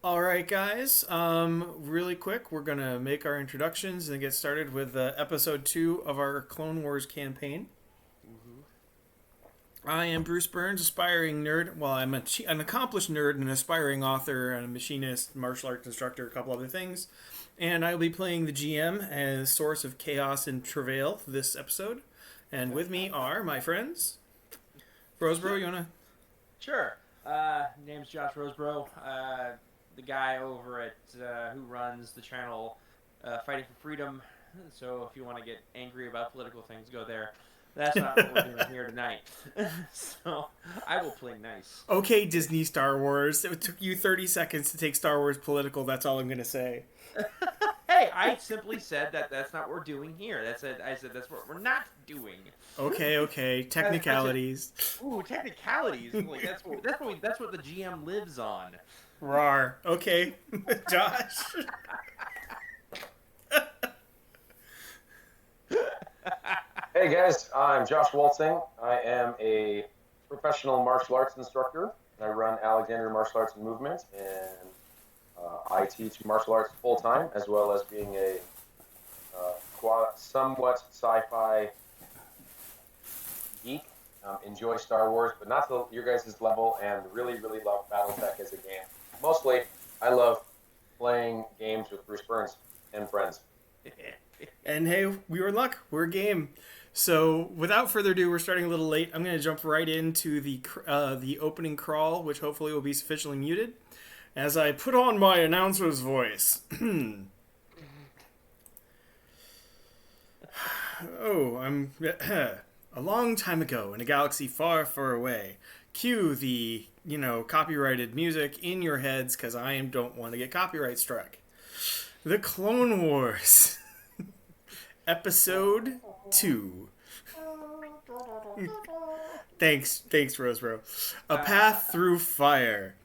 All right, guys. Really quick, we're gonna make our introductions and get started with episode 2 of our Clone Wars campaign. Woohoo. I am Bruce Burns, aspiring nerd. Well, an accomplished nerd, an aspiring author, and a machinist, martial arts instructor, a couple other things. And I will be playing the GM as source of chaos and travail this episode. And with me are my friends. Rosebrough, you wanna? Sure. Name's Josh Rosebrough. The guy over at who runs the channel Fighting for Freedom. So if you want to get angry about political things, go there. That's not what we're doing here tonight. So I will play nice. Okay, Disney Star Wars. It took you 30 seconds to take Star Wars political. That's all I'm gonna say. Hey, I simply said that that's not what we're doing here. I said that's what we're not doing. Okay. Technicalities. Ooh, technicalities. Like, that's what the GM lives on. Rar. Okay. Josh. Hey guys, I'm Josh Waltzing. I am a professional martial arts instructor. I run Alexander Martial Arts and Movement, and I teach martial arts full time, as well as being a somewhat sci-fi geek. Enjoy Star Wars, but not to your guys' level, and really love BattleTech as a game. Mostly, I love playing games with Bruce Burns and friends. And hey, we were in luck. We're game. So without further ado, we're starting a little late. I'm going to jump right into the opening crawl, which hopefully will be sufficiently muted, as I put on my announcer's voice. I'm a long time ago in a galaxy far, far away. Cue the copyrighted music in your heads, because I don't want to get copyright struck. The Clone Wars, episode 2. Thanks, Rosebrough. A path through fire.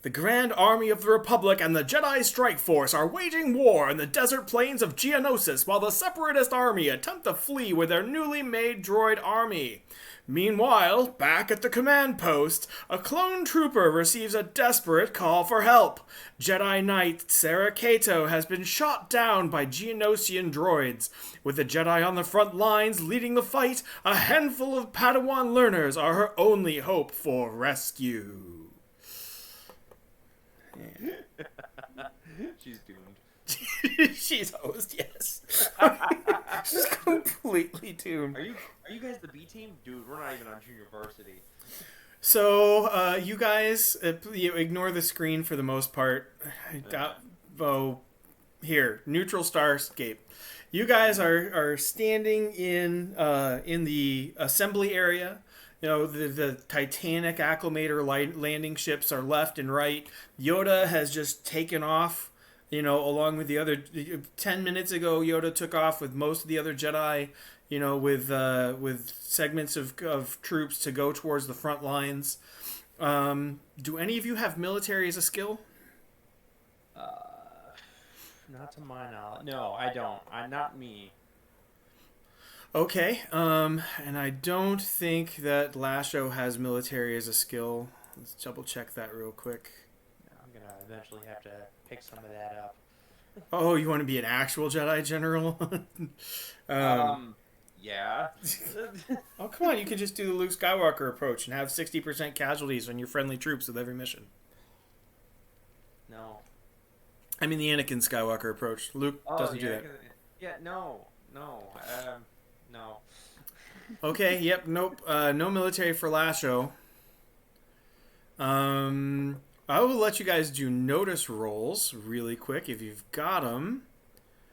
The Grand Army of the Republic and the Jedi Strike Force are waging war in the desert plains of Geonosis while the Separatist army attempt to flee with their newly made droid army. Meanwhile, back at the command post, a clone trooper receives a desperate call for help. Jedi Knight Serra Keto has been shot down by Geonosian droids. With the Jedi on the front lines leading the fight, a handful of Padawan learners are her only hope for rescue. She's doomed. She's host, yes. She's completely doomed. Are you guys the B team? Dude, we're not even on junior varsity. So, you guys, ignore the screen for the most part. Here, neutral starscape. You guys are standing in the assembly area. You know, the Titanic acclimator landing ships are left and right. Yoda has just taken off, along with the other. 10 minutes ago, Yoda took off with most of the other Jedi, with segments of troops to go towards the front lines. Do any of you have military as a skill? Not to my knowledge. No, I don't. Not me. Okay, and I don't think that Lasho has military as a skill. Let's double check that real quick. I'm gonna eventually have to pick some of that up. Oh, you want to be an actual Jedi general? Yeah. Oh, come on, you could just do the Luke Skywalker approach and have 60% casualties on your friendly troops with every mission. No. I mean the Anakin Skywalker approach. Luke doesn't do that. Yeah, no. No. Okay, yep, nope. No military for Lasho. I will let you guys do notice rolls really quick if you've got them.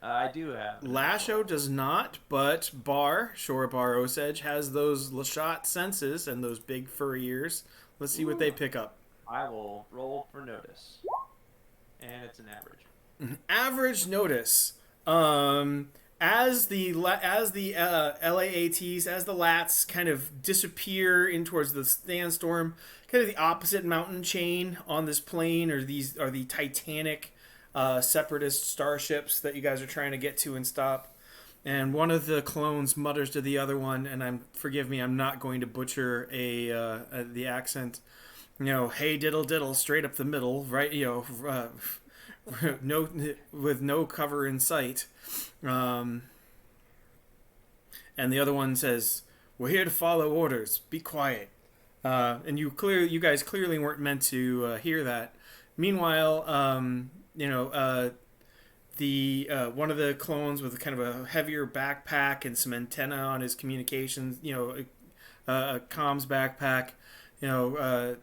I do have. Lasho does not, but Shora Bar Osage has those Lashat senses and those big furry ears. Let's see what they pick up. I will roll for notice. And it's an average. Average notice. As the LAATs, as the Lats kind of disappear in towards the sandstorm, kind of the opposite mountain chain on this plain are the Titanic Separatist starships that you guys are trying to get to and stop. And one of the clones mutters to the other one, and forgive me, I'm not going to butcher the accent. hey diddle diddle, straight up the middle, right? No, with no cover in sight. And the other one says, "We're here to follow orders. Be quiet." And you guys clearly weren't meant to hear that. Meanwhile, the one of the clones with kind of a heavier backpack and some antenna on his communications, a comms backpack,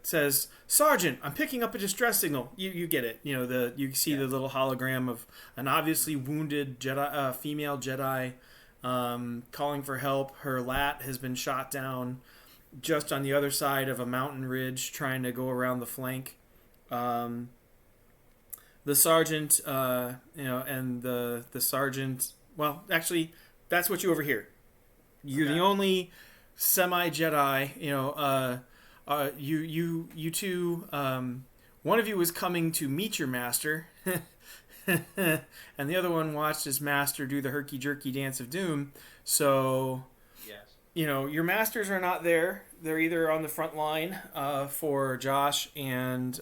says, "Sergeant, I'm picking up a distress signal." You get it. You see the little hologram of an obviously wounded Jedi, female Jedi, calling for help. Her lat has been shot down just on the other side of a mountain ridge, trying to go around the flank. The sergeant, and the sergeant. Well, actually, that's what you overhear. You're the only semi-Jedi. You two. One of you was coming to meet your master, and the other one watched his master do the herky-jerky dance of doom. So, yes, your masters are not there. They're either on the front line for Josh and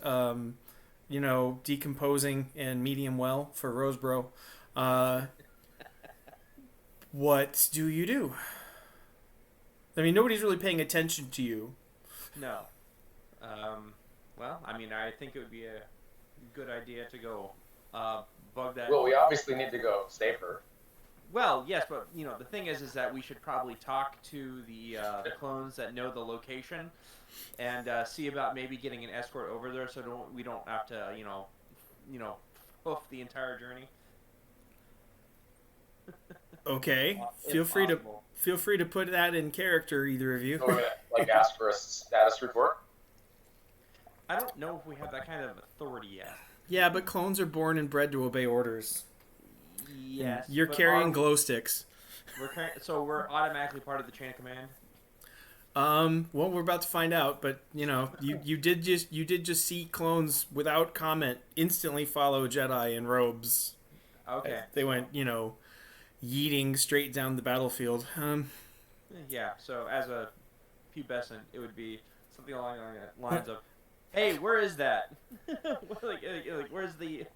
decomposing and medium well for Rosebrough. What do you do? I mean, nobody's really paying attention to you. No. Well, I mean, I think it would be a good idea to go bug that. Well, we obviously need to go save her. Well, yes, but the thing is that we should probably talk to the clones that know the location, and see about maybe getting an escort over there, so we don't have to hoof the entire journey. Okay, feel free to put that in character, either of you. So we're gonna ask for a status report. I don't know if we have that kind of authority yet. Yeah, but clones are born and bred to obey orders. Yes. You're carrying glow sticks. So we're automatically part of the chain of command. Well, we're about to find out, but you did just see clones without comment instantly follow Jedi in robes. Okay. They went, yeeting straight down the battlefield. Yeah. So as a pubescent, it would be something along the lines of, "Hey, where is that? like, where's the?"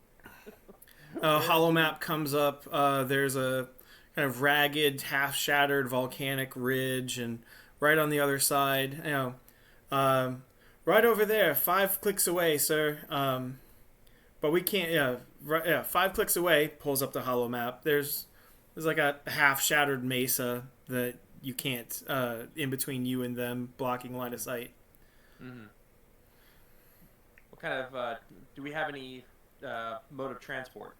Hollow map comes up. There's a kind of ragged, half-shattered volcanic ridge, and right on the other side, right over there, 5 clicks away, sir. But we can't. 5 clicks away. Pulls up the hollow map. There's like a half-shattered mesa that you can't in between you and them, blocking line of sight. Mm-hmm. What kind of do we have any mode of transport?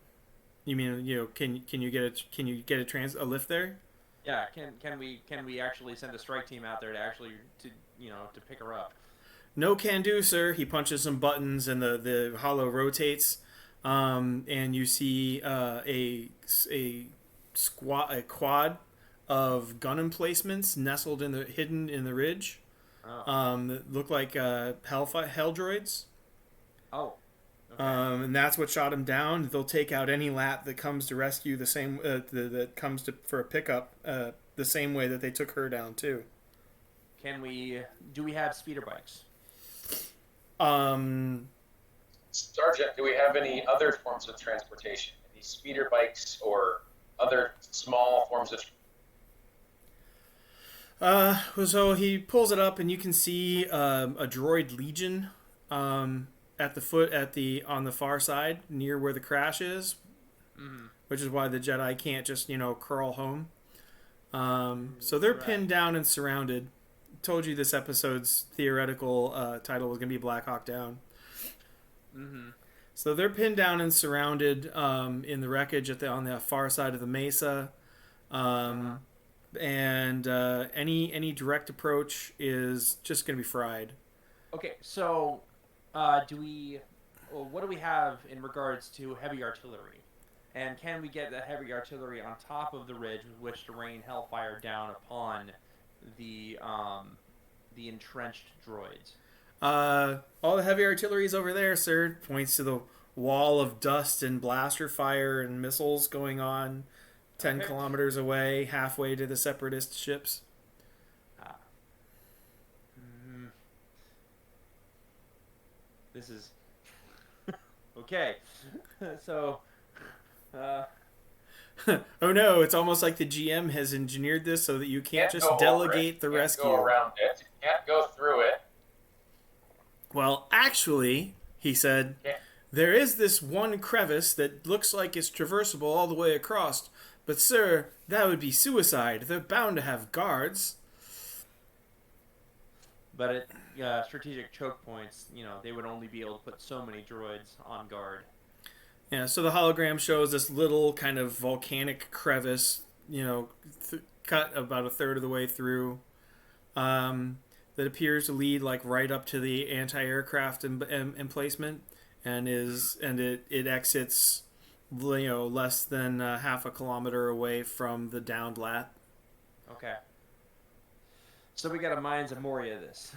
You mean can you get a lift there? Yeah, can we actually send a strike team out there to pick her up? No can do, sir. He punches some buttons and the hollow rotates, and you see a quad of gun emplacements nestled hidden in the ridge. Oh. That look like hell droids. Oh. Okay. And that's what shot him down. They'll take out any lat that comes to rescue the same that comes for a pickup the same way that they took her down too. Do we have speeder bikes? Sergeant, do we have any other forms of transportation? Any speeder bikes or other small forms of? So he pulls it up, and you can see a droid legion at the foot on the far side near where the crash is, which is why the Jedi can't just curl home. So they're pinned down and surrounded. Told you this episode's theoretical title was going to be Black Hawk Down. Mm-hmm. So they're pinned down and surrounded in the wreckage on the far side of the mesa. And any direct approach is just going to be fried. Okay, so what do we have in regards to heavy artillery? And can we get that heavy artillery on top of the ridge with which to rain hellfire down upon the entrenched droids? All the heavy artillery is over there, sir. Points to the wall of dust and blaster fire and missiles going on 10 kilometers away, halfway to the Separatist ships. This is okay. So, Oh no, it's almost like the GM has engineered this so that you can't just go over delegate it. the You rescue. can't go around it. You can't go through it. Well, actually, he said, Can't. there is this one crevice that looks like it's traversable all the way across. But, sir, that would be suicide. They're bound to have guards. but at strategic choke points, they would only be able to put so many droids on guard. Yeah, so the hologram shows this little kind of volcanic crevice, cut about a third of the way through, that appears to lead like right up to the anti-aircraft emplacement, and it exits, less than half a kilometer away from the downed lap. Okay. So we got a Mines of Moria this.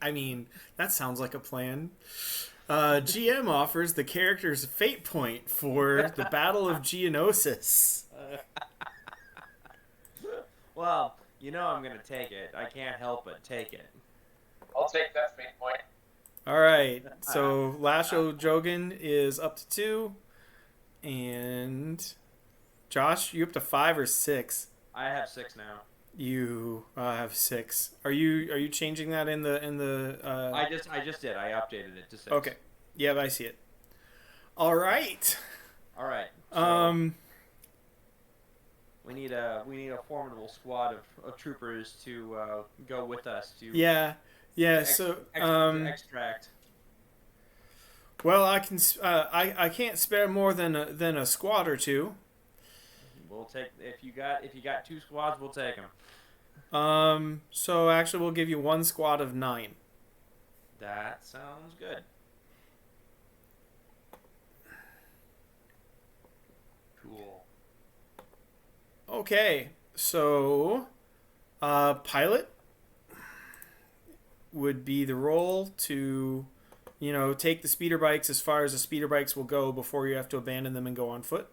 I mean, that sounds like a plan. GM offers the character's fate point for the Battle of Geonosis. Well, I'm going to take it. I can't help but take it. I'll take that fate point. All right, so Lasho Jogan is up to 2, and Josh, you up to 5 or 6? I have 6 now. You have 6. Are you changing that in the? I just did. I updated it to 6. Okay. Yeah, I see it. All right. All right. So we need a formidable squad of troopers to go with us to. Yeah. So extract. Well, I can. I can't spare more than a squad or 2. We'll take if you got 2 squads, we'll take them. So actually, we'll give you 1 squad of 9. That sounds good. Cool. Okay, so pilot would be the role to, take the speeder bikes as far as the speeder bikes will go before you have to abandon them and go on foot.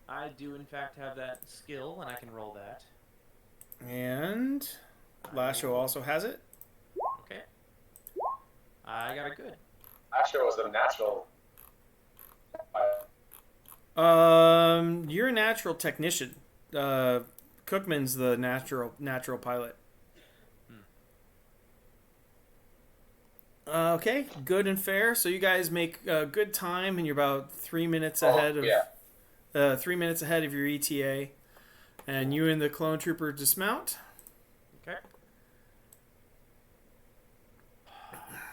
I do, in fact, have that skill, and I can roll that. And Lasho also has it. Okay. I got it good. Asher was a natural. You're a natural technician. Cookman's the natural pilot. Okay, good and fair. So you guys make good time, and you're about 3 minutes ahead of 3 minutes ahead of your ETA, and you and the clone trooper dismount. Okay.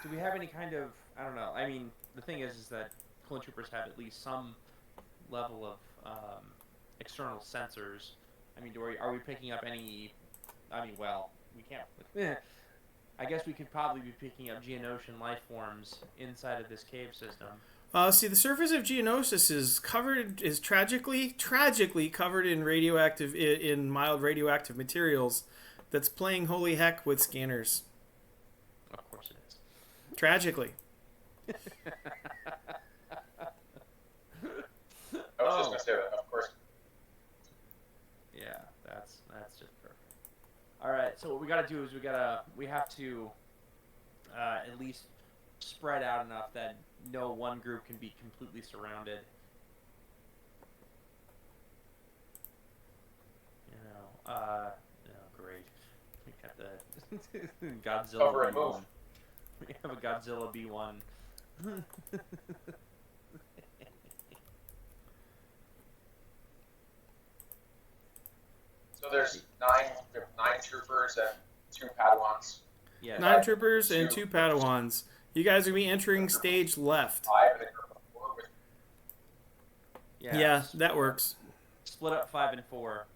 Do we have any kind of, I don't know, I mean, the thing is that clone troopers have at least some level of external sensors. I mean, are we picking up any, we can't, I guess we could probably be picking up Geonosian life forms inside of this cave system. See, the surface of Geonosis is tragically covered in mild radioactive materials that's playing holy heck with scanners. Of course it is. Tragically. I was just gonna say that, of course. Yeah, that's just perfect. All right, so what we got to do is we have to at least spread out enough that no one group can be completely surrounded. Great. We got the Godzilla Cover and B1. move. We have a Godzilla B1. So there's nine troopers and 2 Padawans. Yeah. 9 troopers and 2 Padawans. You guys are going to be entering stage left. 5 and a group of 4 with. Yeah, that works. Split up 5 and 4.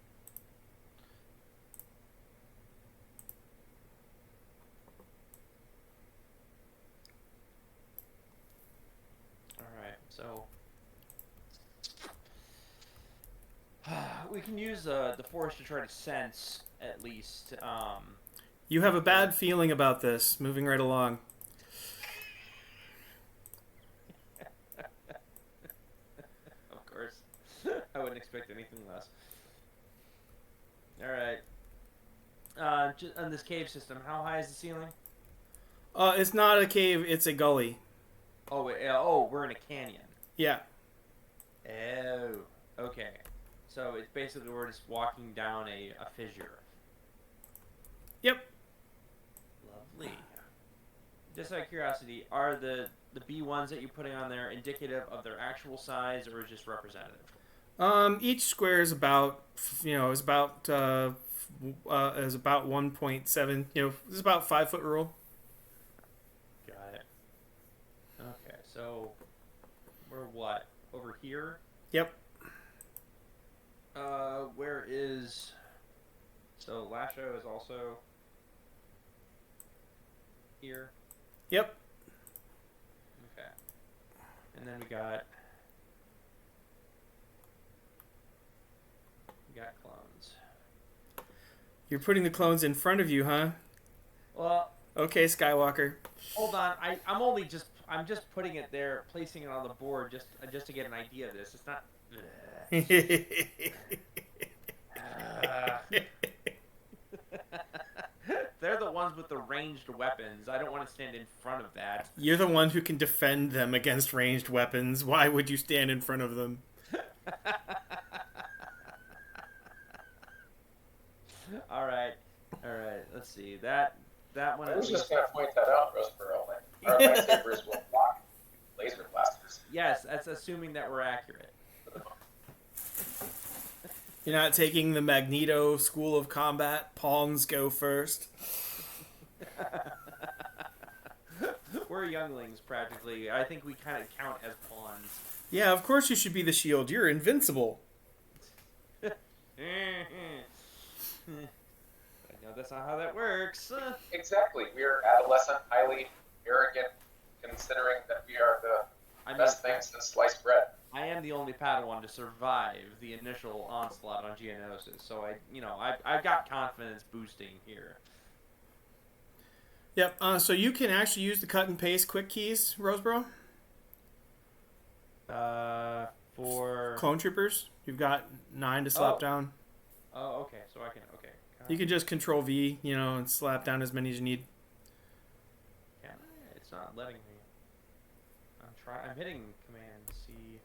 Alright, so we can use the Force to try to sense, at least. You have a bad feeling about this. Moving right along. Of course. I wouldn't expect anything less. Alright. Just on this cave system, how high is the ceiling? It's not a cave. It's a gully. Oh, we're in a canyon. Yeah. Oh, okay. So it's basically we're just walking down a fissure. Yep. Lovely. Just out of curiosity, are the B1s that you're putting on there indicative of their actual size or just representative? Each square is about, is about 1.7. It's about 5-foot rule. Got it. Okay, so we're what? Over here? Yep. Where is... So Lasho is also here? Yep. Okay. And then we got clones. You're putting the clones in front of you, huh? Well, Okay, Skywalker. hold on. I'm just putting it there, placing it on the board just to get an idea of this. It's not. They're the ones with the ranged weapons. I don't want to stand in front of that. You're the one who can defend them against ranged weapons. Why would you stand in front of them? All right. Let's see that one. I was just going to point that out, Rosebrough. Our lightsabers will block laser blasters. Yes, that's assuming that we're accurate. You're not taking the Magneto School of Combat. Pawns go first. We're younglings, practically. I think we kind of count as pawns. Yeah, of course you should be the shield. You're invincible. I know that's not how that works. Exactly. We are adolescent, highly arrogant, considering that we are the best thing since sliced bread. I am the only Padawan to survive the initial onslaught on Geonosis, so I've got confidence boosting here. Yep. So you can actually use the cut and paste quick keys, Rosebrough. For Clone troopers. You've got 9 to slap down. Oh, okay. So I can. Okay. You can just Control V, and slap down as many as you need. Can I? It's not letting me. I'm hitting Command C,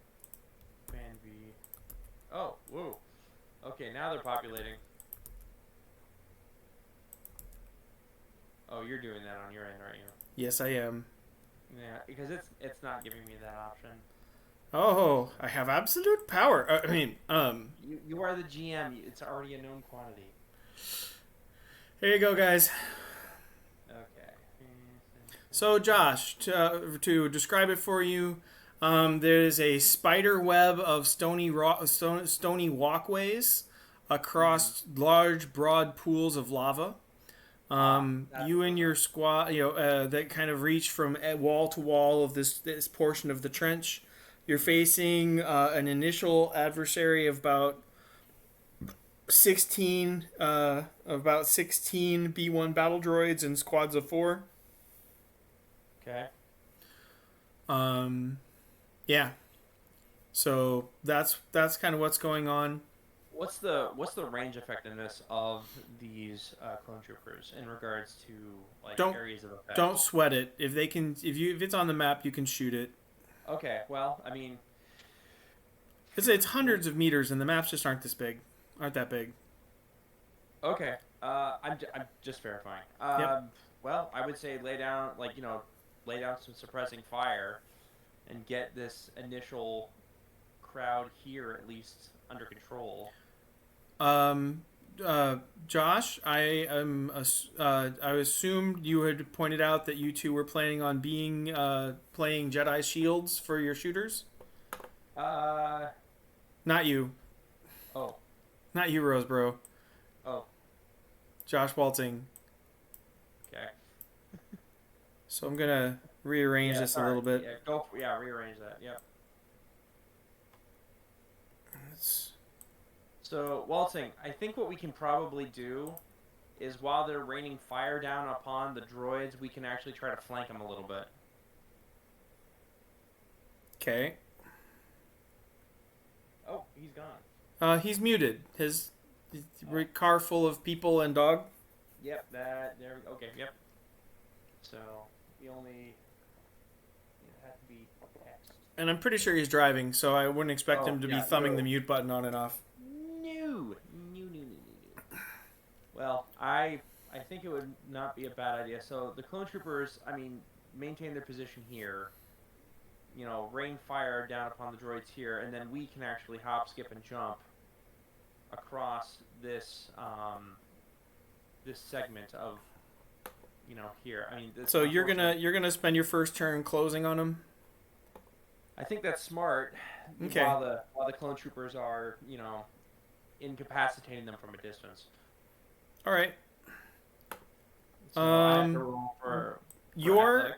Command V. Oh, whoa. Okay, now they're populating. Oh, you're doing that on your end, aren't you? Yes, I am. Yeah, because it's not giving me that option. Oh, I have absolute power. You are the GM. It's already a known quantity. Here you go, guys. Okay. So, Josh, to describe it for you, there's a spider web of stony walkways across large, broad pools of lava. You and your squad, that kind of reach from wall to wall of this portion of the trench. You're facing an initial adversary of about 16 B1 battle droids and squads of 4. Okay. Yeah. So that's kind of what's going on. What's the range effectiveness of these clone troopers in regards to areas of effect? Don't sweat it. If it's on the map, you can shoot it. Okay. Well, I mean, it's hundreds of meters, and the maps just aren't that big. Okay. I'm just verifying. Yep. Well, I would say lay down some suppressing fire, and get this initial crowd here at least under control. Josh, I assumed you had pointed out that you two were planning on playing Jedi shields for your shooters. Not you. Oh. Not you, Rosebrough. Oh. Josh Waltzing. Okay. So I'm gonna rearrange this a little bit. Yeah, rearrange that. Yep. So, Waltzing, I think what we can probably do is while they're raining fire down upon the droids, we can actually try to flank them a little bit. Okay. Oh, he's gone. He's muted. His car full of people and dog. Yep, okay, yep. So, the only. It had to be text. And I'm pretty sure he's driving, so I wouldn't expect him to be thumbing no. the mute button on and off. No. Well, I think it would not be a bad idea. So the clone troopers, I mean, maintain their position here. You know, rain fire down upon the droids here, and then we can actually hop, skip, and jump across this this segment of, you know, here. I mean, so you're gonna spend your first turn closing on him. I think that's smart. Okay. While the clone troopers are, you know, incapacitating them from a distance. All right. So I have to roll for your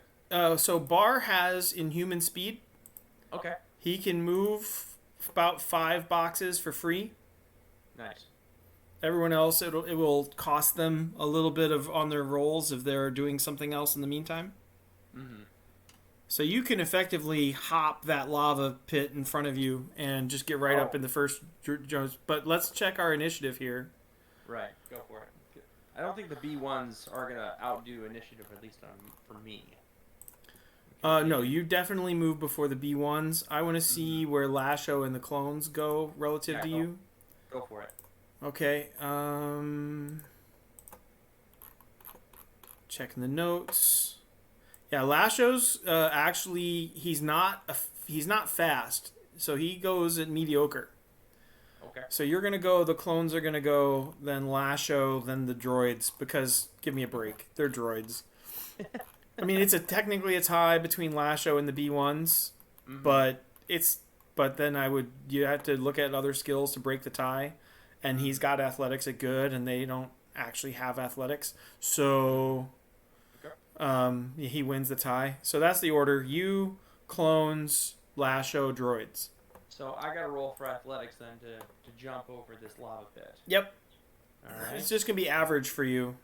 so Bar has inhuman speed. Okay. He can move about 5 boxes for free. Nice. Everyone else, it will cost them a little bit of on their rolls if they're doing something else in the meantime. Mm-hmm. So you can effectively hop that lava pit in front of you and just get right up in the first Jones. But let's check our initiative here. Right, go for it. I don't think the B1s are gonna outdo initiative, at least for me. No, you definitely move before the B1s. I want to see where Lasho and the clones go relative to you. Go for it. Okay. Checking the notes. Yeah, Lasho's actually he's not fast, so he goes at mediocre. Okay. So you're gonna go. The clones are gonna go. Then Lasho. Then the droids. Because give me a break. They're droids. I mean, it's technically a tie between Lasho and the B1s, but then you have to look at other skills to break the tie, and he's got athletics at good, and they don't actually have athletics, so he wins the tie. So that's the order: you, clones, Lasho, droids. So I gotta roll for athletics then to jump over this lava pit. Yep. All right. It's just gonna be average for you.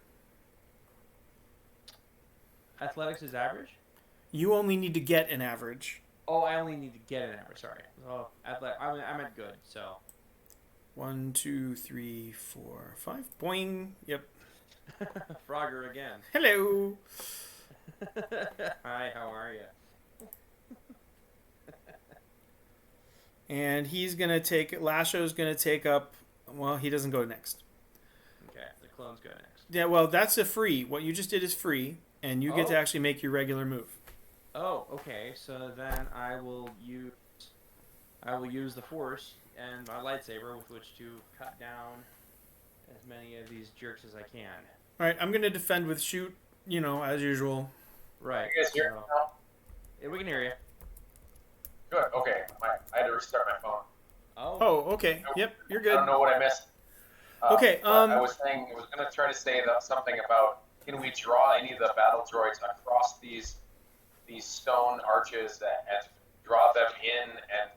Athletics is average? You only need to get an average. Oh, I only need to get an average. Sorry. Oh, I meant good. So. 1, 2, 3, 4, 5. Boing. Yep. Frogger again. Hello. Hi. How are you? And he's gonna take. Lasho's gonna take up. Well, he doesn't go next. Okay. The clones go next. Yeah. Well, that's a free. What you just did is free. And you get to actually make your regular move. Oh, okay. So then I will use the Force and my lightsaber with which to cut down as many of these jerks as I can. All right, I'm gonna defend with shoot. You know, as usual. Right. You guys hear me now? Yeah, we can hear you. Good. Okay. I had to restart my phone. Oh, okay. Yep, you're good. I don't know what I missed. Okay. I was going to try to say something about, can we draw any of the battle droids across these stone arches and draw them in and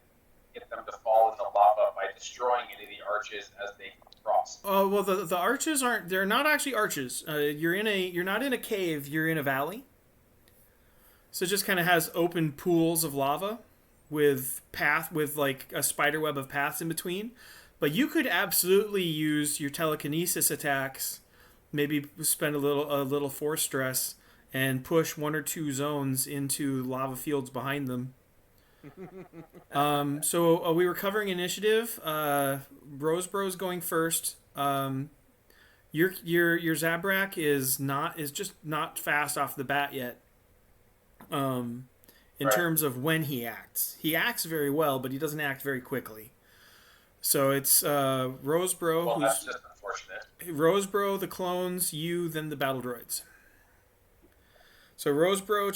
get them to fall in the lava by destroying any of the arches as they cross? Oh well, the arches aren't. They're not actually arches. You're not in a cave. You're in a valley. So it just kind of has open pools of lava with like a spider web of paths in between. But you could absolutely use your telekinesis attacks. Maybe spend a little force stress and push 1 or 2 zones into lava fields behind them. So we were covering initiative. Rosebrough's going first. Your Zabrak is just not fast off the bat yet. In terms of when he acts very well, but he doesn't act very quickly. So it's Rosebrough. Well, that's just unfortunate. Rosebrough, the clones, you, then the battle droids. So Rosebrough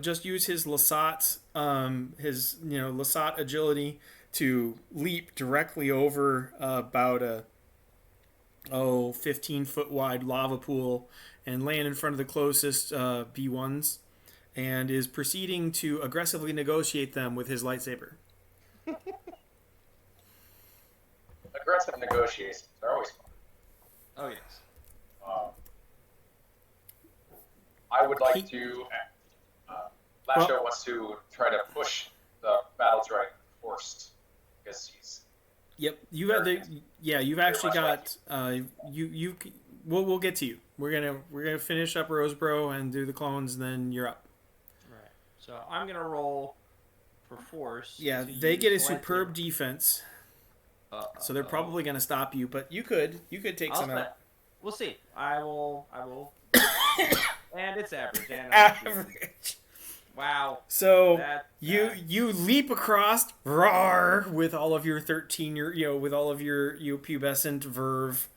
just use his Lasat, Lasat agility to leap directly over about a 15-foot wide lava pool and land in front of the closest B1s, and is proceeding to aggressively negotiate them with his lightsaber. Aggressive negotiations are always fun. Oh, yes. I would like to... Lasho wants to try to push the battle droid first, because he's... Yep, you've actually got we'll get to you. We're gonna finish up Rosebrough and do the clones, and then you're up. Right. So I'm gonna roll for force. Yeah, to they use get a lightsaber. superb defense, so they're probably gonna stop you. But you could take I'll some spend- out. We'll see. I will. And it's average. And Average. Wow. So That, you leap across, roar, with all of your 13 with all of your pubescent verve,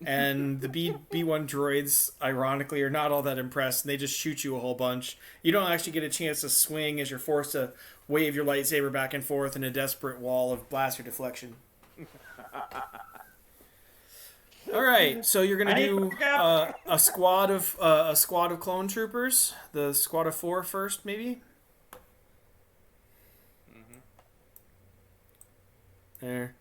and the B1 droids ironically are not all that impressed, and they just shoot you a whole bunch. You don't actually get a chance to swing as you're forced to wave your lightsaber back and forth in a desperate wall of blaster deflection. All right, so you're gonna do a squad of clone troopers. The squad of 4 first, maybe. Mm-hmm. There.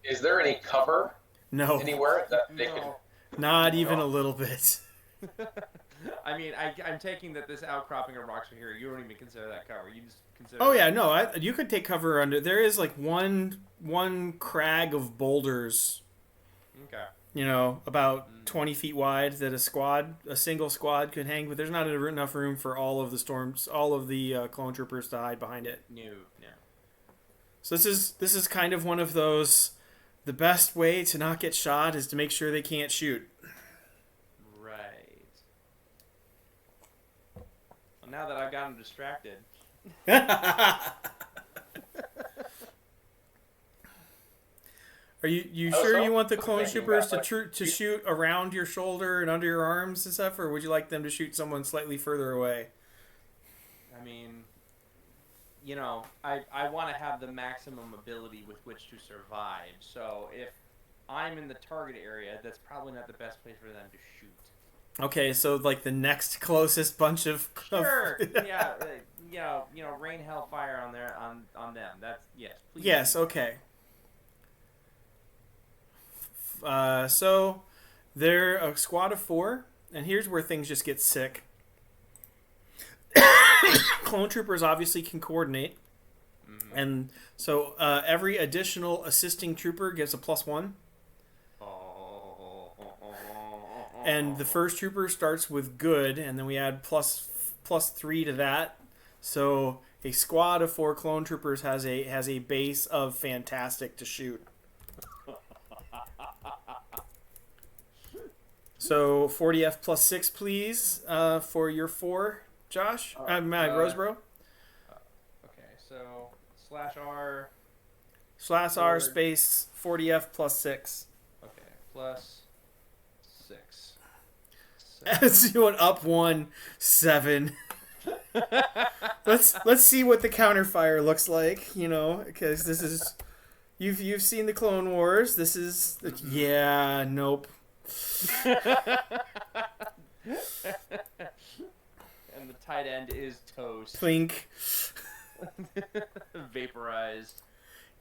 Is there any cover No, anywhere that they can? No. not even a little bit. I mean, I'm taking that this outcropping of rocks are here. You don't even consider that cover. You just consider. Oh yeah, no, you could take cover under. There is like one crag of boulders. Okay. About 20 feet wide that a single squad could hang, but there's not enough room for all of the clone troopers to hide behind it. No. So this is kind of one of those. The best way to not get shot is to make sure they can't shoot. Right. Well, now that I've gotten distracted. Are you Oh, sure so you want the I'm clone thinking troopers about, to shoot around your shoulder and under your arms and stuff, or would you like them to shoot someone slightly further away? I mean, I want to have the maximum ability with which to survive. So if I'm in the target area, that's probably not the best place for them to shoot. Okay, so like the next closest bunch of Sure. Yeah. Rain hellfire on them. That's yes. Please. Yes. Okay. So they're a squad of 4, and here's where things just get sick. Clone troopers obviously can coordinate, and so every additional assisting trooper gets a +1. And the first trooper starts with good, and then we add plus 3 to that. So a squad of 4 clone troopers has a base of fantastic to shoot. So 40F +6, please, for your 4, Josh. Rosebrough. Okay, so /R. /R space 40F +6. Okay, +6. As you went up 1, 7. Let's see what the counterfire looks like, because this is you've seen the Clone Wars. This is nope. And the tight end is toast. Plink. Vaporized.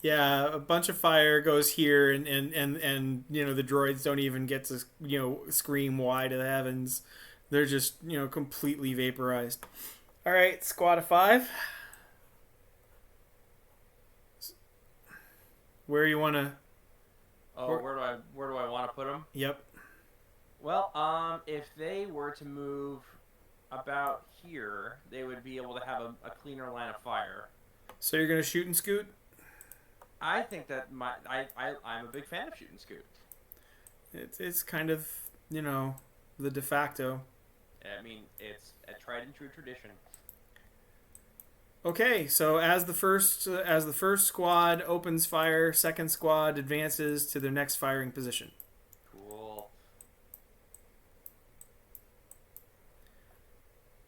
Yeah, a bunch of fire goes here, and the droids don't even get to scream wide to the heavens. They're just completely vaporized. All right, squad of 5. Where you want to? Oh, where do I want to put them? Yep. Well, if they were to move about here, they would be able to have a cleaner line of fire. So you're gonna shoot and scoot? I think that I'm a big fan of shoot and scoot. It's kind of the de facto. I mean, it's a tried and true tradition. Okay, so as the first squad opens fire, second squad advances to their next firing position. Cool.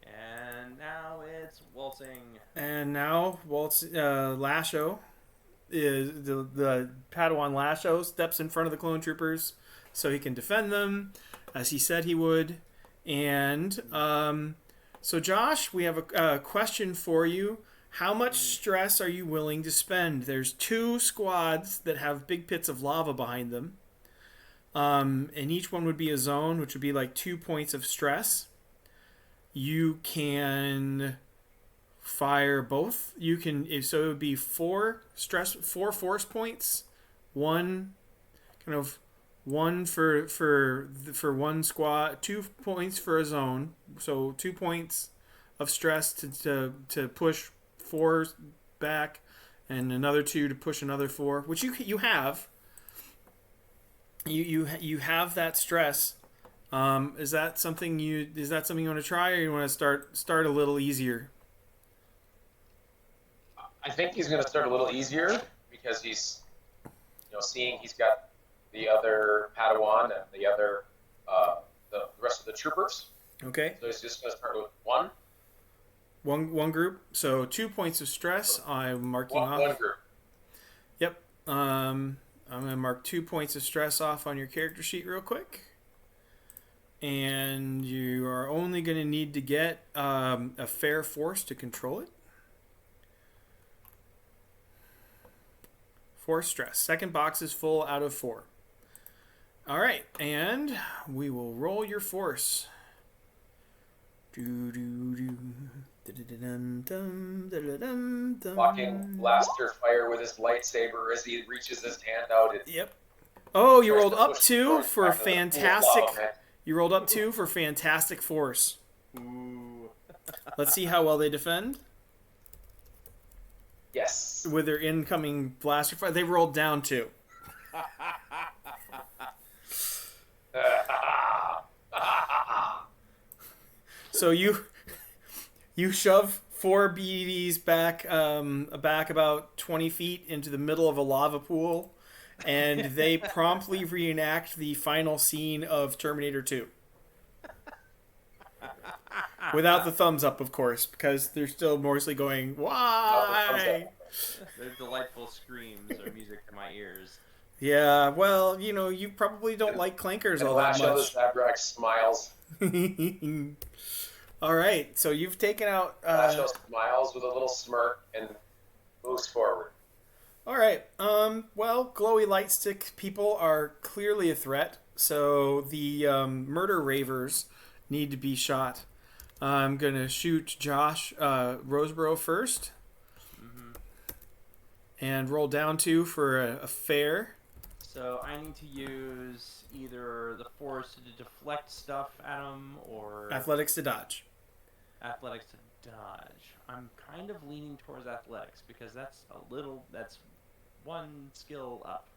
And now it's waltzing. And now Lasho is the Padawan Lasho steps in front of the clone troopers so he can defend them as he said he would. And so Josh, we have a question for you. How much stress are you willing to spend? There's 2 squads that have big pits of lava behind them. And each one would be a zone, which would be like 2 points of stress. You can fire both. So it would be 4 force points, 1 kind of 1 for one squad, 2 points for a zone, so 2 points of stress to push 4 back, and another 2 to push another 4, which you have. You have that stress. Is that something you want to try, or you want to start a little easier? I think he's going to start a little easier because he's, seeing he's got the other Padawan and the other the rest of the troopers. Okay. So he's just going to start with one. One group. So 2 points of stress. I'm marking off. One group. Yep. I'm going to mark 2 points of stress off on your character sheet real quick. And you are only going to need to get a fair force to control it. Force stress. Second box is full out of 4. All right, and we will roll your force. Blocking blaster fire with his lightsaber as he reaches his hand out. Yep. Oh, you rolled up 2 for fantastic. You rolled up 2 for fantastic force. Ooh. Let's see how well they defend. Yes. With their incoming blaster fire, they rolled down 2. So you shove 4 BDs back about 20 feet into the middle of a lava pool, and they promptly reenact the final scene of Terminator 2. Without the thumbs up, of course, because they're still mostly going, why? Their delightful screams are music to my ears. Yeah, well, you probably don't like clankers all that much. Zabrak smiles. All right, so you've taken out... Lasho smiles with a little smirk and moves forward. All right, well, glowy light stick people are clearly a threat, so the murder ravers need to be shot. I'm going to shoot Josh Rosebrough first. Mm-hmm. And roll down 2 for a fair. So I need to use either the force to deflect stuff at him or... Athletics to dodge. Athletics to dodge. I'm kind of leaning towards athletics because that's 1 skill up.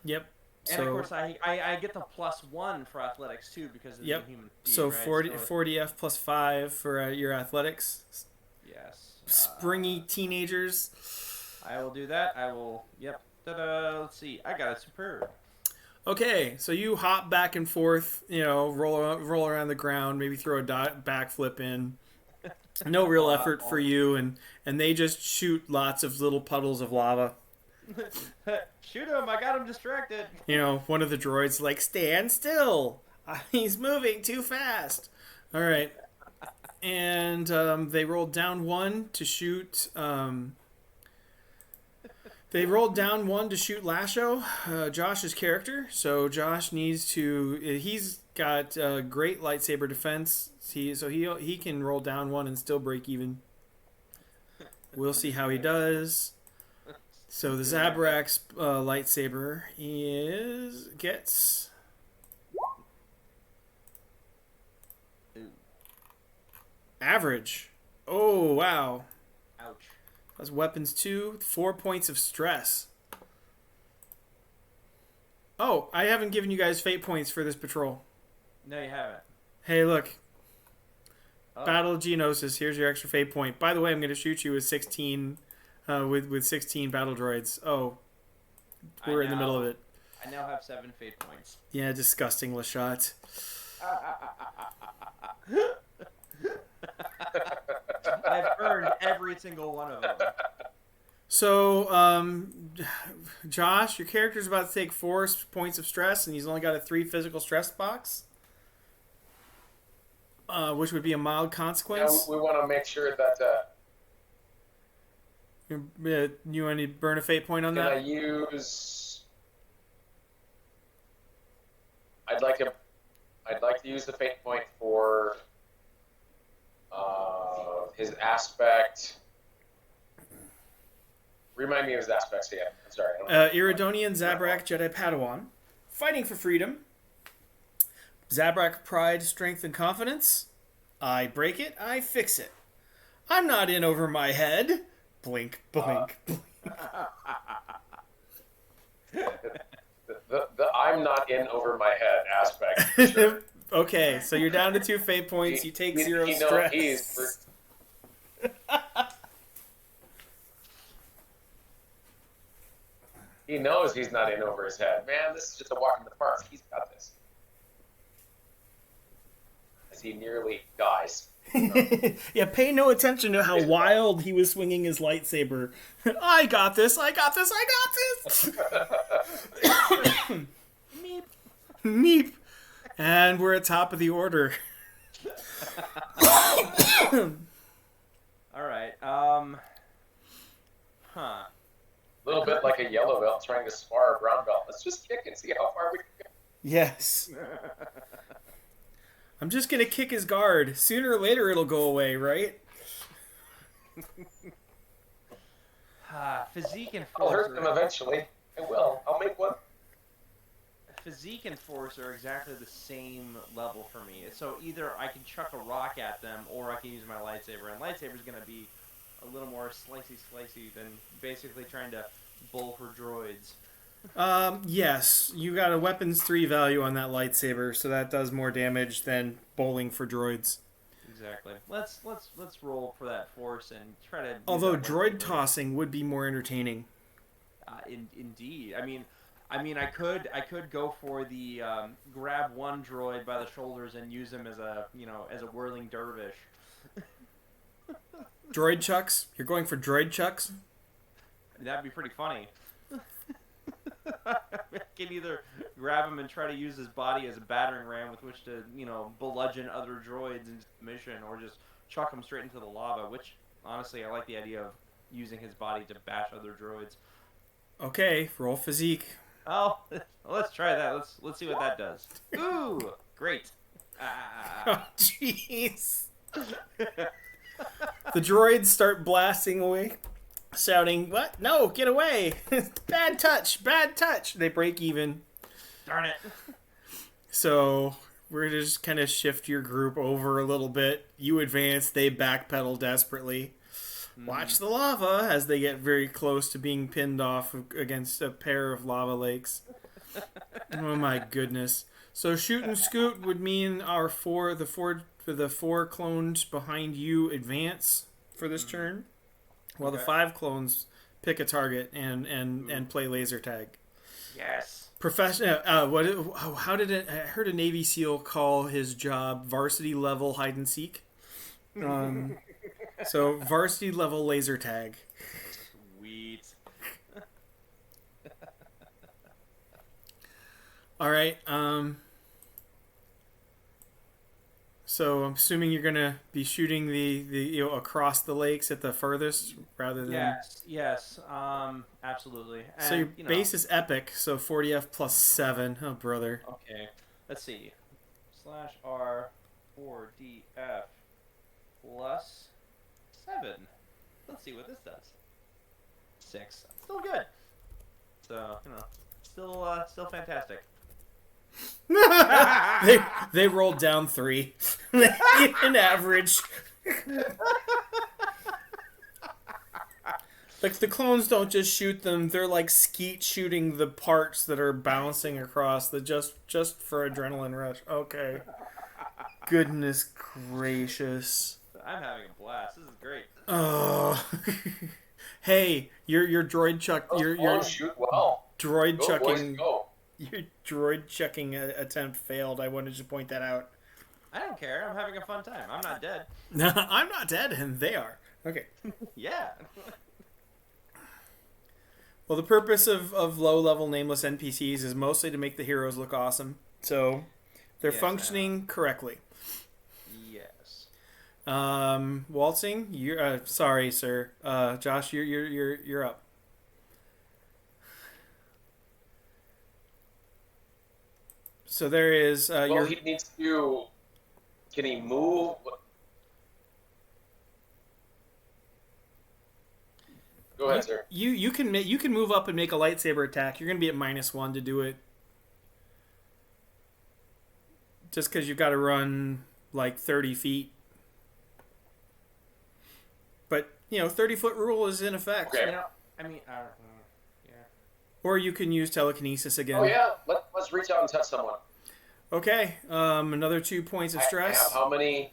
Yep. And of course, I get the +1 for athletics too because of the human speed, so right? 40F plus 5 for your athletics. Yes. Springy teenagers. I will do that. I will. Yep. Ta-da. Let's see. I got a superb. Okay, so you hop back and forth. Roll around the ground. Maybe throw a backflip in. No real effort for you, and they just shoot lots of little puddles of lava. Shoot him! I got him distracted. One of the droids like, stand still. He's moving too fast. All right, and they rolled down 1 to shoot. They rolled down 1 to shoot Lasho, Josh's character. So Josh needs to. He's got great lightsaber defense. He can roll down 1 and still break even. We'll see how he does. So the Zabrak's lightsaber gets average. Oh wow! Ouch. That's weapons 2, 4 points of stress. Oh, I haven't given you guys fate points for this patrol. No, you haven't. Hey, look. Oh. Battle of Geonosis. Here's your extra fate point. By the way, I'm going to shoot you with 16, with 16 battle droids. Oh, we're in the middle of it. I now have 7 fate points. Yeah, disgusting, LaShot. I've earned every single one of them. So, Josh, your character's about to take 4 points of stress, and he's only got a 3 physical stress box, which would be a mild consequence. We want to make sure that... you want to burn a fate point on that? Can I use... I'd like to use the fate point for his aspect. Remind me of his aspects again. I'm sorry. Iridonian Zabrak Jedi Padawan. Fighting for freedom. Zabrak, pride, strength, and confidence. I break it, I fix it. I'm not in over my head. Blink, blink, blink. The I'm not in over my head aspect. For sure. Okay, so you're down to 2 fate points. You take 0 stress. He knows he's not in over his head. Man, this is just a walk in the park. He's got this. As he nearly dies. Yeah, pay no attention to how wild he was swinging his lightsaber. I got this, I got this, I got this! Meep. Meep. And we're at top of the order. Alright, A little bit like a yellow belt trying to spar a brown belt. Let's just kick and see how far we can go. Yes. I'm just gonna kick his guard. Sooner or later it'll go away, right? Physique and I'll force. hurt them eventually. I will. I'll make one. Physique and force are exactly the same level for me. So either I can chuck a rock at them, or I can use my lightsaber. And lightsaber's gonna be a little more slicey than basically trying to bowl for droids. Yes, you got a weapons 3 value on that lightsaber, so that does more damage than bowling for droids. Exactly. Let's roll for that force and try to. Although droid tossing would be more entertaining. Indeed. I mean, I could go for the grab one droid by the shoulders and use him as a whirling dervish. Droid chucks? You're going for droid chucks? That'd be pretty funny. I can either grab him and try to use his body as a battering ram with which to, bludgeon other droids into mission, or just chuck him straight into the lava, which, honestly, I like the idea of using his body to bash other droids. Okay, roll physique. Oh, let's try that. Let's see what that does. Ooh, great. Oh, jeez. The droids start blasting away, shouting, "What? No, get away! Bad touch! Bad touch!" They break even. Darn it. So we're going to just kind of shift your group over a little bit. You advance, they backpedal desperately. Watch the lava as they get very close to being pinned off against a pair of lava lakes. Oh my goodness. So shoot and scoot would mean the four clones behind you advance for this turn, while the 5 clones pick a target and play laser tag. Yes. Professional. How did it? I heard a Navy SEAL call his job varsity level hide and seek. So varsity level laser tag. Sweet. All right. So I'm assuming you're gonna be shooting the across the lakes at the furthest rather than. Yes. Absolutely. And, So your base is epic. So 40F plus 7. Oh brother. Okay. Let's see. /R 4DF plus 7. Let's see what this does. 6. Still good. So still fantastic. they rolled down 3. An average. Like the clones don't just shoot them; they're like skeet shooting the parts that are bouncing across the just for adrenaline rush. Okay. Goodness gracious. I'm having a blast. This is great. Oh. Hey, your droid chuck. Your shoot well. Droid Go, chucking. boys, go. Your droid chucking attempt failed. I wanted to point that out. I don't care. I'm having a fun time. I'm not dead. No, I'm not dead, and they are. Okay. Yeah. Well, the purpose of low-level nameless NPCs is mostly to make the heroes look awesome. So they're functioning correctly. Yes. Waltzing, you're sorry, sir. Josh, you're up. So there is. He needs to. Can he move? Go ahead, sir. You can move up and make a lightsaber attack. You're going to be at -1 to do it. just because you've got to run like 30 feet. But, 30-foot rule is in effect. Okay. You know, I mean, I don't know. Yeah. Or you can use telekinesis again. Oh yeah, let's reach out and touch someone. Okay, another 2 points of stress. I have how many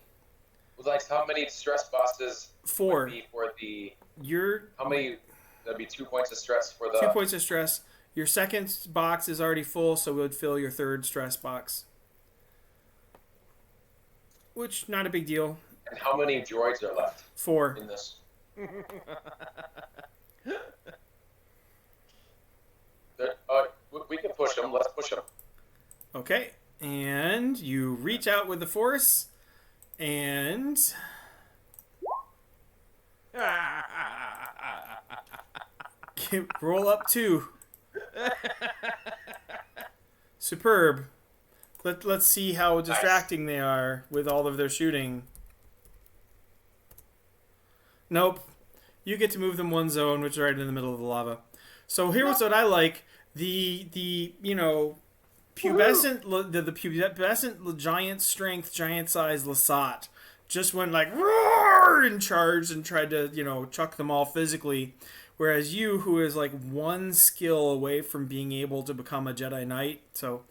stress bosses 4. would be for the... You're... How many... That'd be 2 points of stress for the... 2 points of stress. Your second box is already full, so it would fill your third stress box. Which, not a big deal. And how many droids are left 4. in this? We can push them. Let's push them. Okay, and you reach out with the force, and... roll up 2. Superb. Let's see how distracting they are with all of their shooting. Nope. You get to move them one zone, which is right in the middle of the lava. So here's what I like. The pubescent giant strength, giant size Lasat just went like roar and charged and tried to, chuck them all physically. Whereas you, who is like one skill away from being able to become a Jedi Knight. So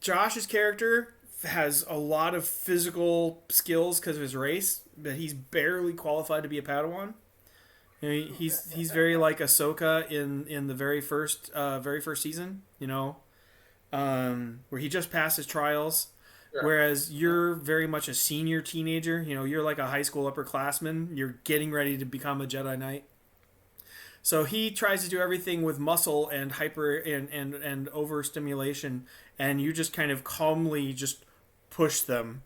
Josh's character has a lot of physical skills because of his race, but he's barely qualified to be a Padawan. He's very like Ahsoka in the very first season, where he just passed his trials. Sure. Whereas you're very much a senior teenager. You're like a high school upperclassman. You're getting ready to become a Jedi Knight. So he tries to do everything with muscle and hyper and overstimulation, and you just kind of calmly just push them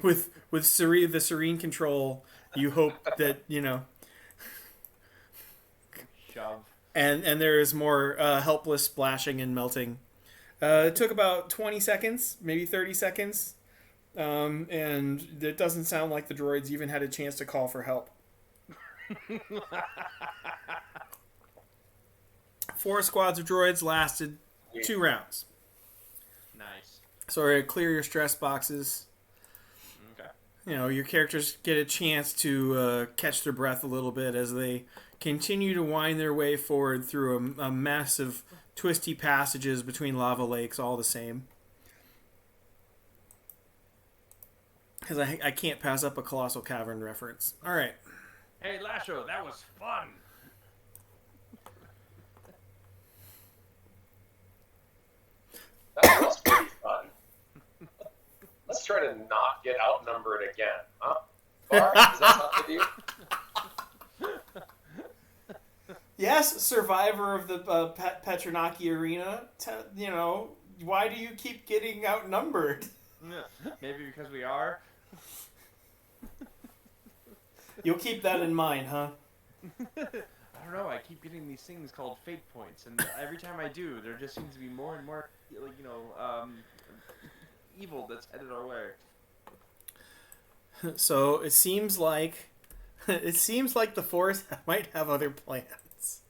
with the serene control. You hope that shove. And there is more helpless splashing and melting. It took about 20 seconds, maybe 30 seconds, and it doesn't sound like the droids even had a chance to call for help. 4 squads of droids lasted 2 rounds. Nice. So clear your stress boxes. Okay. Your characters get a chance to catch their breath a little bit as they continue to wind their way forward through a massive twisty passages between lava lakes, all the same. Because I can't pass up a Colossal Cavern reference. All right. Hey, Lasho, that was fun. That was pretty fun. Let's try to not get outnumbered again, huh? Bar, does that sound good to you? Yes, survivor of the Petronaki Arena. Why do you keep getting outnumbered? Maybe because we are. You'll keep that in mind, huh? I don't know. I keep getting these things called fate points, and every time I do, there just seems to be more and more, evil that's headed our way. So it seems like the Force might have other plans.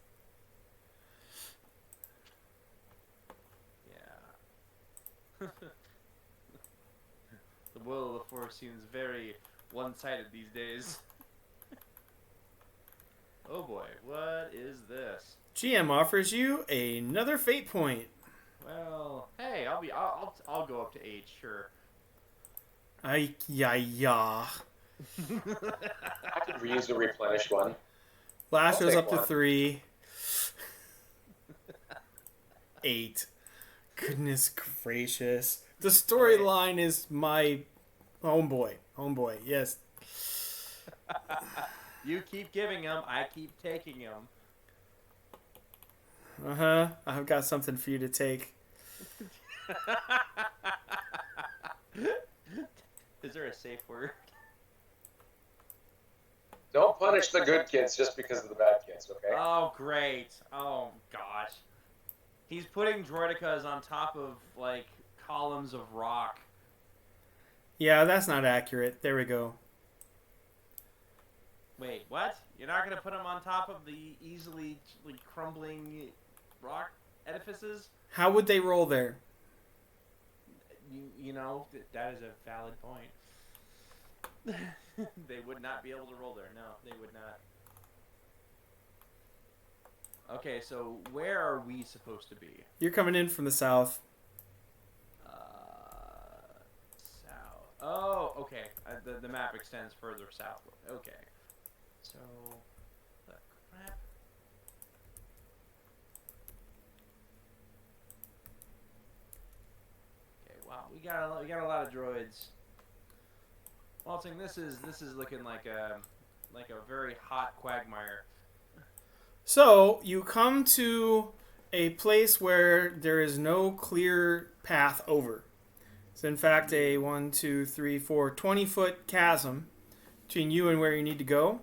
Yeah. The will of the Force seems very one-sided these days. Oh boy, what is this? GM offers you another fate point. Well, hey, I'll go up to 8, sure. Yeah. I could use a replenished one. Lasho's up to 3. 8. Goodness gracious. The storyline is my homeboy. Yes. You keep giving him, I keep taking him. I've got something for you to take. Is there a safe word? Don't punish the good kids just because of the bad kids, okay? Oh, great. Oh, gosh. He's putting droidicas on top of, columns of rock. Yeah, that's not accurate. There we go. Wait, what? You're not going to put them on top of the easily crumbling rock edifices? How would they roll there? you know, that is a valid point. They would not be able to roll there. No, they would not. Okay, so where are we supposed to be? You're coming in from the south. South. Oh, okay. The map extends further southward. Okay. So, the crap. Okay. Wow, we got a lot of droids. Waltzing, this is looking like a very hot quagmire. So you come to a place where there is no clear path over. It's in fact a 1, 2, 3, 4, 20-foot chasm between you and where you need to go.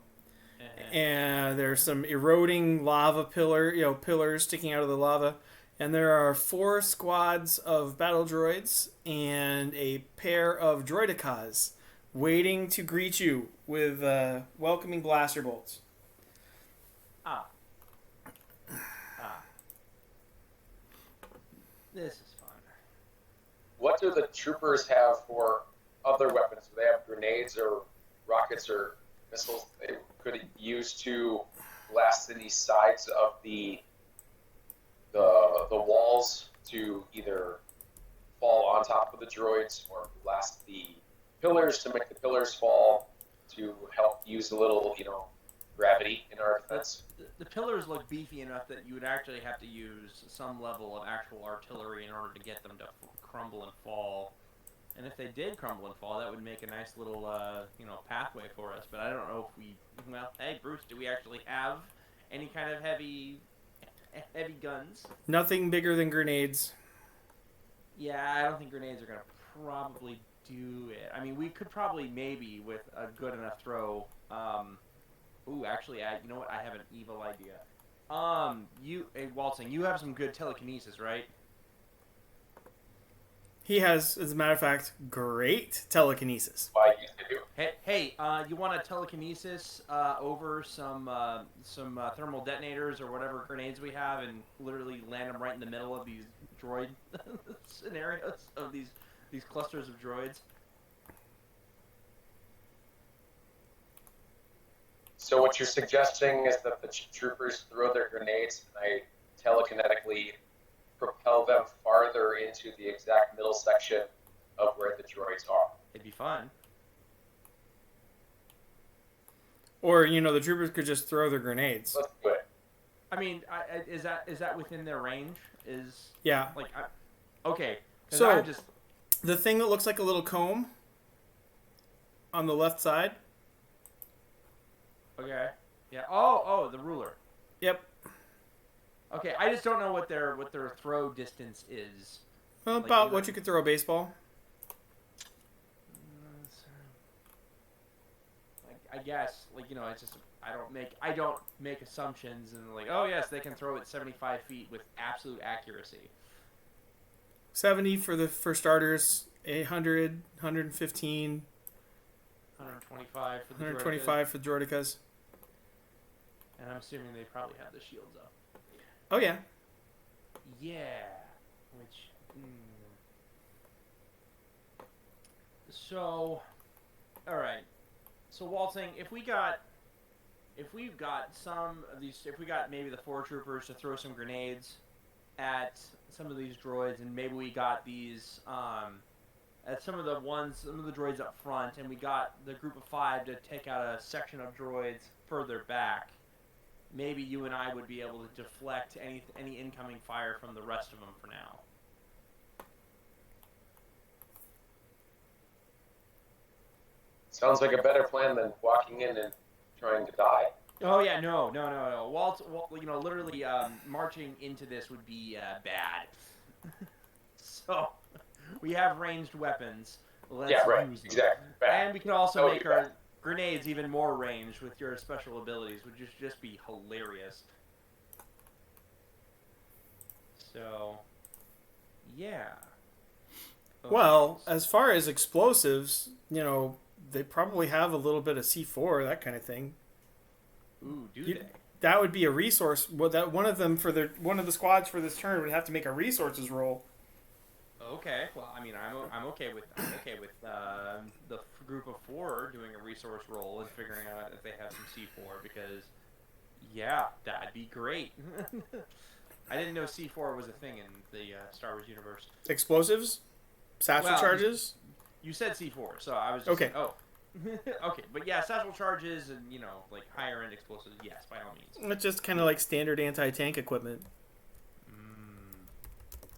And there's some eroding lava pillars sticking out of the lava. And there are 4 squads of battle droids and a pair of droidicas waiting to greet you with welcoming blaster bolts. This is fun. What do the troopers have for other weapons? Do they have grenades or rockets or missiles they could use to blast any sides of the walls to either fall on top of the droids or blast the pillars to make the pillars fall to help use a little, gravity in our defense? The pillars look beefy enough that you would actually have to use some level of actual artillery in order to get them to crumble and fall. And if they did crumble and fall, that would make a nice little, pathway for us. But I don't know if we... Well, hey, Bruce, do we actually have any kind of heavy guns? Nothing bigger than grenades. Yeah, I don't think grenades are going to probably do it. I mean, we could probably maybe, with a good enough throw... actually, you know what? I have an evil idea. Waltzing, you have some good telekinesis, right? He has, as a matter of fact, great telekinesis. I used to do. Hey, you want a telekinesis over some thermal detonators or whatever grenades we have, and literally land them right in the middle of these droid scenarios of these clusters of droids? So what you're suggesting is that the troopers throw their grenades and I telekinetically propel them farther into the exact middle section of where the droids are. It'd be fun. Or, the troopers could just throw their grenades. Let's do it. I mean, is that within their range? Yeah. Okay. So, the thing that looks like a little comb on the left side. Okay. Yeah. Oh, the ruler. Yep. Okay, I just don't know what their throw distance is. Well, about what you could throw a baseball. I guess, it's just I don't make assumptions and oh yes, they can throw it 75 feet with absolute accuracy. 70 for starters, 100, 115, 125 for the 125 for the droidicas. And I'm assuming they probably have the shields up. Oh yeah. Yeah. Which. So. All right. So Waltzing, if we've got some of these, if we got maybe the 4 troopers to throw some grenades at some of these droids, and maybe we got these at some of the droids up front, and we got the group of 5 to take out a section of droids further back. Maybe you and I would be able to deflect any incoming fire from the rest of them for now. Sounds like a better plan than walking in and trying to die. Oh yeah, no. Literally, marching into this would be bad. So, we have ranged weapons. Let's use them. Exactly. Bad. And we can also make our grenades even more ranged with your special abilities, which would just be hilarious. So, yeah. Okay. Well, as far as explosives, they probably have a little bit of C4, that kind of thing. Ooh, do they? That would be a resource. Well, that one of the squads for this turn would have to make a resources roll. Okay, well, I mean, I'm okay with the group of 4 doing a resource roll and figuring out if they have some C4 because, yeah, that'd be great. I didn't know C4 was a thing in the Star Wars universe. Explosives? Satchel charges? You said C4, so I was just okay. Oh, okay, but yeah, satchel charges and like higher end explosives. Yes, by all means. It's just kind of like standard anti-tank equipment.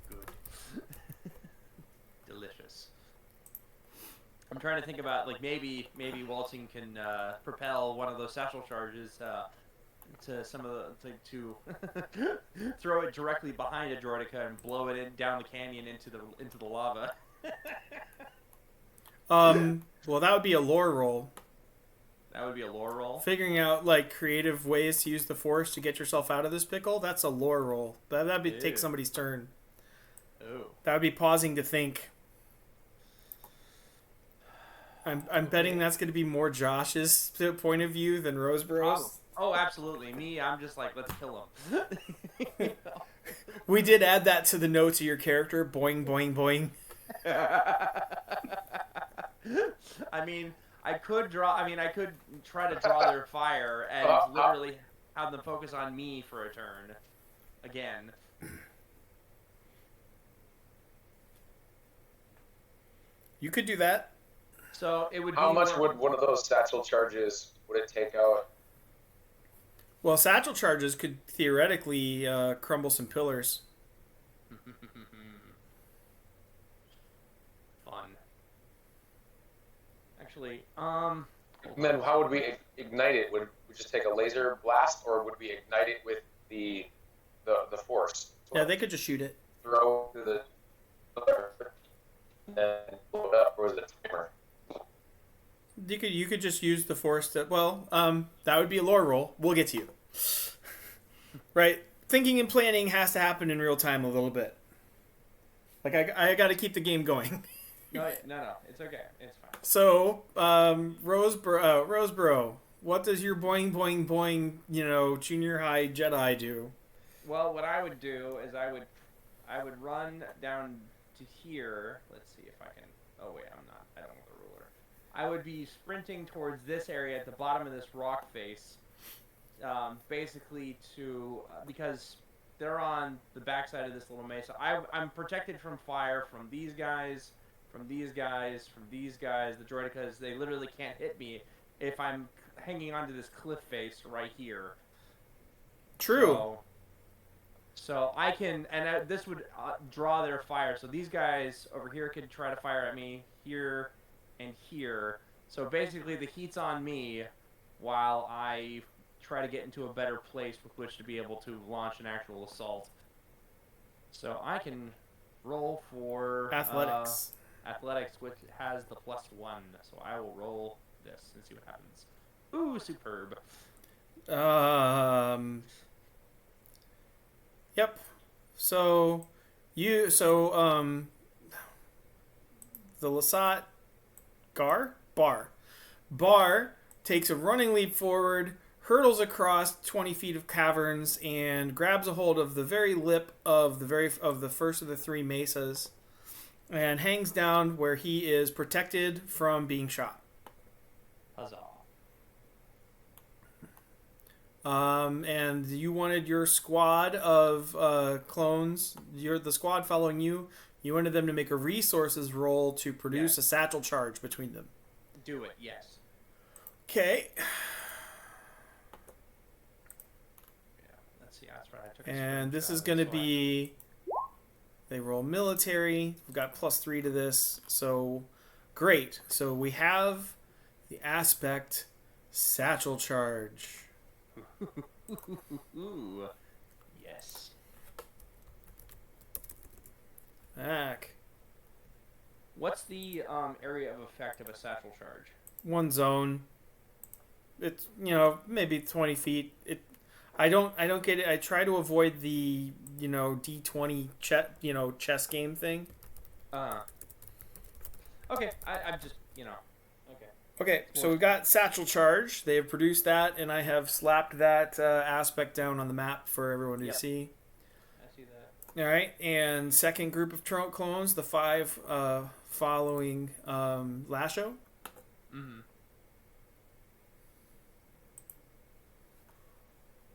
Good. Delicious. I'm trying to think about like maybe Waltzing can propel one of those satchel charges to some of the to throw it directly behind a droideka and blow it down the canyon into the lava. Well, that would be a lore roll. That would be a lore roll. Figuring out like creative ways to use the Force to get yourself out of this pickle. That's a lore roll. That'd be take somebody's turn. Oh. That would be pausing to think. I'm betting that's going to be more Josh's point of view than Rosebrough's. Oh, absolutely. Me, I'm just like, let's kill him. We did add that to the notes of your character. Boing, boing, boing. I mean, I could try to draw their fire and literally have them focus on me for a turn. Again. You could do that. So it would. How much would one of those satchel charges would it take out? Well, satchel charges could theoretically crumble some pillars. Fun. Actually, And then how would we ignite it? Would we just take a laser blast, or would we ignite it with the Force? Yeah, they could just shoot it. Throw to the and blow it up, or is it a timer? You could just use the Force to... Well, that would be a lore roll. We'll get to you. Right? Thinking and planning has to happen in real time a little bit. Like, I got to keep the game going. No, it's okay. It's fine. So, Rosebrough, what does your boing, boing, boing, junior high Jedi do? Well, what I would do is I would run down to here. Let's see if I can... Oh, wait, I'm not. I don't want the ruler. I would be sprinting towards this area at the bottom of this rock face, basically because they're on the backside of this little mesa. I'm protected from fire from these guys, from these guys, from these guys. The droidekas, they literally can't hit me if I'm hanging onto this cliff face right here. True. So I can, and this would draw their fire. So these guys over here could try to fire at me here and here. So basically the heat's on me while I try to get into a better place with which to be able to launch an actual assault. So I can roll for athletics. Athletics, which has the +1. So I will roll this and see what happens. Ooh, superb. Yep. So the Lasat Bar takes a running leap forward, hurdles across 20 feet of caverns, and grabs a hold of the very lip of the first of the 3 mesas, and hangs down where he is protected from being shot. Huzzah. And you wanted your squad of clones, the squad following you, you wanted them to make a resources roll to produce a satchel charge between them. Do it, yes. Okay. Yeah, let's see, that's right. I took And this is going to be... They roll military. We've got +3 to this. So, great. So we have the aspect satchel charge. Yes. Back. What's the area of effect of a satchel charge? 1 zone. It's maybe 20 feet. I don't get it. I try to avoid the D20 chess game thing. Okay. I'm just okay. Okay, so we've got satchel charge. They have produced that, and I have slapped that aspect down on the map for everyone to see. I see that. All right, and second group of clones, the 5 following Lasho. Mm-hmm.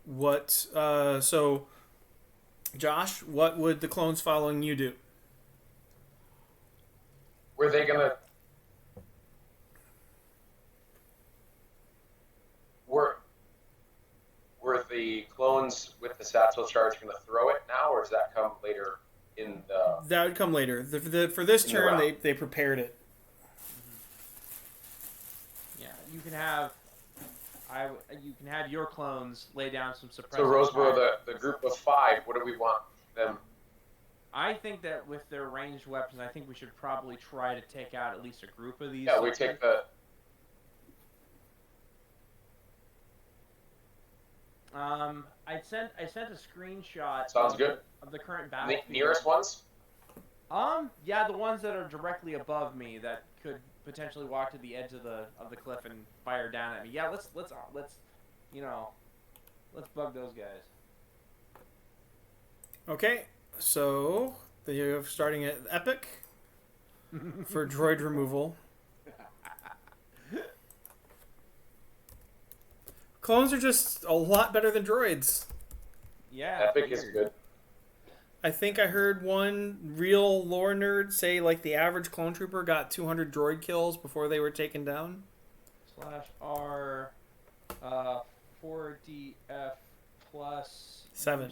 What? So, Josh, what would the clones following you do? Were they gonna? Were the clones with the satchel charge gonna throw it now, or does that come later in the? That would come later. For this turn, they prepared it. Yeah, you can have. You can have your clones lay down some suppressors. So Rosebrough, the group of 5, what do we want them? I think that with their ranged weapons, I think we should probably try to take out at least a group of these. Yeah, we take the. I sent a screenshot. Sounds good. Of the current battlefield. The nearest ones. Yeah, the ones that are directly above me that could potentially walk to the edge of the cliff and fire down at me. Yeah, let's let's bug those guys. Okay, so you're starting at Epic for droid removal. Clones are just a lot better than droids. Yeah, Epic is good. I think I heard one real lore nerd say like the average clone trooper got 200 droid kills before they were taken down. /R 4DF plus 7.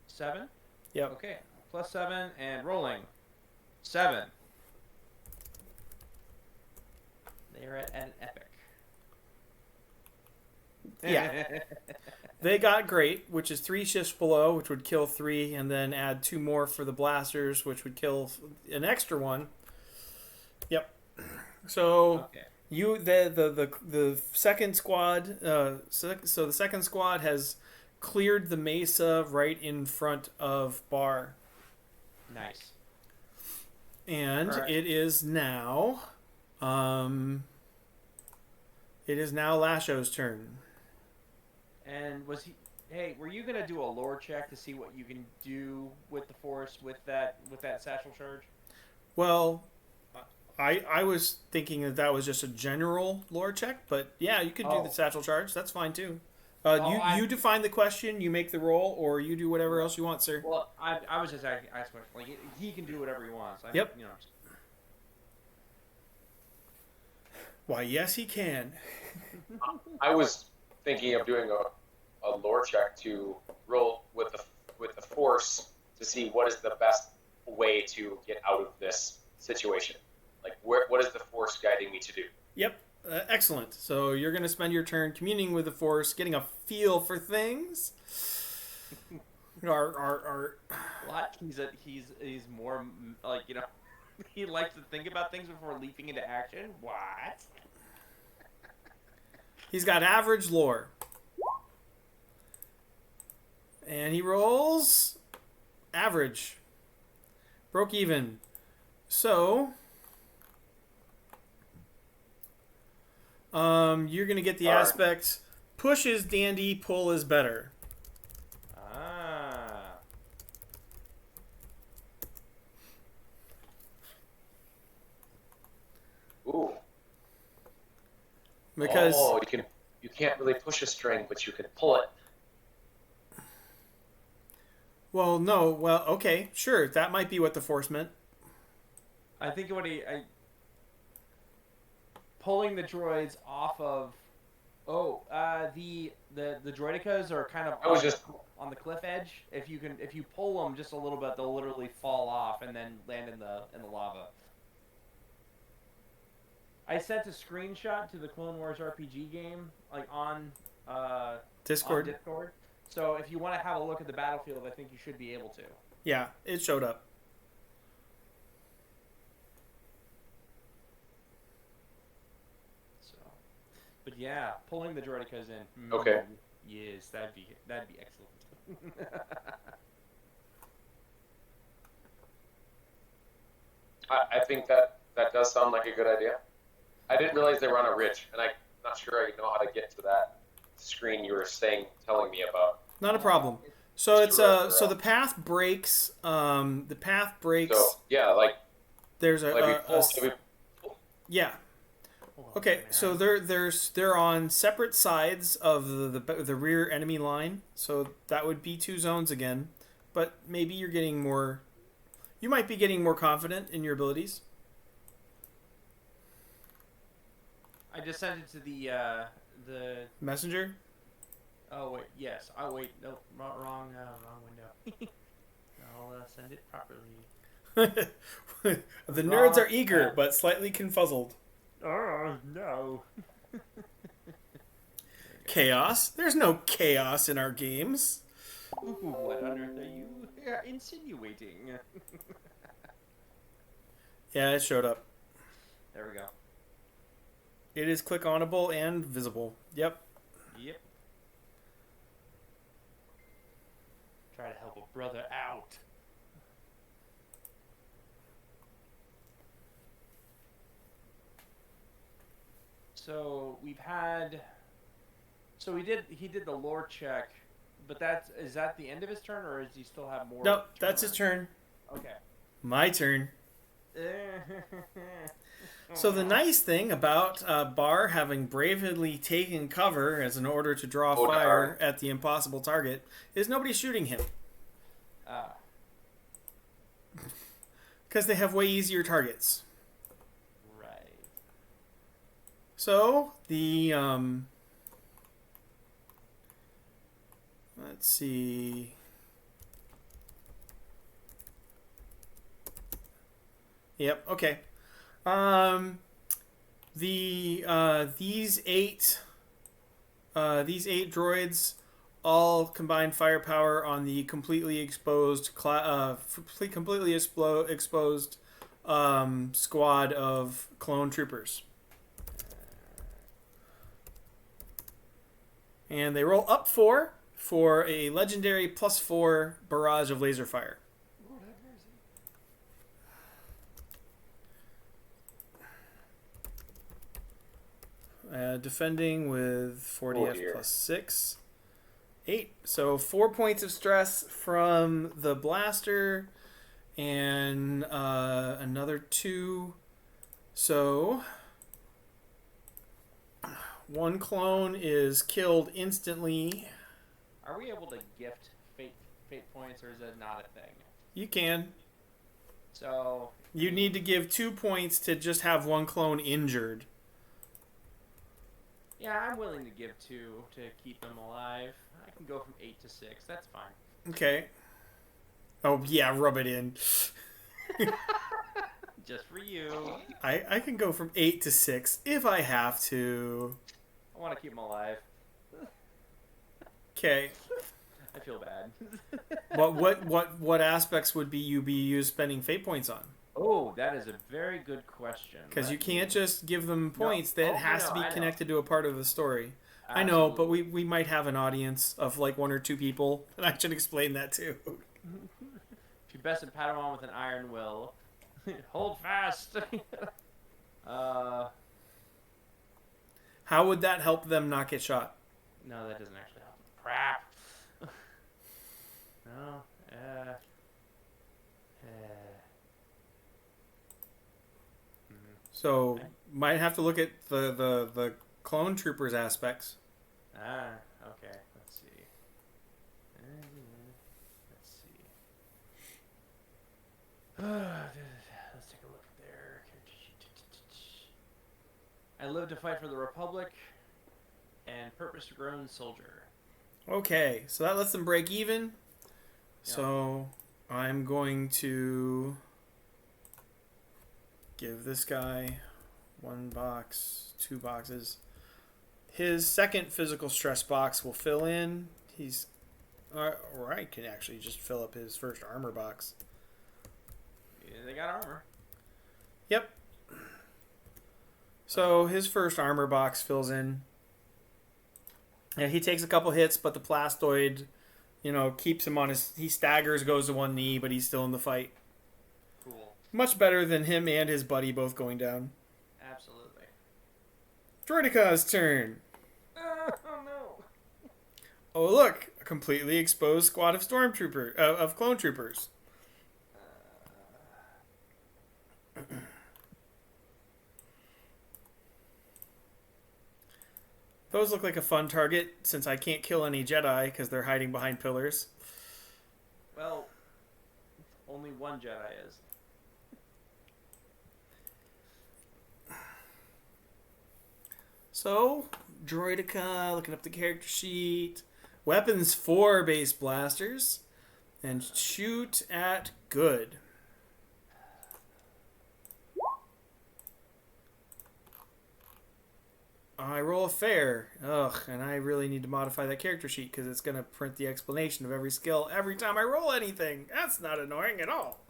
7? Yep. Okay, plus 7 and rolling. 7. They're at an epic. Yeah. They got great, which is 3 shifts below, which would kill 3, and then add 2 more for the blasters, which would kill an extra 1. Yep. So Okay. the second squad. So the second squad has cleared the mesa right in front of Bar, Nice. and All right. it is now. It is now Lasho's turn. And was he? Hey, were you gonna do a lore check to see what you can do with the Force with that satchel charge? Well, I was thinking that was just a general lore check, but yeah, you could do the satchel charge. That's fine too. You define the question, you make the roll, or you do whatever else you want, sir. Well, I was just asking like he can do whatever he wants. Yep. You know. Why, yes, he can. I was thinking of doing a lore check to roll with the Force to see what is the best way to get out of this situation. Like, what is the Force guiding me to do? Yep, excellent. So you're going to spend your turn communing with the Force, getting a feel for things. He's more like, you know, he likes to think about things before leaping into action. What? He's got average lore. And he rolls average. Broke even. So you're going to get the aspect push is dandy, pull is better. Ah. Ooh. Because you can't really push a string, but you can pull it. Well, no. Well, okay, sure. That might be what the Force meant. I think pulling the droids off of the droidicas are kind of on the cliff edge. If you pull them just a little bit, they'll literally fall off and then land in the lava. I sent a screenshot to the Clone Wars RPG game, like on Discord. On Discord. So if you want to have a look at the battlefield, I think you should be able to. Yeah, it showed up. So, but yeah, pulling the droidicas in. Okay. Yes, that'd be excellent. I think that does sound like a good idea. I didn't realize they were on a ridge, and I'm not sure I know how to get to that screen you were telling me about. Not a problem. So it's Screw up, so bro. the path breaks. The path breaks. So yeah, like There's we pull. yeah. Hold on a Okay, second, so Aaron. they're on separate sides of the rear enemy line. So that would be two zones again. But maybe you're getting more. You might be getting more confident in your abilities. I just sent it to the. Messenger. Oh wait, yes. Oh wait, nope, wrong window. I'll send it properly. The nerds are Wrong eager app. but slightly confuzzled. Oh no. Chaos? There's no chaos in our games. Ooh, what on earth are you insinuating? Yeah, it showed up. There we go. It is click-onable and visible. Yep. Yep. Try to help a brother out. So we've had. So he did the lore check, but is that the end of his turn, or does he still have more? Nope, that's his turn. Okay. My turn. So the nice thing about Bar having bravely taken cover as an order to draw Oh, fire darn. at the impossible target is nobody's shooting him. Because they have way easier targets. Right. So the let's see. Yep. Okay. These eight droids all combine firepower on the completely exposed exposed squad of clone troopers, and they roll up 4 for a legendary +4 barrage of laser fire. Lord have mercy. Defending with 40 F dear. +6. 8. So 4 points of stress from the blaster and another 2. So 1 clone is killed instantly. Are we able to gift fate points, or is that not a thing? You can. So You need to give 2 points to just have 1 clone injured. yeah, I'm willing to give 2 to keep them alive. I can go from 8 to 6. That's fine. Okay. Oh, yeah, rub it in. Just for you. I can go from 8 to 6 if I have to. I want to keep them alive. Okay. I feel bad. What aspects would you be spending fate points on? Oh, that is a very good question. Because you can't just give them points. No. That Oh, has no, to be I know. connected to a part of the story. Absolutely. I know, but we might have an audience of like 1 or 2 people, and I should explain that too. If you best in Padawan with an iron will, hold fast. How would that help them not get shot? No, that doesn't actually help. Crap. No. So might have to look at the clone troopers aspects. Okay. Let's see. Let's take a look there. I live to fight for the Republic and purpose to grow in soldier. Okay, so that lets them break even. So I'm going to give this guy 1 box, 2 boxes. His second physical stress box will fill in. Or I can actually just fill up his first armor box. Yeah, they got armor. Yep. So his first armor box fills in. Yeah, he takes a couple hits, but the plastoid, keeps him on he staggers, goes to 1 knee, but he's still in the fight. Cool. Much better than him and his buddy both going down. Absolutely. Droidica's turn. Oh no. Oh, look, A completely exposed squad of of clone troopers. Those look like a fun target since I can't kill any Jedi because they're hiding behind pillars. Well, only one Jedi is. So, Droidica, looking up the character sheet. Weapons 4 base blasters. And shoot at good. I roll a fair. Ugh, and I really need to modify that character sheet because it's going to print the explanation of every skill every time I roll anything. That's not annoying at all.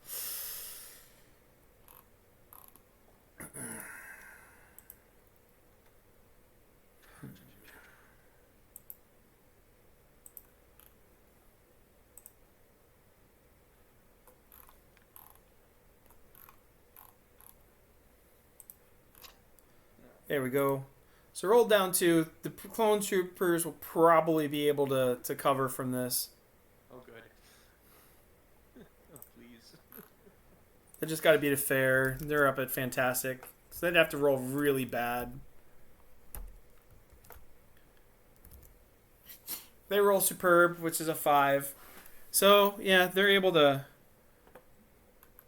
There we go. So roll down 2. The clone troopers will probably be able to cover from this. Oh, good. Oh, please. They just got to beat a fair. They're up at fantastic. So they'd have to roll really bad. They roll superb, which is a 5. So, yeah, they're able to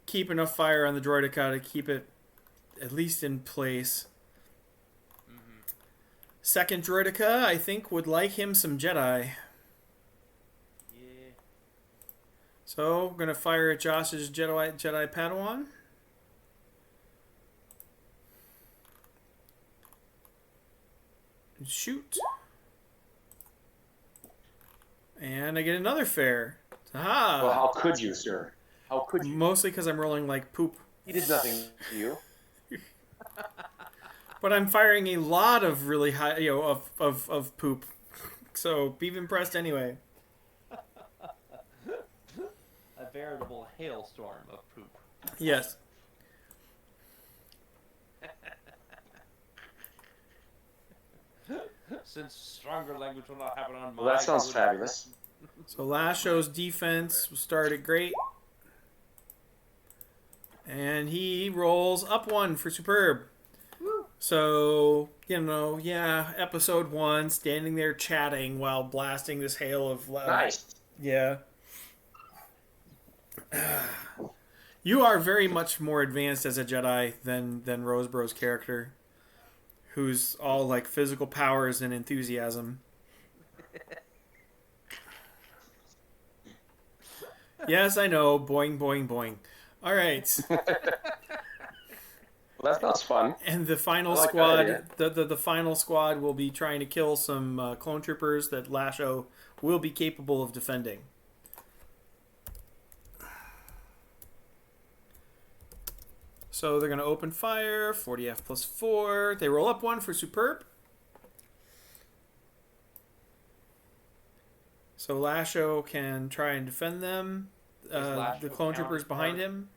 keep enough fire on the Droidica to keep it at least in place. Second Droidica, I think, would like him some Jedi. Yeah. So, we're going to fire at Josh's Jedi Padawan. And shoot. And I get another fair. Aha! Well, how could you, sir? How could you? Mostly because I'm rolling like poop. He did nothing to you. But I'm firing a lot of really high, of poop. So be impressed anyway. A veritable hailstorm of poop. Yes. Since stronger language will not happen on my... Well, that sounds fabulous. So Lasho's defense started great. And he rolls up 1 for superb. So, episode 1, standing there chatting while blasting this hail of... Nice. Yeah. You are very much more advanced as a Jedi than Rosebrough's character, who's all like physical powers and enthusiasm. Yes, I know. Boing, boing, boing. All right. Well, that sounds fun. And the final I like squad, the final squad will be trying to kill some clone troopers that Lasho will be capable of defending. So they're going to open fire, 40F plus 4. They roll up 1 for superb. So Lasho can try and defend them. The clone troopers behind him.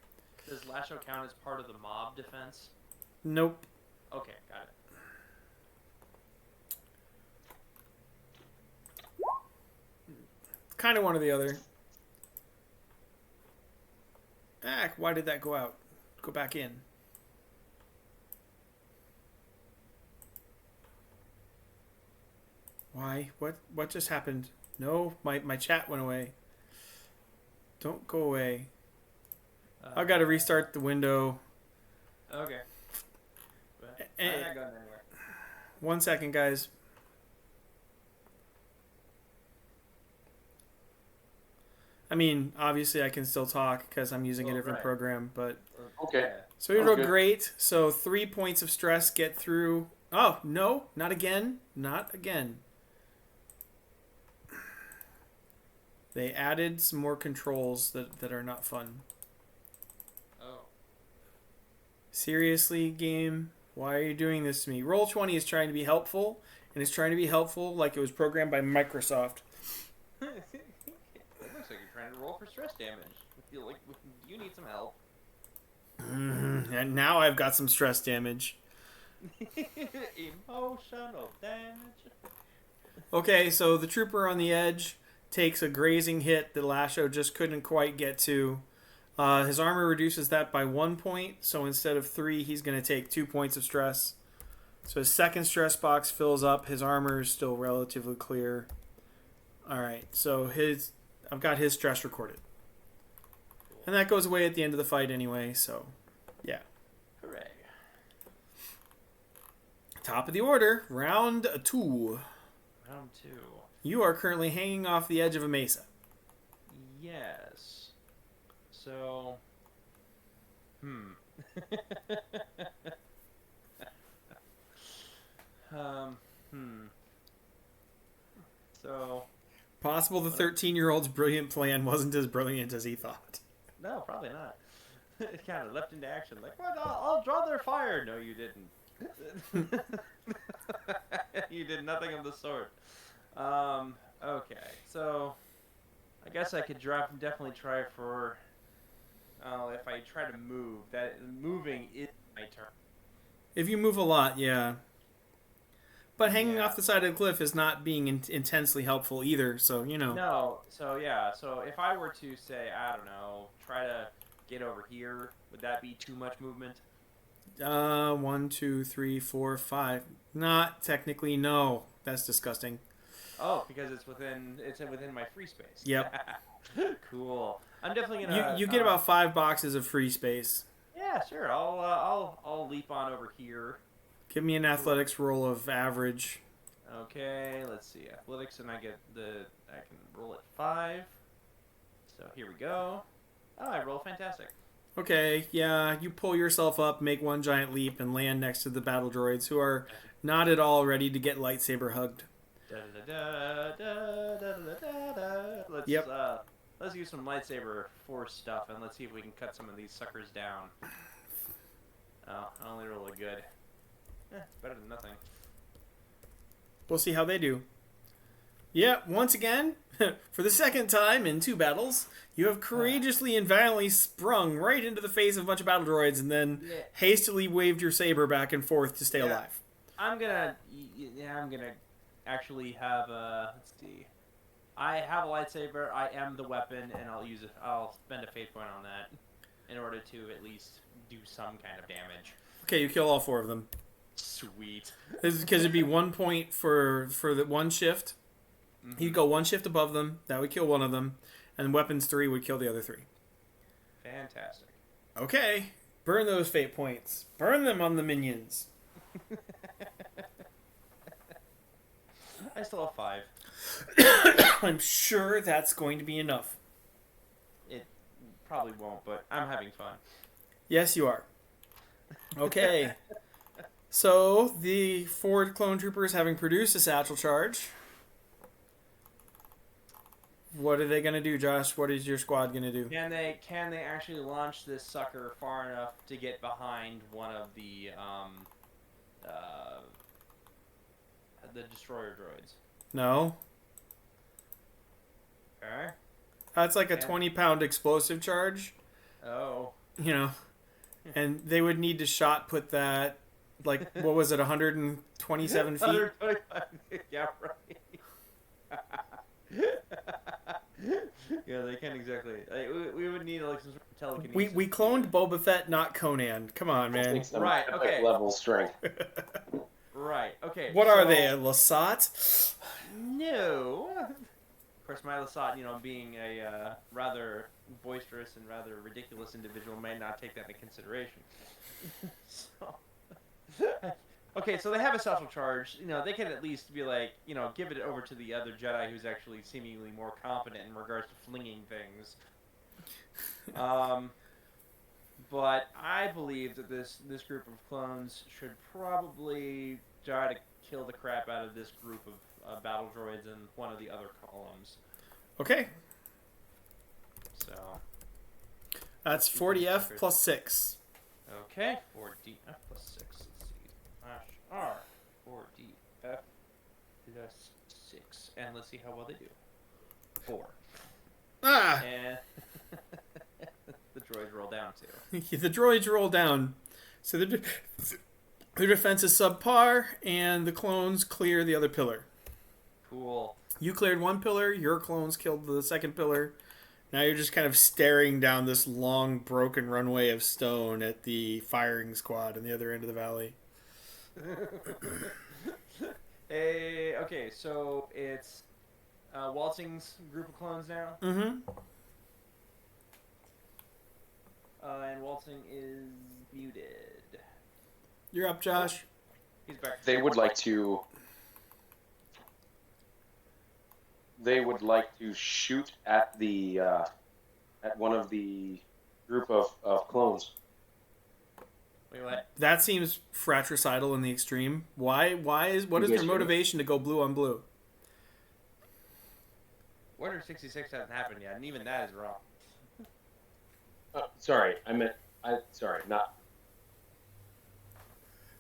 Does Lasho count as part of the mob defense? Nope. Okay, got it. Kind of one or the other. Why did that go out? Go back in. Why? What just happened? No, my chat went away. Don't go away. I've got to restart the window. Okay. But I'm not going anywhere. 1 second, guys. I mean, obviously I can still talk because I'm using a different program, but... Okay. So we rolled great. So 3 points of stress get through... Oh, no, not again. Not again. They added some more controls that are not fun. Oh. Seriously, game? Why are you doing this to me? Roll20 is trying to be helpful, and it's trying to be helpful like it was programmed by Microsoft. It looks like you're trying to roll for stress damage. I feel like you need some help. And now I've got some stress damage. Emotional damage. Okay, so the trooper on the edge takes a grazing hit that Lasho just couldn't quite get to. His armor reduces that by 1 point, so instead of 3, he's going to take 2 points of stress. So his second stress box fills up. His armor is still relatively clear. All right, so I've got his stress recorded. And that goes away at the end of the fight anyway, so yeah. Hooray. Top of the order, round 2. Round 2. You are currently hanging off the edge of a mesa. Yes. So, So, possible the 13-year-old's brilliant plan wasn't as brilliant as he thought. No, probably not. It kind of leapt into action. Like, what? I'll draw their fire. No, you didn't. You did nothing of the sort. Okay, so I guess I could definitely try for. If I try to move, moving is my turn. If you move a lot, yeah. But hanging Yeah. off the side of the cliff is not being intensely helpful either, so, you know. No, so yeah, so if I were to say, I don't know, try to get over here, would that be too much movement? 1, 2, 3, 4, 5. Not technically, no. That's disgusting. Oh, because it's within my free space. Yep. Cool. I'm definitely gonna. You get about 5 boxes of free space. Yeah, sure. I'll leap on over here. Give me an athletics roll of average. Okay, let's see. Athletics, and I can roll at 5. So here we go. Oh, I roll fantastic. Okay, yeah, you pull yourself up, make one giant leap, and land next to the battle droids, who are not at all ready to get lightsaber hugged. Let's use some lightsaber force stuff, and let's see if we can cut some of these suckers down. Oh, I only roll a good. It's better than nothing. We'll see how they do. Yeah, once again, for the second time in 2 battles, you have courageously and valiantly sprung right into the face of a bunch of battle droids and then hastily waved your saber back and forth to stay alive. I'm gonna actually have let's see. I have a lightsaber, I am the weapon, and I'll spend a fate point on that in order to at least do some kind of damage. Okay, you kill all 4 of them. Sweet. This is because it'd be 1 point for the one shift. Mm-hmm. You'd go 1 shift above them, that would kill one of them, and weapons 3 would kill the other 3. Fantastic. Okay, burn those fate points. Burn them on the minions. I still have 5. I'm sure that's going to be enough. It probably won't, but I'm having fun. Yes, you are. Okay. So, the 4 clone troopers having produced a satchel charge. What are they going to do, Josh? What is your squad going to do? Can they actually launch this sucker far enough to get behind one of the destroyer droids? No. Okay. That's like a 20-pound explosive charge. Oh. You know. And they would need to shot put that, like, what was it, 127 feet? 125. Yeah, right. Yeah, they can't exactly. We would need like some sort of telekinesis. We cloned Boba Fett, not Conan. Come on, man. Right. Okay. Level strength. Right. Okay. What are they, a Lasat? No. Of course, my Lasat, being a rather boisterous and rather ridiculous individual, may not take that into consideration. Okay, so they have a satchel charge. They can at least be like, give it over to the other Jedi who's actually seemingly more competent in regards to flinging things. But I believe that this group of clones should probably try to kill the crap out of this group of battle droids in one of the other columns. Okay. So that's 40F plus 6. Okay, 4DF plus 6. Let's see. R 4DF plus 6. And let's see how well they do. 4. Ah! And the droids roll down too. The droids roll down. So their defense is subpar, and the clones clear the other pillar. Cool. You cleared one pillar. Your clones killed the second pillar. Now you're just kind of staring down this long, broken runway of stone at the firing squad on the other end of the valley. Hey, okay, so it's Waltzing's group of clones now. Mm-hmm. And Waltzing is muted. You're up, Josh. He's back. They would like to. They would like to shoot at the at one of the group of clones. Wait, what? That seems fratricidal in the extreme. What is their motivation to go blue on blue? Order 66 hasn't happened yet, and even that is wrong. Sorry, sorry, not.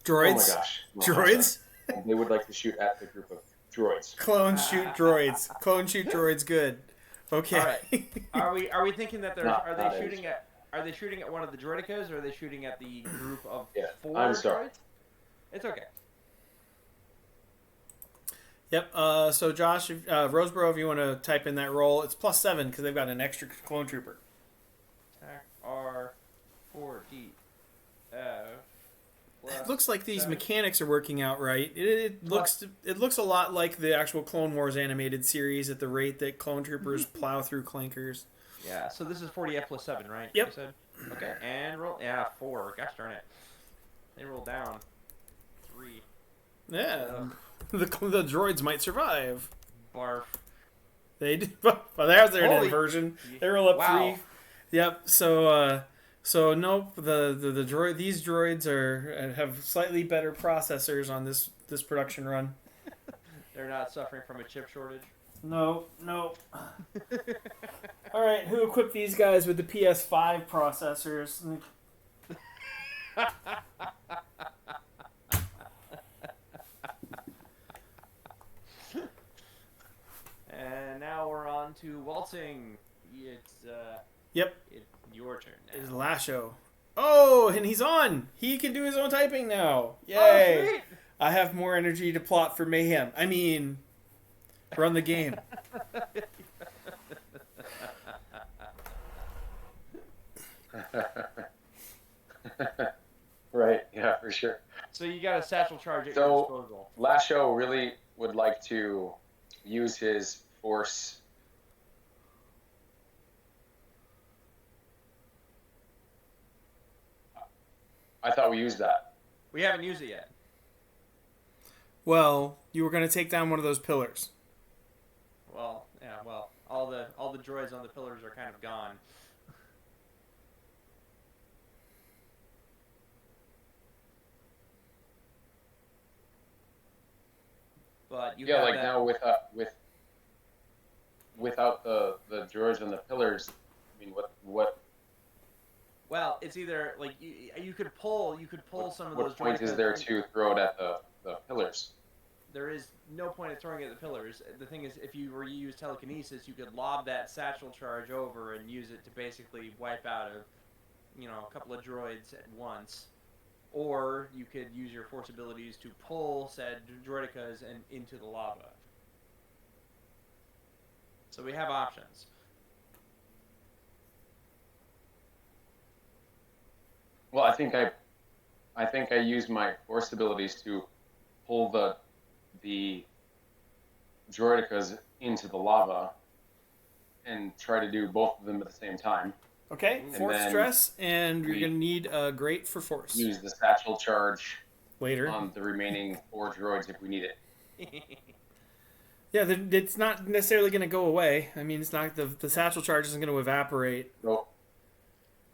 Droids? Oh my gosh. No, Droids? They would like to shoot at the group of droids. Clones shoot droids. Clones shoot droids. Good. Okay. All right. Are we thinking that are they shooting it. at one of the droidicas, or are they shooting at the group of 4 I'm sorry. droids? It's okay. Yep. So Josh, Rosebrough, if you want to type in that roll, it's +7 because they've got an extra clone trooper. Attack R4D. It looks like these mechanics are working out right. It looks a lot like the actual Clone Wars animated series at the rate that clone troopers plow through clankers. Yeah. So this is 40F +7, right? Yep. You said? Okay. And roll. Yeah, 4. Gosh darn it. They roll down 3. Yeah. The droids might survive. Barf. They do. Well, there's their Holy- inversion. They roll up Wow. 3. Yep. So nope. The droid. These droids have slightly better processors on this production run. They're not suffering from a chip shortage. No. All right. Who equipped these guys with the PS5 processors? And now we're on to Waltzing. It's Yep. it's your turn now. Is Lasho. Oh, and he's on. He can do his own typing now. Yay! Oh, sweet. I have more energy to plot for mayhem. I mean, run the game. Right, yeah, for sure. So you got a satchel charge at your disposal. Lasho really would like to use his force. I thought we used that. We haven't used it yet. Well, you were going to take down one of those pillars. Well, yeah. Well, all the droids on the pillars are kind of gone. But you have like that. now without the droids and the pillars. I mean, what Well, it's either like you could pull some of those. what point is there to throw it at the pillars? There is no point in throwing it at the pillars. The thing is, if you were to use telekinesis, you could lob that satchel charge over and use it to basically wipe out a couple of droids at once. Or you could use your force abilities to pull said droidicas and into the lava. So we have options. Well, I think I use my force abilities to pull the droidicas into the lava and try to do both of them at the same time. Okay, And force then stress, and you're we going to need a grate for force. Use the satchel charge Later. on the remaining 4 droids if we need it. Yeah, it's not necessarily going to go away. I mean, it's not the satchel charge isn't going to evaporate. So,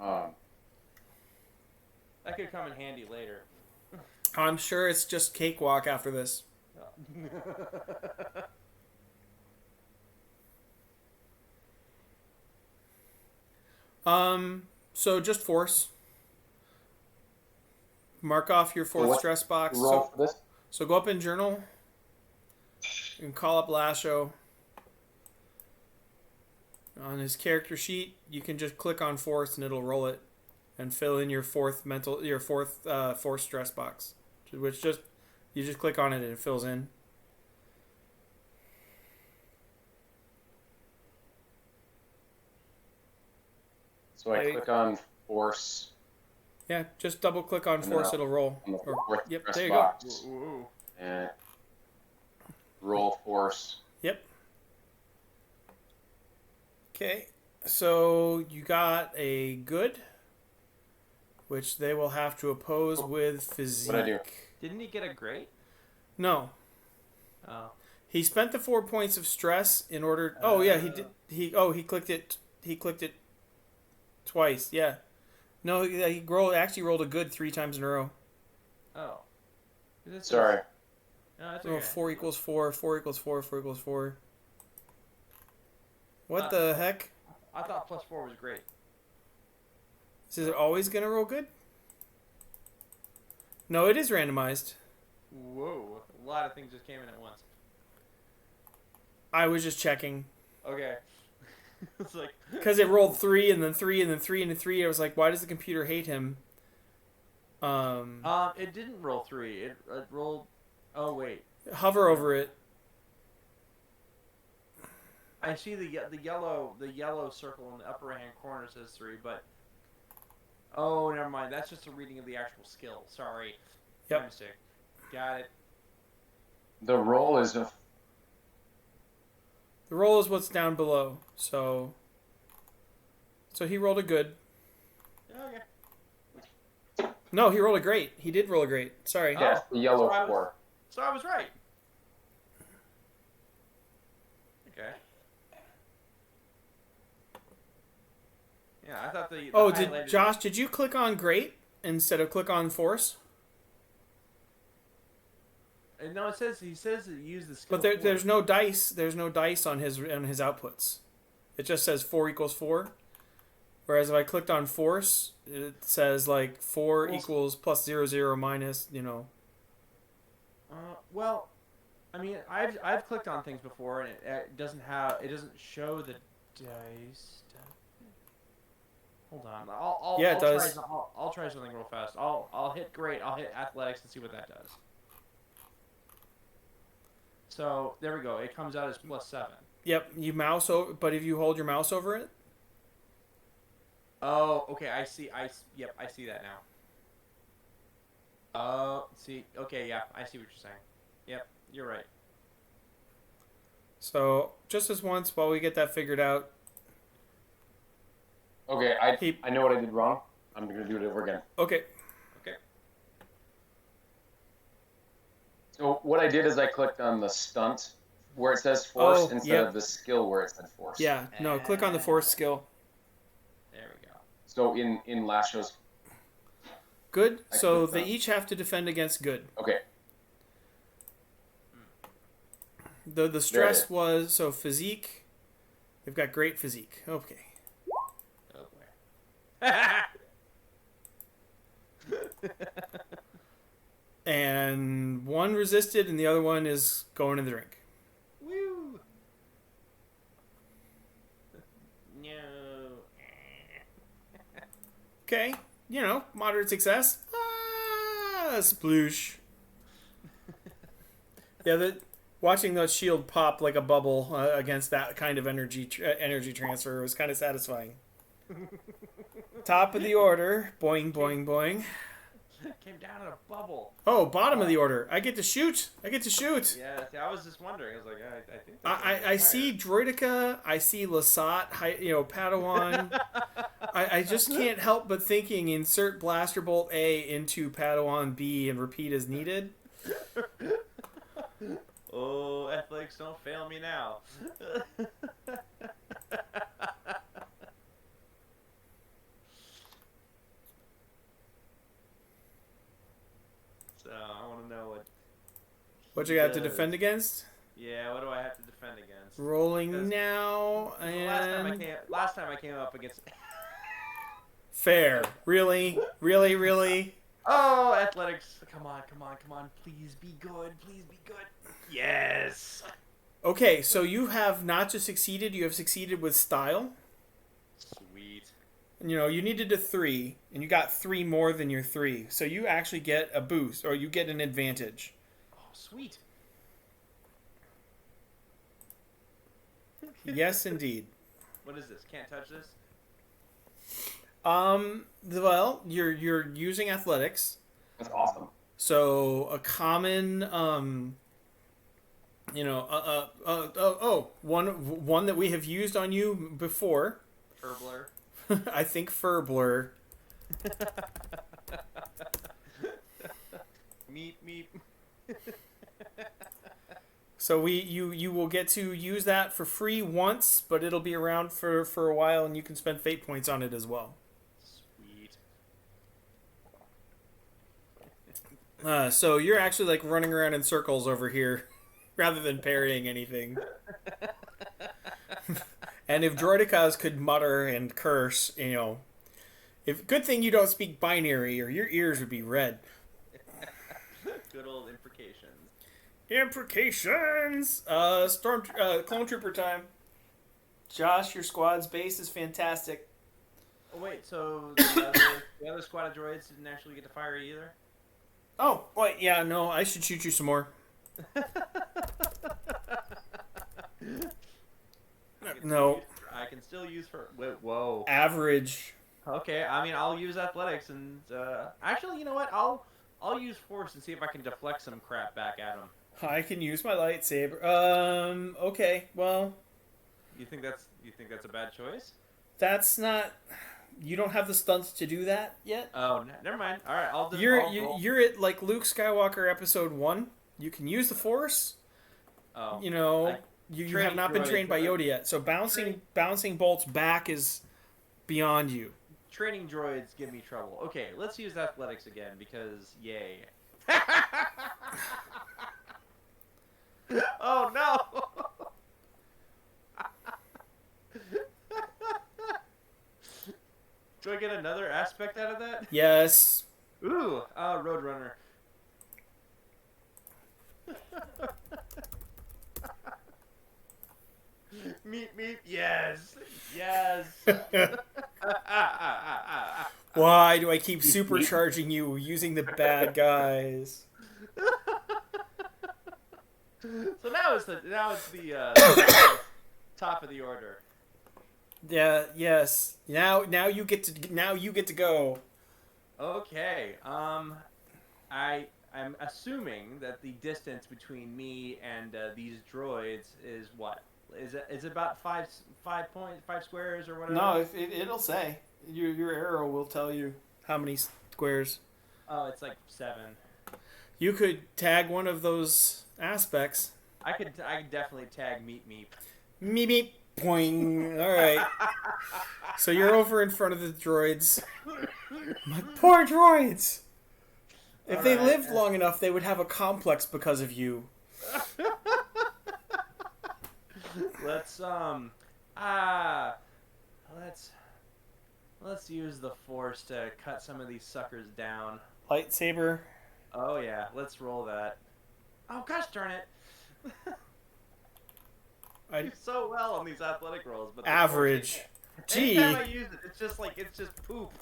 That could come in handy later. I'm sure it's just cakewalk after this. So just force. Mark off your force stress box. roll for this? So go up in journal and call up Lasho. On his character sheet, you can just click on force and it'll roll it and fill in your fourth force stress box, which you just click on it and it fills in. So I click on Force. Yeah, just double click on Force, it'll roll. On the Or, fourth yep, press there you box. Ooh, ooh. And roll Force. Yep. Okay, so you got a good, which they will have to oppose with physique. What'd I do? Didn't he get a great? No. Oh. He spent the 4 points of stress in order. Oh yeah, he did. He clicked it. He clicked it twice. Yeah. No, he rolled a good 3 times in a row. Oh. Sorry. No, that's Oh, okay. 4 equals 4. 4 equals 4. 4 equals 4. What Uh, the heck? I thought +4 was great. Is it always gonna roll good? No, it is randomized. Whoa. A lot of things just came in at once. I was just checking. Okay. It's like... Because it rolled 3 and then 3 and then 3 and then 3. I was like, why does the computer hate him? It didn't roll 3. It rolled... Oh, wait. Hover over it. I see the yellow circle in the upper right hand corner says 3, but... Oh, never mind. That's just a reading of the actual skill. Sorry. Yep. My mistake. Got it. The roll is a... The roll is what's down below. So he rolled a good. Okay. No, he rolled a great. He did roll a great. Sorry. Yes, the yellow So 4. So I was right. Okay. Yeah, I thought the Oh, highlighted- Josh, did you click on great instead of click on force? No, he says it used the skill. But there's no dice. There's no dice on his outputs. It just says 4 equals 4. Whereas if I clicked on force, it says like 4 equals plus 0, 0 minus, you know. Well, I mean, I've clicked on things before and it doesn't show the dice. Hold on. It does. I'll try something real fast. I'll hit great. I'll hit athletics and see what that does. So there we go. It comes out as +7. Yep, you mouse over, but if you hold your mouse over it, Oh, okay. I see. Yep, I see that now. Oh, see. Okay, yeah, I see what you're saying. Yep, you're right. so just as once while we get that figured out. Okay, I know what I did wrong. I'm going to do it over again. Okay. Okay. So what I did is I clicked on the stunt where it says force Oh, instead yep. of the skill where it said force. Yeah, no, click on the force skill. There we go. So in last show's... Good. I So clicked they on- each have to defend against good. Okay. The stress was so physique. They've got great physique. Okay. Oh boy. And one resisted and the other one is going in the drink. Woo. No. Okay. You know, moderate success. Ah, sploosh. Yeah, watching the shield pop like a bubble against that kind of energy transfer was kind of satisfying. Top of the order. Boing, boing, boing. Came down in a bubble. Oh, bottom of the order. I get to shoot. I get to shoot. Yeah, see, I was just wondering. I was like, I think. That's I see Droidica. I see Lasat. Padawan. I just can't help but thinking insert Blaster Bolt A into Padawan B and repeat as needed. Oh, athletics, don't fail me now. So I want to know What you got to defend against? Yeah, what do I have to defend against? Rolling now Last and time I came up against. fair. Really? Oh, athletics! Come on! Please be good! Yes. Okay, so you have not just succeeded, you have succeeded with style. Sweet. You needed a 3, and you got 3 more than your 3. So you actually get a boost, or you get an advantage. Oh, sweet. Yes, indeed. What is this? Can't touch this? Well, you're using athletics. That's awesome. So a common, one that we have used on you before. Furbler. I think Furbler. Meep. So you will get to use that for free once, but it'll be around for a while, and you can spend fate points on it as well. Sweet. So you're actually like running around in circles over here, rather than parrying anything. And if Droidicas could mutter and curse, good thing you don't speak binary, or your ears would be red. Good old imprecations. Imprecations! Clone Trooper time. Josh, your squad's base is fantastic. Oh wait, so the other squad of droids didn't actually get to fire either? Oh, wait, yeah, no, I should shoot you some more. No. I can still use for... Wait, whoa. Average. Okay, I mean, I'll use athletics and... actually, you know what? I'll use force and see if I can deflect some crap back at him. I can use my lightsaber. Okay, well... You think that's a bad choice? That's not... You don't have the stunts to do that yet? Oh, never mind. All right, I'll do. You're at like Luke Skywalker Episode 1. You can use the Force. Oh. You have not been trained by Yoda yet, so bouncing bolts back is beyond you. Training droids give me trouble. Okay, let's use athletics again because yay. Oh no! Do I get another aspect out of that? Yes. Ooh, Roadrunner. Meep, yes. Why do I keep supercharging you using the bad guys? So now it's the top of the order. Yeah. Yes. Now you get to go. Okay. I'm assuming that the distance between me and these droids is what? Is it about 5 squares or whatever? No, it'll say your arrow will tell you how many squares. Oh, it's like 7. You could tag one of those aspects. I could definitely tag meep. Meep meep poing. All right. So you're over in front of the droids. My poor droids. If they lived long enough, they would have a complex because of you. Let's use the force to cut some of these suckers down. Lightsaber. Oh yeah, let's roll that. Oh gosh darn it! I do so well on these athletic rolls, but average. Gee. Anytime I use it, it's just poop.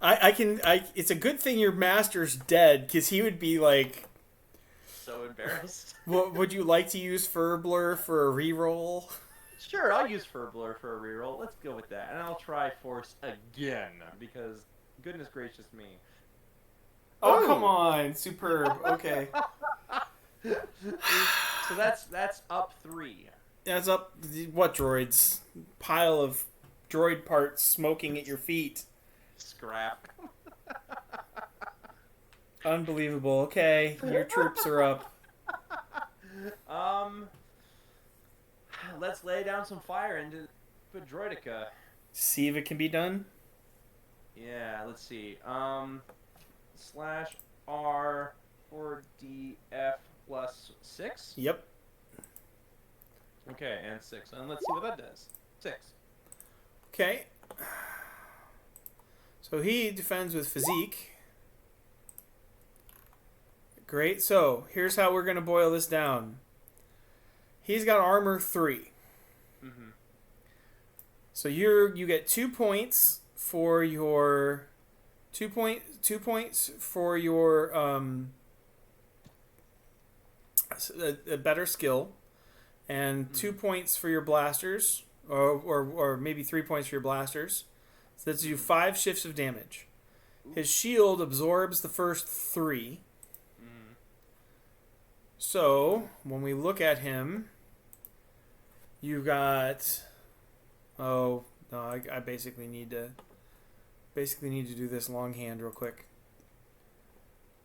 It's a good thing your master's dead, because he would be like... So embarrassed. Would you like to use Furbler for a reroll? Sure, I'll use Furbler for a reroll. Let's go with that. And I'll try Force again, because goodness gracious me. Oh, come on. Superb. Okay. So that's up 3. That's up... What droids? Pile of droid parts smoking at your feet. Scrap. Unbelievable. Okay, your troops are up. Let's lay down some fire into Droidica. See if it can be done. Yeah, let's see. /R 4DF plus 6? Yep. Okay, and 6. And let's see what that does. 6. Okay. So he defends with physique. Great. So here's how we're going to boil this down. He's got armor 3. Mm-hmm. So you get 2 points for your 2 points for your a better skill, and 2 points for your blasters, or maybe 3 points for your blasters, So that's you 5 shifts of damage. His shield absorbs the first 3. So, when we look at him, you've got... Oh, no, I basically need to do this longhand real quick.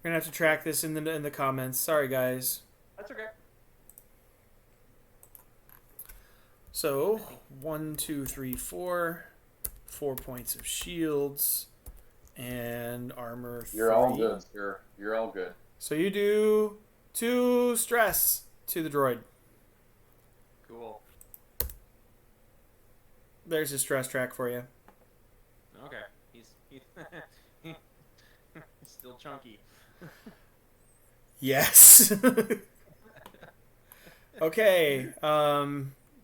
We're going to have to track this in the comments. Sorry, guys. That's okay. So, 1, 2, 3, 4. 4 points of shields. And armor 3. You're all good, sir. You're all good. So you do 2 stress to the droid. Cool. There's a stress track for you. Okay. He's still chunky. Yes. Okay.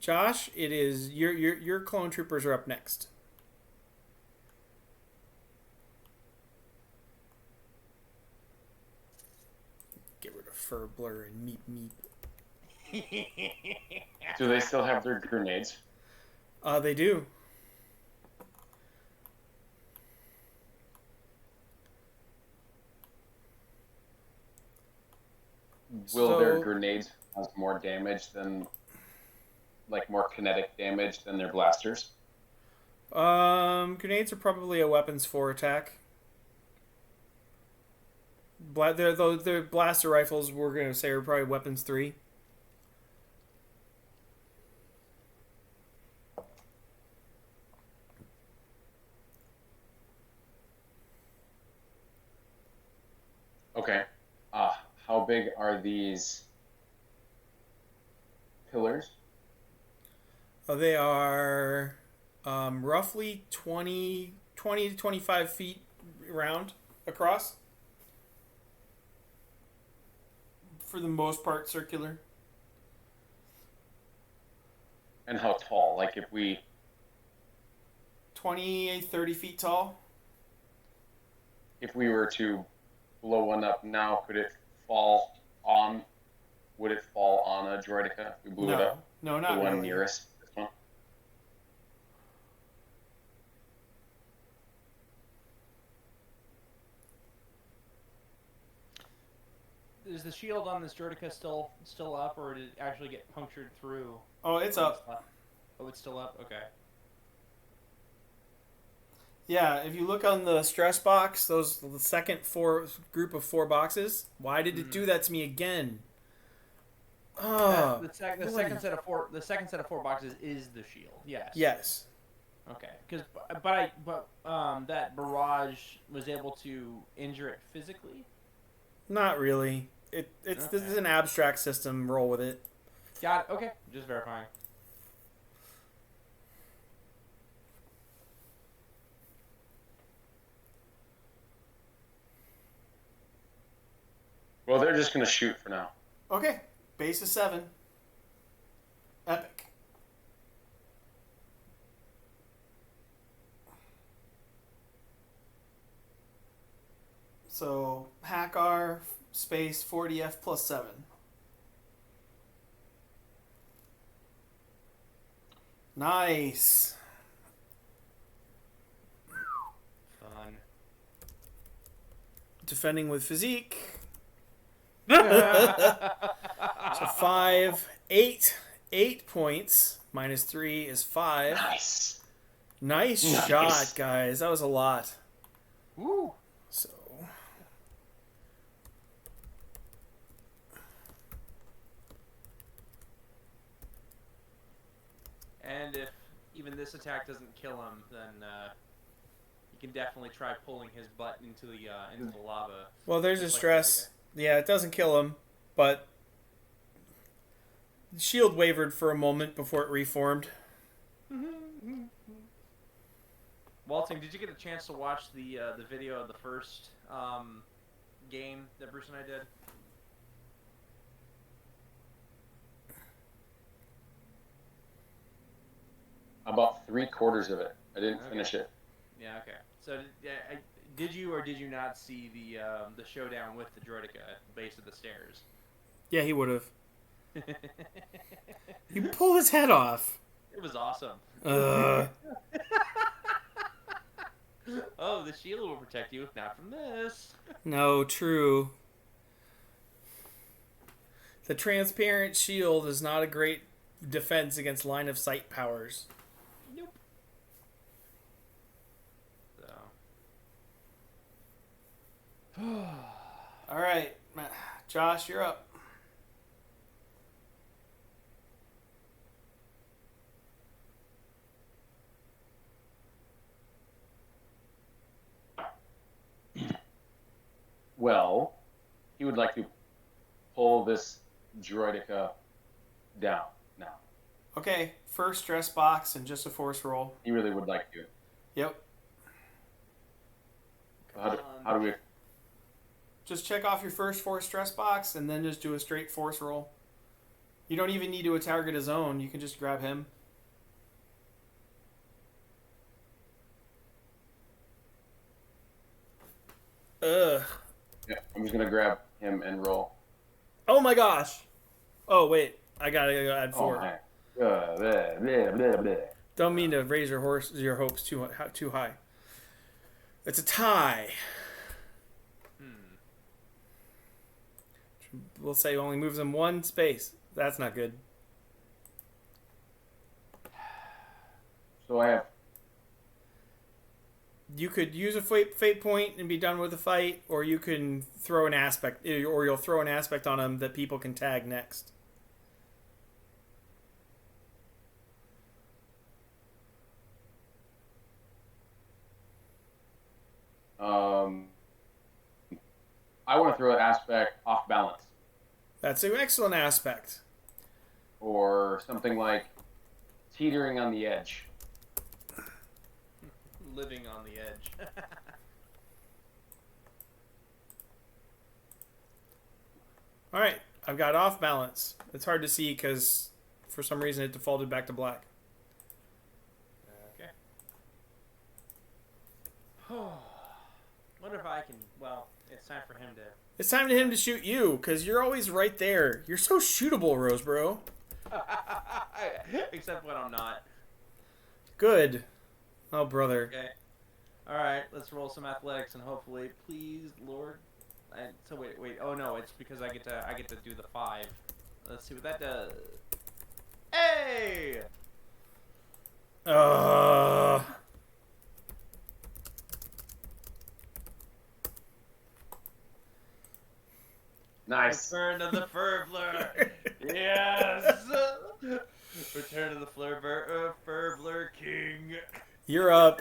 Josh, it is your clone troopers are up next. Get rid of fur blur and meep meep. Do they still have their grenades? They do. Will their grenades cause more damage than, like, more kinetic damage than their blasters? Grenades are probably a weapons 4 attack. Their blaster rifles, we're going to say, are probably weapons 3. Okay. How big are these pillars? They are roughly 20 to 25 feet round across. For the most part, circular. And how tall? Like, if we... 20, 30 feet tall. If we were to blow one up now, could it fall on... Would it fall on a droidica if we blew it up? No, not the one really. nearest this one? Is the shield on this droidica still up, or did it actually get punctured through? Oh, it's up. Oh, it's still up? Okay. Yeah, if you look on the stress box, the second group of 4 boxes, why did it do that to me again? Oh, The second set of 4 boxes is the shield. Yes. Yes. Okay. But that barrage was able to injure it physically? Not really. This is an abstract system. Roll with it. Got it. Okay. Just verifying. Well, they're just going to shoot for now. Okay. Base is 7. Epic. So, hack R, space 40F plus 7. Nice. Fun. Defending with physique. So 5, 8 points. Minus 3 is 5. Nice shot, guys. That was a lot. Woo. So. And if even this attack doesn't kill him, then you can definitely try pulling his butt into the lava. Well, there's a stress. Yeah, it doesn't kill him, but the shield wavered for a moment before it reformed. Waltzing, did you get a chance to watch the video of the first game that Bruce and I did? About 3/4 of it. I didn't finish it. Yeah. Okay. So did you or did you not see the showdown with the droidica at the base of the stairs? Yeah, he would have. He pulled his head off. It was awesome. Oh, the shield will protect you, not from this. No, true. The transparent shield is not a great defense against line of sight powers. Nope. So. All right, Josh, you're up. Well, he would like to pull this droidica down now. Okay, first stress box and just a force roll. He really would like to. Yep. How do we... Just check off your first force stress box and then just do a straight force roll. You don't even need to target his own. You can just grab him. Ugh. Yeah, I'm just going to grab him and roll. Oh my gosh. Oh, wait. I gotta add 4. Oh, bleh, bleh, bleh, bleh. Don't mean to raise your hopes too high. It's a tie. We'll say only moves him 1 space. That's not good. So I have... You could use a fate point and be done with the fight, or you can throw an aspect, or you'll throw an aspect on him that people can tag next. I want to throw an aspect off balance. That's an excellent aspect. Or something like teetering on the edge. Living on the edge. All right, I've got off balance. It's hard to see because for some reason it defaulted back to black. Okay. Wonder if I can... Well, it's time for him to... It's time for him to shoot you because you're always right there. You're so shootable, Rosebrough. Except when I'm not. Good. Oh, brother. Okay. Alright, let's roll some athletics and hopefully, please, Lord. So wait. Oh no, it's because I get to do the 5. Let's see what that does. Hey! Nice. Return to the Furbler. Yes. Return to the Furbler King. You're up.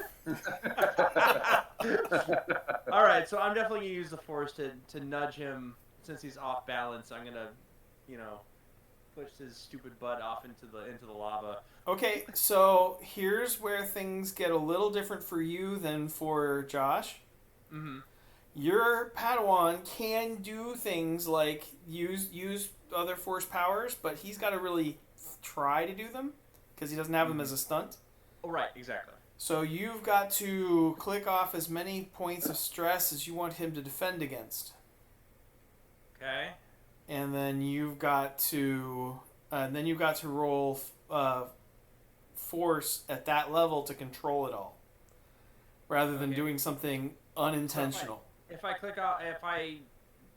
All right, so I'm definitely gonna use the Force to nudge him since he's off balance. I'm gonna, push his stupid butt off into the lava. Okay, so here's where things get a little different for you than for Josh. Mm-hmm. Your Padawan can do things like use other force powers, but he's got to really try to do them because he doesn't have them as a stunt. Oh, right, exactly. So you've got to click off as many points of stress as you want him to defend against. Okay. And then you've got to roll force at that level to control it all, rather than doing something unintentional. If I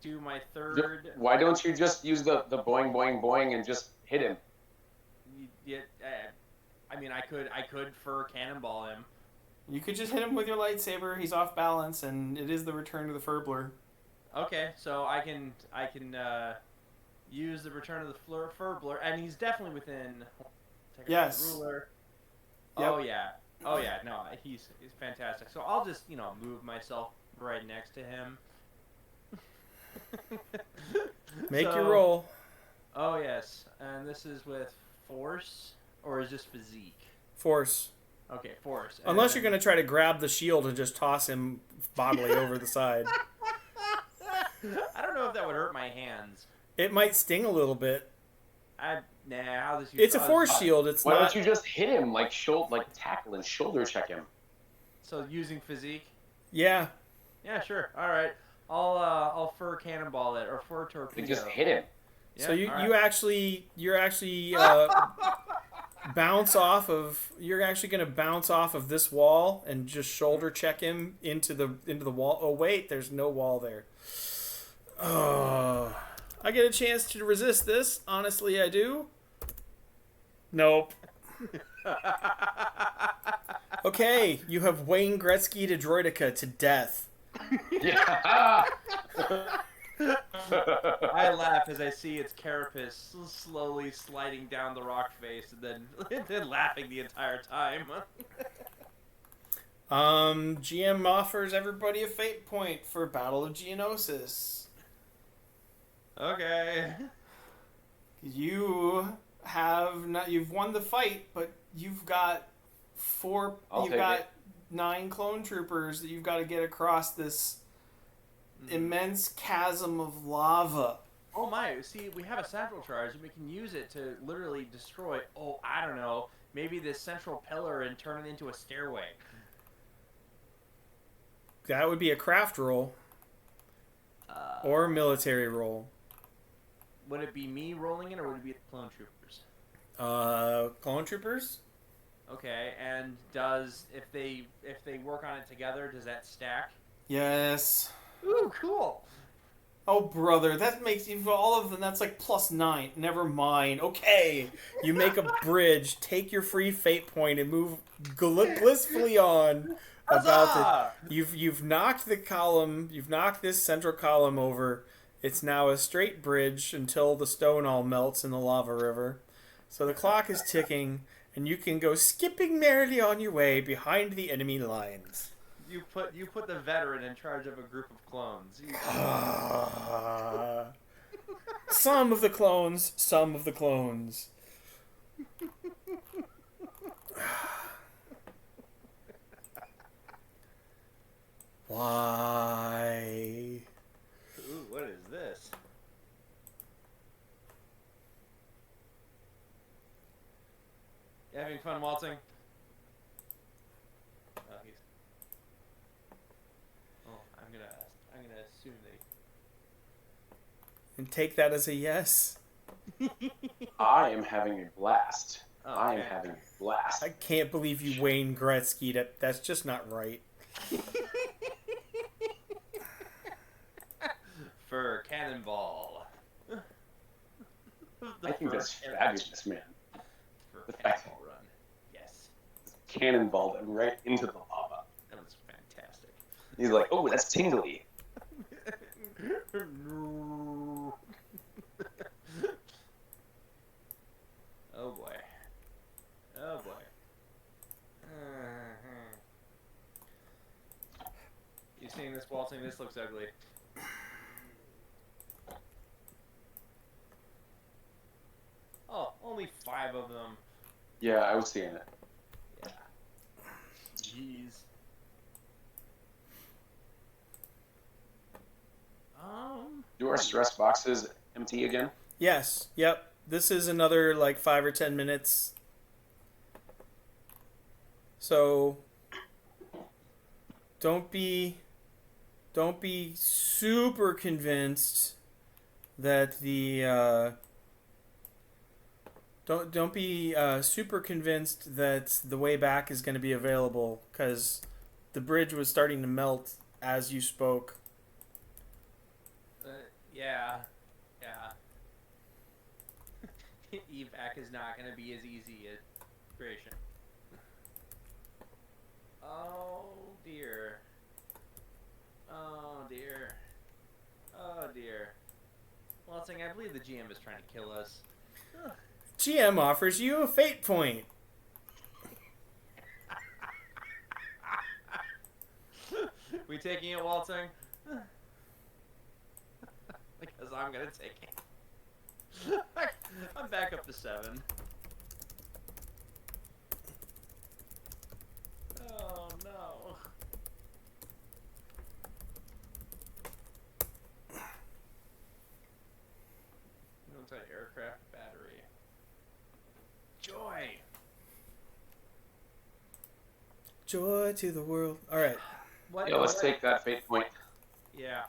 do my third... Why don't you just use the boing, boing, boing and just hit him? I could fur cannonball him. You could just hit him with your lightsaber. He's off balance, and it is the return to the Furbler. Okay, so I can use the return of the Furbler, and he's definitely within... Yes. Ruler. Yep. Oh yeah, no, he's fantastic. So I'll just, move myself right next to him. Make your roll. Oh yes, and this is with Force, or is this physique? Force. Okay, Force. Unless you're going to try to grab the shield and just toss him bodily over the side. I don't know if that would hurt my hands. It might sting a little bit. How this? It's a force shield. It's Why not... don't you just hit him, like tackle and shoulder check him? So using physique. Yeah. Yeah, sure. All right. I'll fur cannonball it or fur torpedo. Just hit him. Yeah, so you're actually bounce off of. You're actually gonna bounce off of this wall and just shoulder check him into the wall. Oh wait, there's no wall there. Oh, I get a chance to resist this. Honestly, I do. Nope. Okay, you have Wayne Gretzky to Droidica to death. Yeah. I laugh as I see its carapace slowly sliding down the rock face, and then laughing the entire time. GM offers everybody a fate point for Battle of Geonosis. Okay. You have not. You've won the fight, but you've got I'll take it. 9 clone troopers that you've got to get across this immense chasm of lava. Oh my! See, we have a central charge, and we can use it to literally destroy. Oh, I don't know. Maybe this central pillar and turn it into a stairway. That would be a craft roll or a military roll. Would it be me rolling it, or would it be the clone troopers? Clone troopers. Okay, and if they work on it together, does that stack? Yes. Ooh, cool. Oh, brother, that makes you all of them. That's like +9. Never mind. Okay, you make a bridge, take your free fate point, and move blissfully on. Huzzah! You've knocked the column. You've knocked this central column over. It's now a straight bridge until the stone all melts in the lava river. So the clock is ticking, and you can go skipping merrily on your way behind the enemy lines. You put the veteran in charge of a group of clones. Some of the clones. Some of the clones. Why? Ooh, what is this? You having fun waltzing? I'm gonna assume that. And take that as a yes. I am having a blast. Oh, I am okay. having a blast. I can't believe you Wayne Gretzky'd. That's just not right. For cannonball. I think that's fabulous, man. For The fact- cannonball run. Yes, Cannonballed him right into the lava. that was fantastic. He's like, oh, that's tingly. No. Oh boy. Oh boy. You seeing this waltzing? This looks ugly. Oh, only 5 of them. Yeah, I was seeing it. Yeah. Jeez. Do our stress boxes empty again? Yes. Yep. This is another like 5 or 10 minutes. So don't be super convinced that the don't be super convinced that the way back is going to be available, because the bridge was starting to melt as you spoke. Yeah. Evac is not going to be as easy as creation. Oh dear. Oh dear. Oh dear. Waltzing, I believe the GM is trying to kill us. GM offers you a fate point. We taking it, Waltzing? Because I'm gonna take it. I'm back up to 7. Oh no. Anti-aircraft battery. Joy. Joy to the world. All right. What? Yeah, let's take that fate point. Yeah.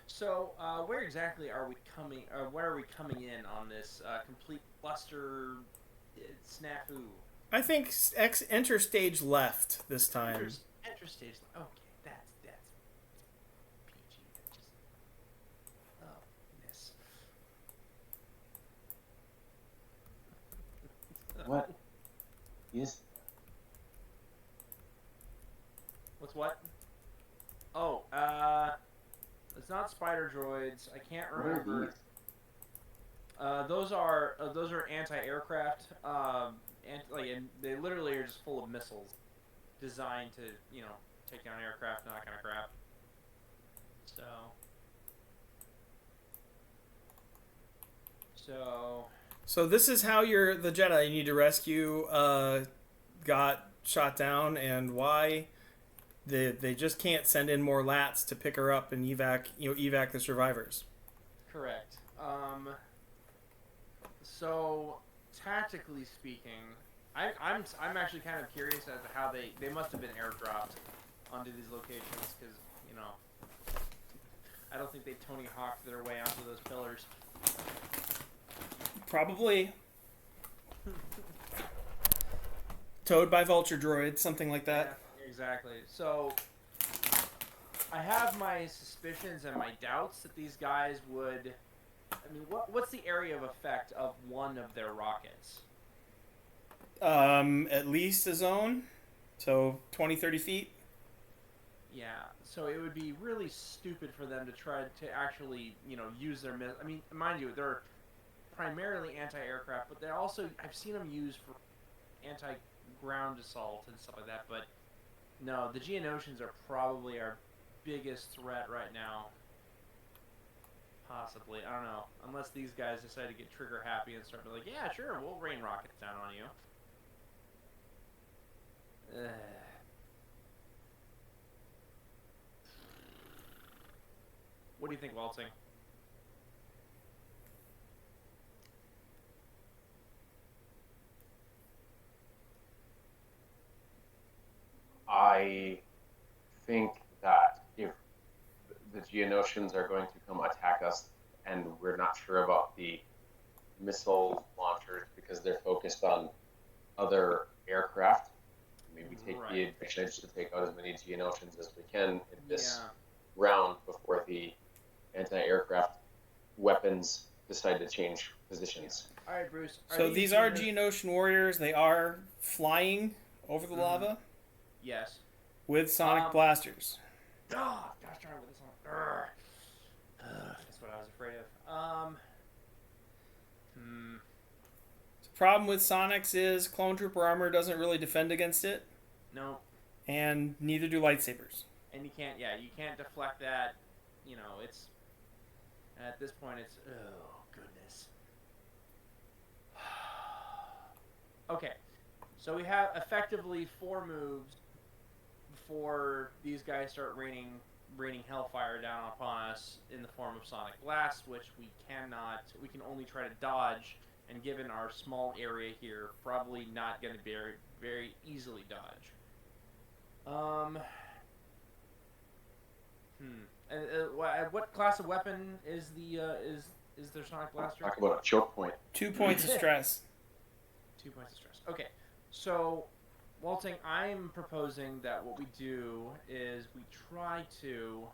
So, where exactly are we coming? Where are we coming in on this complete cluster snafu? I think enter stage left this time. Enter stage. Okay, that's PG. That just miss. What is? What's what? Oh, it's not spider droids. I can't What are remember. these? Those are anti-aircraft. And they literally are just full of missiles, designed to take down aircraft and that kind of crap. So this is how the Jedi you need to rescue got shot down, and why they just can't send in more lats to pick her up and evac the survivors. Correct. So tactically speaking, I'm actually kind of curious as to how they must have been airdropped onto these locations, because I don't think they Tony Hawked their way onto those pillars. Probably. Towed by vulture droids, something like that. Yeah, exactly. So I have my suspicions and my doubts that these guys would. I mean, what's the area of effect of one of their rockets? At least a zone, so 20, 30 feet. Yeah, so it would be really stupid for them to try to actually, use their I mean, mind you, they're primarily anti-aircraft, but they also, I've seen them used for anti-ground assault and stuff like that, but no, the Geonosians are probably our biggest threat right now. Possibly. I don't know. Unless these guys decide to get trigger happy and start to be like, yeah, sure, we'll rain rockets down on you. What do you think, Waltzing? I think that if the Geonosians are going to come attack us, and we're not sure about the missile launchers because they're focused on other aircraft, maybe take the advantage to take out as many Geonosians as we can in this round before the anti-aircraft weapons decide to change positions. All right, Bruce. So these are Geonosian warriors. They are flying over the lava. Yes. With sonic blasters. Oh, gosh darn it, with this one. That's what I was afraid of. The problem with Sonics is clone trooper armor doesn't really defend against it. No. And neither do lightsabers. And you can't deflect that. It's at this point it's oh goodness. Okay, so we have effectively 4 moves before these guys start raining hellfire down upon us in the form of sonic blasts, which we can only try to dodge, and given our small area here, probably not going to be very, very easily dodge. What class of weapon is their sonic blaster? Talk about a choke point. 2 points of stress. 2 points of stress. Okay, so Waltzing, I'm proposing that what we do is we try to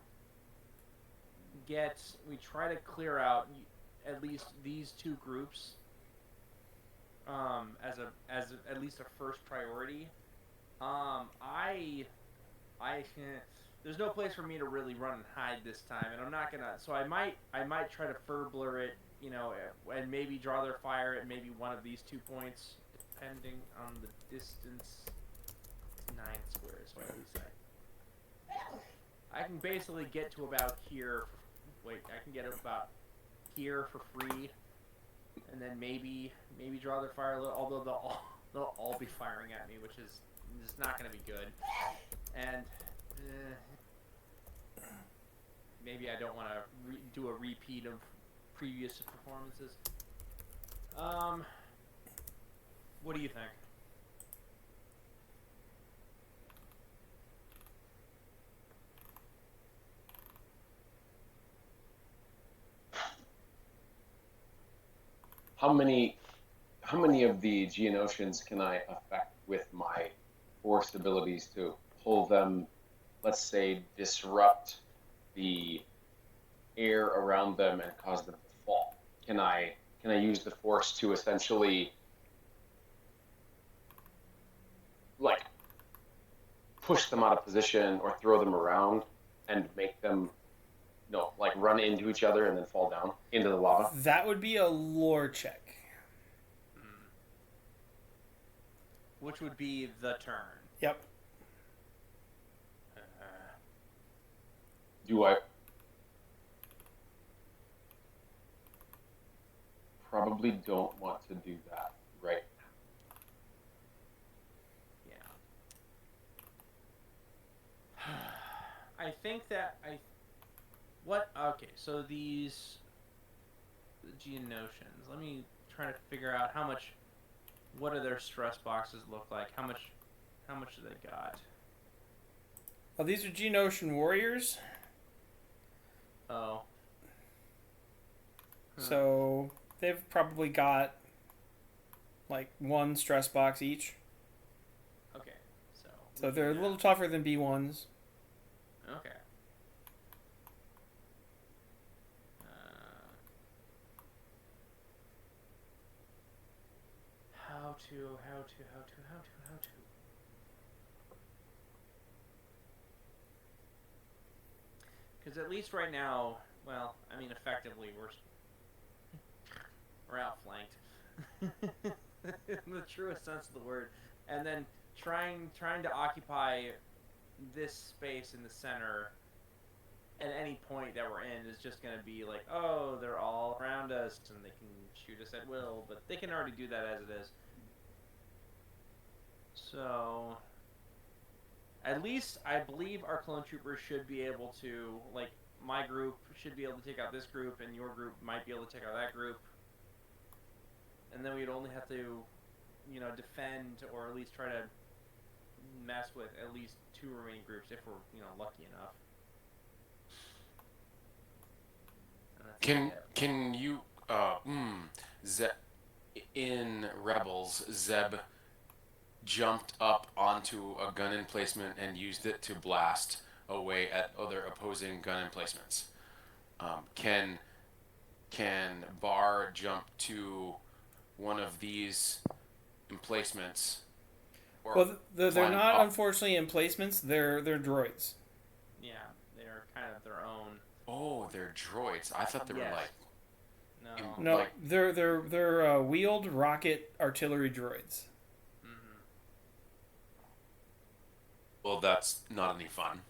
clear out at least these 2 groups as at least a first priority. There's no place for me to really run and hide this time, and I'm not gonna. So I might try to furblur it, and maybe draw their fire at maybe one of these 2 points, depending on the distance. It's 9 squares. What do we say? I can basically get to about here. I can get about here for free, and then maybe draw their fire a little. Although they'll all be firing at me, which is just not going to be good. And maybe I don't want to do a repeat of previous performances. What do you think? how many of the Geonosians can I affect with my force abilities to pull them, let's say, disrupt the air around them and cause them to fall? Can I use the force to essentially like push them out of position or throw them around and make them like run into each other and then fall down into the lava? That would be a lore check. Which would be the turn. Yep. Do I probably don't want to do that right Yeah. I think that okay, so these Geonosians, let me try to figure out what do their stress boxes look like? How much do they got? Oh, these are Geonosian warriors. Oh. So they've probably got like one stress box each. Okay, so they're a little tougher than B1s. Okay. How to. Because at least right now, well, I mean, effectively, we're outflanked, in the truest sense of the word. And then trying to occupy this space in the center at any point that we're in is just going to be like, oh, they're all around us and they can shoot us at will, but they can already do that as it is. So, at least I believe our clone troopers should be able to, like, my group should be able to take out this group, and your group might be able to take out that group. And then we'd only have to, defend or at least try to mess with at least 2 remaining groups if we're, lucky enough. Can you in Rebels, Zeb jumped up onto a gun emplacement and used it to blast away at other opposing gun emplacements. Can Bar jump to one of these emplacements? Well, they're not, unfortunately, emplacements. They're droids. Yeah, they're kind of their own. Oh, they're droids. I thought they were like. No, like, they're wheeled rocket artillery droids. Mm-hmm. Well, that's not any fun.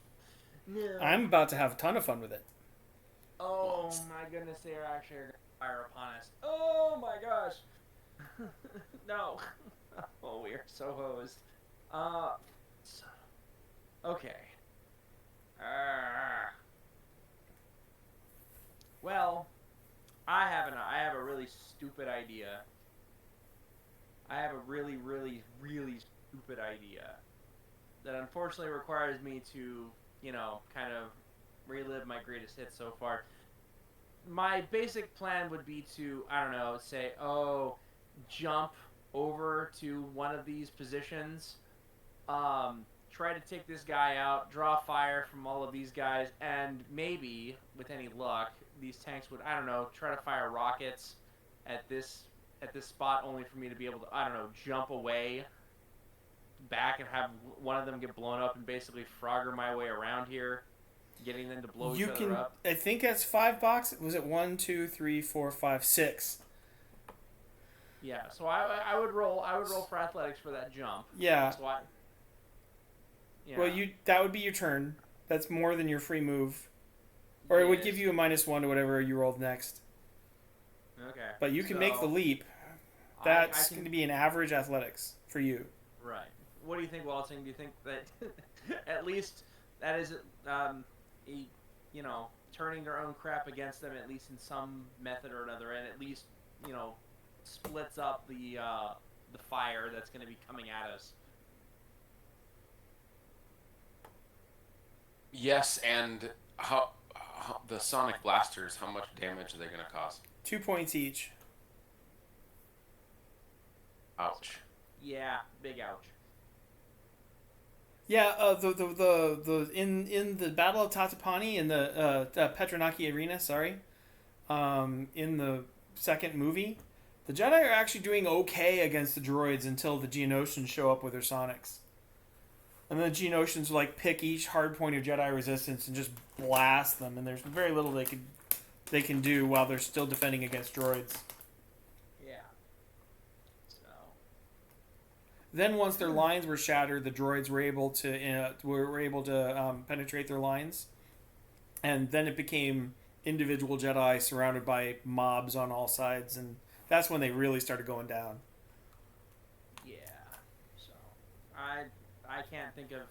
No. I'm about to have a ton of fun with it. Oh my goodness, they are actually going to fire upon us. Oh my gosh. No. Oh, we are so hosed. Okay. Well, I have a really stupid idea. I have a really, really, really stupid idea that unfortunately requires me to, kind of relive my greatest hits so far. My basic plan would be to, I don't know, say, jump over to one of these positions, try to take this guy out, draw fire from all of these guys, and maybe, with any luck, these tanks would, I don't know, try to fire rockets at this spot, only for me to be able to, I don't know, jump away back and have one of them get blown up and basically Frogger my way around here, getting them to blow each other up. I think that's 5 boxes. Was it 1, 2, 3, 4, 5, 6? Yeah, so I would roll for athletics for that jump. Yeah. So yeah. Well, that would be your turn. That's more than your free move. Or it would give you a -1 to whatever you rolled next. Okay. But you can make the leap. That's going to be an average athletics for you. Right. What do you think, Waltzing? Do you think that at least that is, turning their own crap against them, at least in some method or another, and at least, splits up the fire that's going to be coming at us? Yes, and how the sonic blasters? How much damage are they going to cause? 2 points each. Ouch. Yeah, big ouch. Yeah, the in the Battle of Tatapani in the Petronaki Arena, sorry, in the second movie, the Jedi are actually doing okay against the droids until the Geonosians show up with their sonics. And then the Geonosians like pick each hard point of Jedi resistance and just blast them, and there's very little they can do while they're still defending against droids. Yeah. So. Then once their lines were shattered, the droids were able to penetrate their lines, and then it became individual Jedi surrounded by mobs on all sides, and that's when they really started going down. Yeah. So I can't think of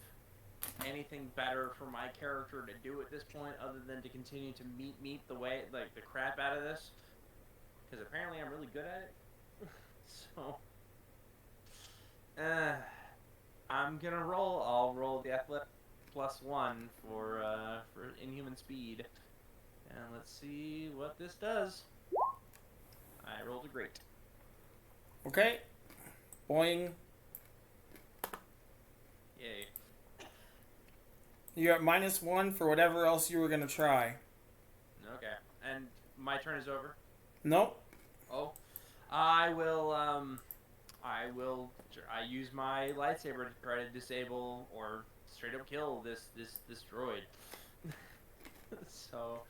anything better for my character to do at this point other than to continue to meet the way like the crap out of this, because apparently I'm really good at it. So I'm gonna roll. I'll roll the athletic +1 for inhuman speed, and let's see what this does. I rolled a great. Okay. Boing. Yay. You're at -1 for whatever else you were going to try. Okay. And my turn is over? Nope. Oh. I use my lightsaber to try to disable or straight up kill this droid. So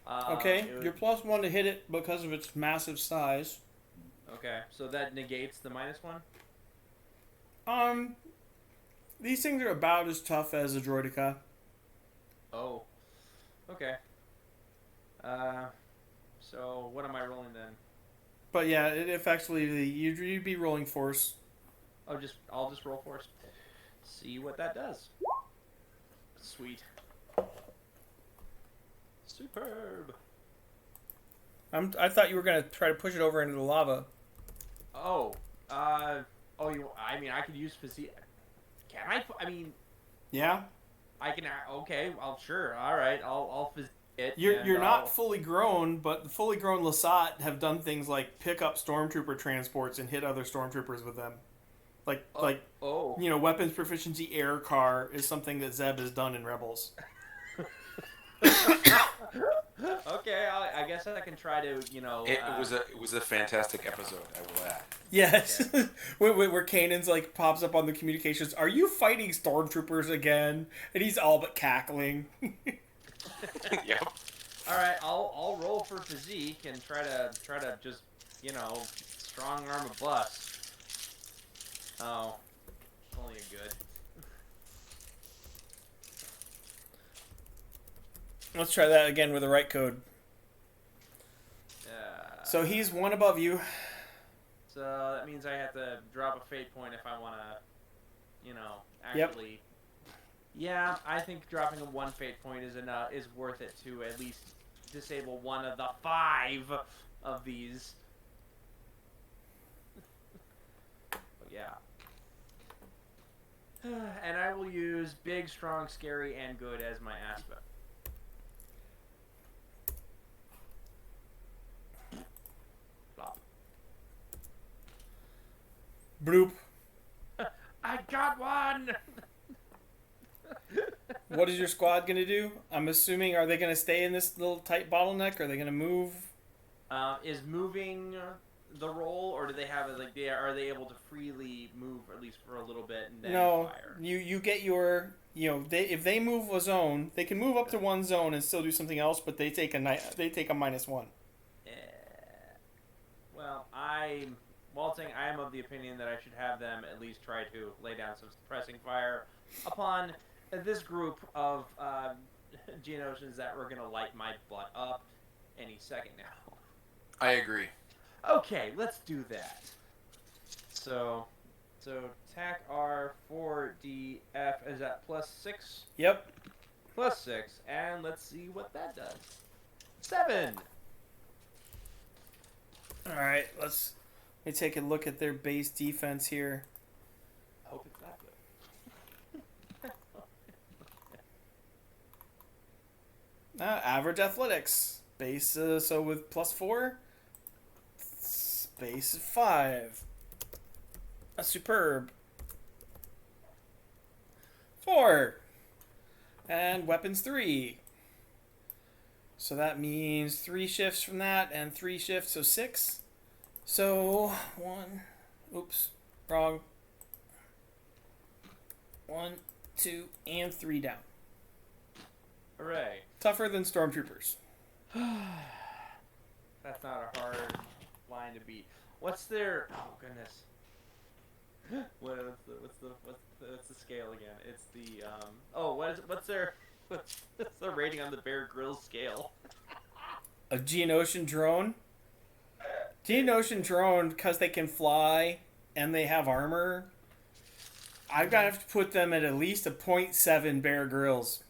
Okay, you're +1 to hit it because of its massive size. Okay, so that negates the -1? These things are about as tough as a droideka. Oh. Okay. So what am I rolling then? But yeah, it effectively you'd be rolling force. I'll just roll force. See what that does. Sweet. Superb. I thought you were gonna try to push it over into the lava. Oh. I mean, I could use physique. Can I? I mean. Yeah. I can. Okay. Well, sure. All right. I'll physique it. You're not fully grown, but the fully grown Lasat have done things like pick up stormtrooper transports and hit other stormtroopers with them. Weapons proficiency air car is something that Zeb has done in Rebels. Okay, I guess I can try to, It was a fantastic episode, I will add. Yes, okay. where Kanan's like pops up on the communications. Are you fighting stormtroopers again? And he's all but cackling. Yep. All right, I'll roll for physique and try to just strong arm a bust. Oh, only a good. Let's try that again with the right code. So he's 1 above you. So that means I have to drop a fate point if I want to, actually. Yep. Yeah, I think dropping a 1 fate point is worth it to at least disable 1 of the 5 of these. But yeah. And I will use big, strong, scary, and good as my aspect. Bloop. I got 1! What is your squad going to do? I'm assuming, are they going to stay in this little tight bottleneck? Or are they going to move? Is moving the roll, or do they have are they able to freely move at least for a little bit and then fire? You get your if they move a zone, they can move up to 1 zone and still do something else, but they take a -1. Well, Waltzing, I am of the opinion that I should have them at least try to lay down some suppressing fire upon this group of Geonosians that were going to light my butt up any second now. I agree. Okay, let's do that. So attack R 4DF is at +6? Yep. +6, and let's see what that does. 7! Alright, let me take a look at their base defense here. Hope it's not good. Average athletics. Base, so with +4, base 5. A superb. 4. And weapons 3. So that means 3 shifts from that and 3 shifts, so 6. So 1. Oops, wrong. 1, 2, and 3 down. Hooray. Tougher than stormtroopers. That's not a hard line to beat. What's their... Oh, goodness. What's the scale again? It's the... what's their rating on the Bear Grylls scale? A Geonosian drone? Geonosian drone, because they can fly and they have armor, I've got to have to put them at least a 0.7 Bear Grylls.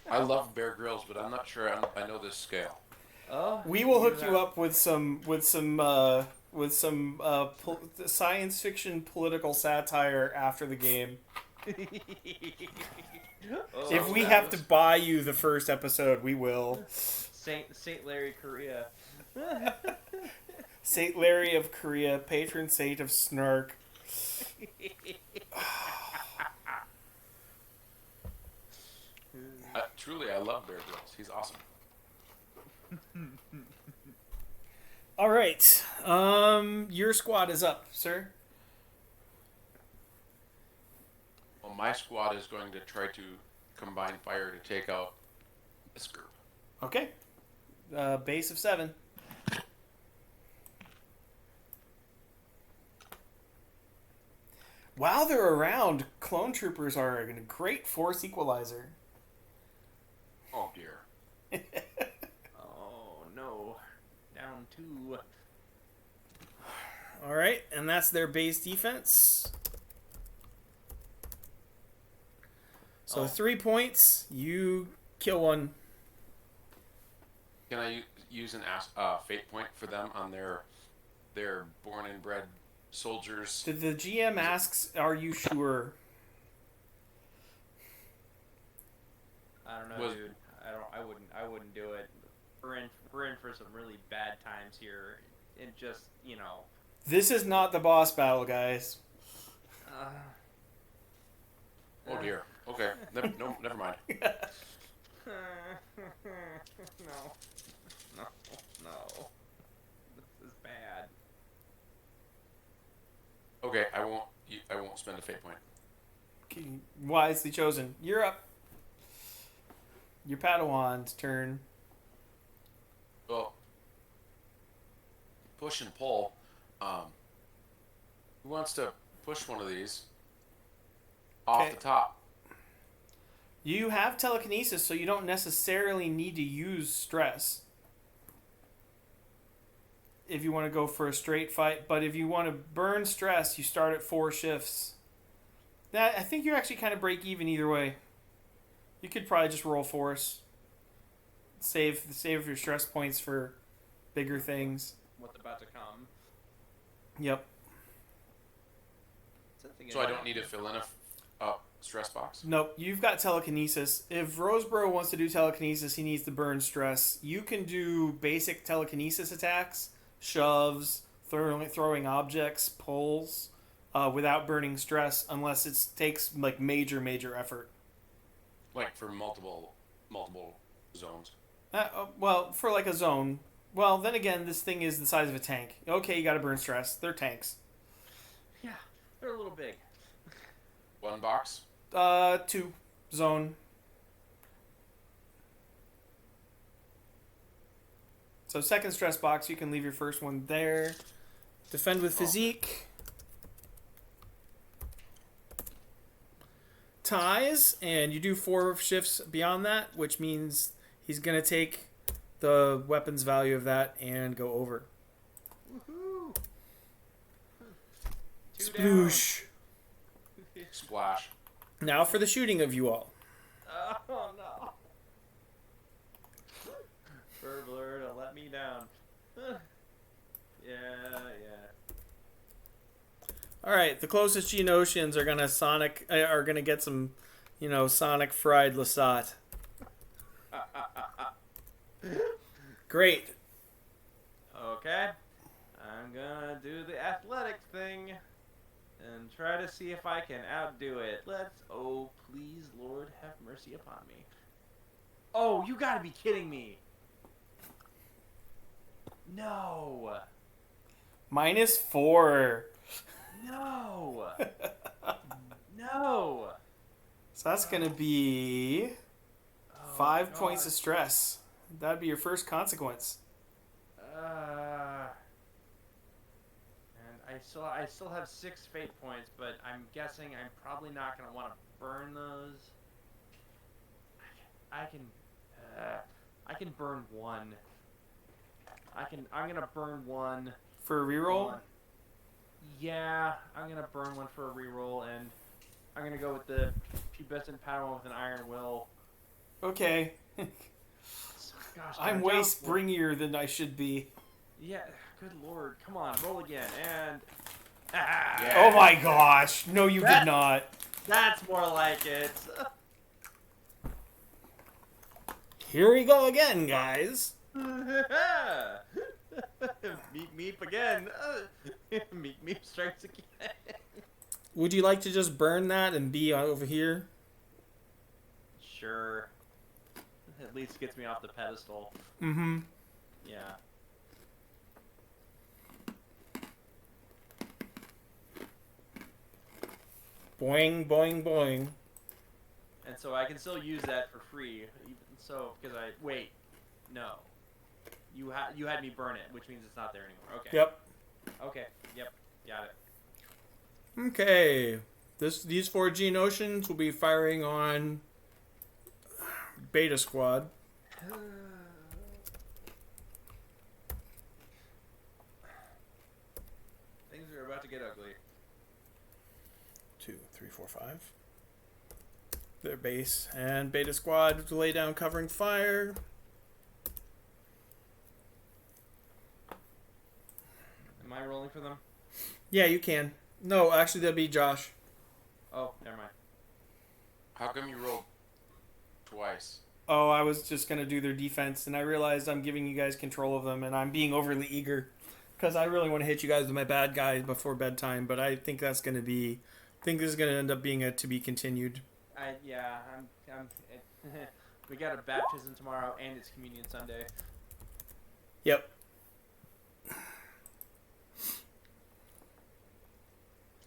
I love Bear Grylls, but I'm not sure I know this scale. Oh, We will hook you up with some science fiction political satire after the game. If we have to buy you the first episode, we will. Saint Larry Korea. Saint Larry of Korea, patron saint of snark. Truly, I love Bear Grylls. He's awesome. All right, your squad is up, sir. Well, my squad is going to try to combine fire to take out this group. Okay, base of 7. While they're around, clone troopers are a great force equalizer. Oh dear. Oh no. Down 2. All right, and that's their base defense. So 3 points, you kill one. Can I use an fate point for them on their born and bred soldiers? The GM asks, "Are you sure?" I don't know, dude. I wouldn't do it. We're in for some really bad times here, and just This is not the boss battle, guys. Oh dear. Okay. Never mind. No. This is bad. Okay, I won't spend a fate point. Okay, wisely chosen. You're up. Your Padawan's turn. Well, push and pull. Who wants to push one of these off Okay. the top? You have telekinesis, so you don't necessarily need to use stress if you want to go for a straight fight. But if you want to burn stress, you start at 4 shifts. I think you actually kind of break even either way. You could probably just roll force. Save your stress points for bigger things. What's about to come? Yep. So I don't need to fill in a stress box? Nope, you've got telekinesis. If Rosebrough wants to do telekinesis, he needs to burn stress. You can do basic telekinesis attacks, shoves, throwing objects, pulls, without burning stress, unless it takes like major effort. Like for multiple zones. Well, for like a zone. Well, then again, this thing is the size of a tank. Okay, you got to burn stress. They're tanks. Yeah, they're a little big. 1 box? 2 zone. So second stress box, you can leave your first one there. Defend with physique. Ties, and you do 4 shifts beyond that, which means he's going to take the weapons value of that and go over. Woohoo! 2 Sploosh. Splash. Now for the shooting of you all. Oh no! Burbler, don't let me down. Yeah. All right, the closest Geonosians are gonna get some, sonic fried lasat. Great. Okay. I'm gonna do the athletic thing and try to see if I can outdo it. Oh, please, Lord, have mercy upon me. Oh, you gotta be kidding me. No. -4. No. No. So that's going to be 5 points God. of stress. That'd be your first consequence. And I still have 6 fate points, but I'm guessing I'm probably not gonna want to burn those. I can burn 1. I'm gonna burn 1 For a reroll? Yeah, I'm gonna burn 1 for a reroll, and I'm gonna go with the pubescent Padawan with an iron will. Okay. Gosh, I'm way springier than I should be. Yeah, good lord. Come on, roll again. And... Yeah. Oh my gosh. No, you did not. That's more like it. Here we go again, guys. Meep again. Meep strikes again. Would you like to just burn that and be over here? Sure. At least gets me off the pedestal. Mm-hmm. Yeah. Boing, boing, boing. And so I can still use that for free. So, because wait. No. You had me burn it, which means it's not there anymore. Okay. Yep. Okay. Yep. Got it. Okay. These 4 Geonosians will be firing on Beta Squad. Things are about to get ugly. 2, 3, 4, 5. Their base and Beta Squad to lay down covering fire. Am I rolling for them? Yeah, you can. No, actually, that'd be Josh. Oh, never mind. How come you rolled twice? Oh, I was just going to do their defense, and I realized I'm giving you guys control of them, and I'm being overly eager. Because I really want to hit you guys with my bad guys before bedtime, but I think that's going to be... I think this is going to end up being a to be continued. We got a baptism tomorrow, and it's Communion Sunday. Yep.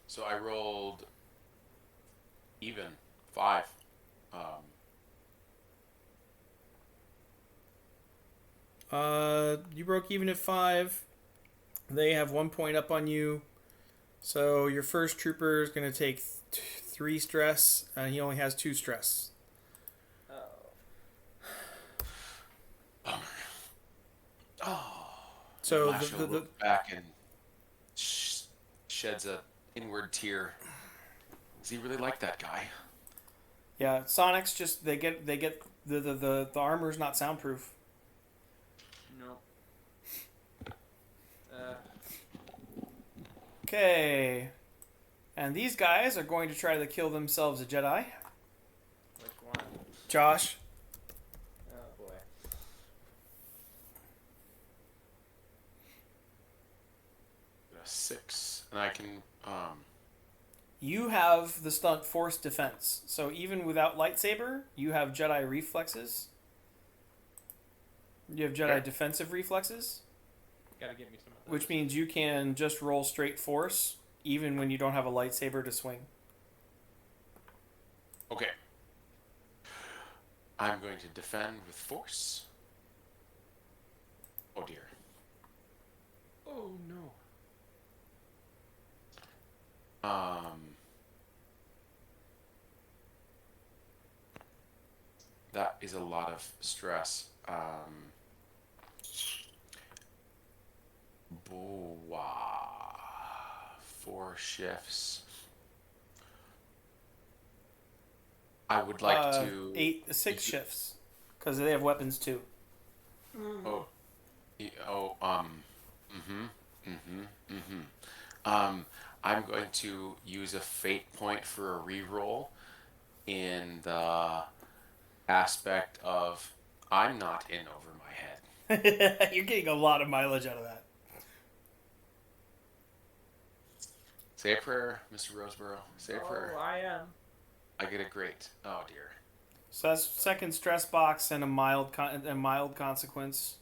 So I rolled even 5. You broke even at 5. They have 1 point up on you. So your first trooper is going to take 3 stress, and he only has 2 stress. Bummer. Oh. So Masha looks back and sheds a inward tear. Does he really like that guy? yeah, Sonics just they get the armor's not soundproof. No. Okay. And these guys are going to try to kill themselves a Jedi. Which one? Josh. Oh boy. A 6, and I can. You have the stunt force defense. So even without lightsaber, you have Jedi reflexes. You have Jedi defensive reflexes. Gotta get me some of those. Which means you can just roll straight force, even when you don't have a lightsaber to swing. Okay. I'm going to defend with force. Oh dear. Oh no. That is a lot of stress. 4 shifts. I would like to 6 shifts, because they have weapons too. Oh. I'm going to use a fate point for a reroll in the aspect of I'm not in over my head. You're getting a lot of mileage out of that. Say a prayer, Mr. Rosebrough. Say a prayer. I am. I get a great. Oh dear. So that's second stress box and a mild consequence.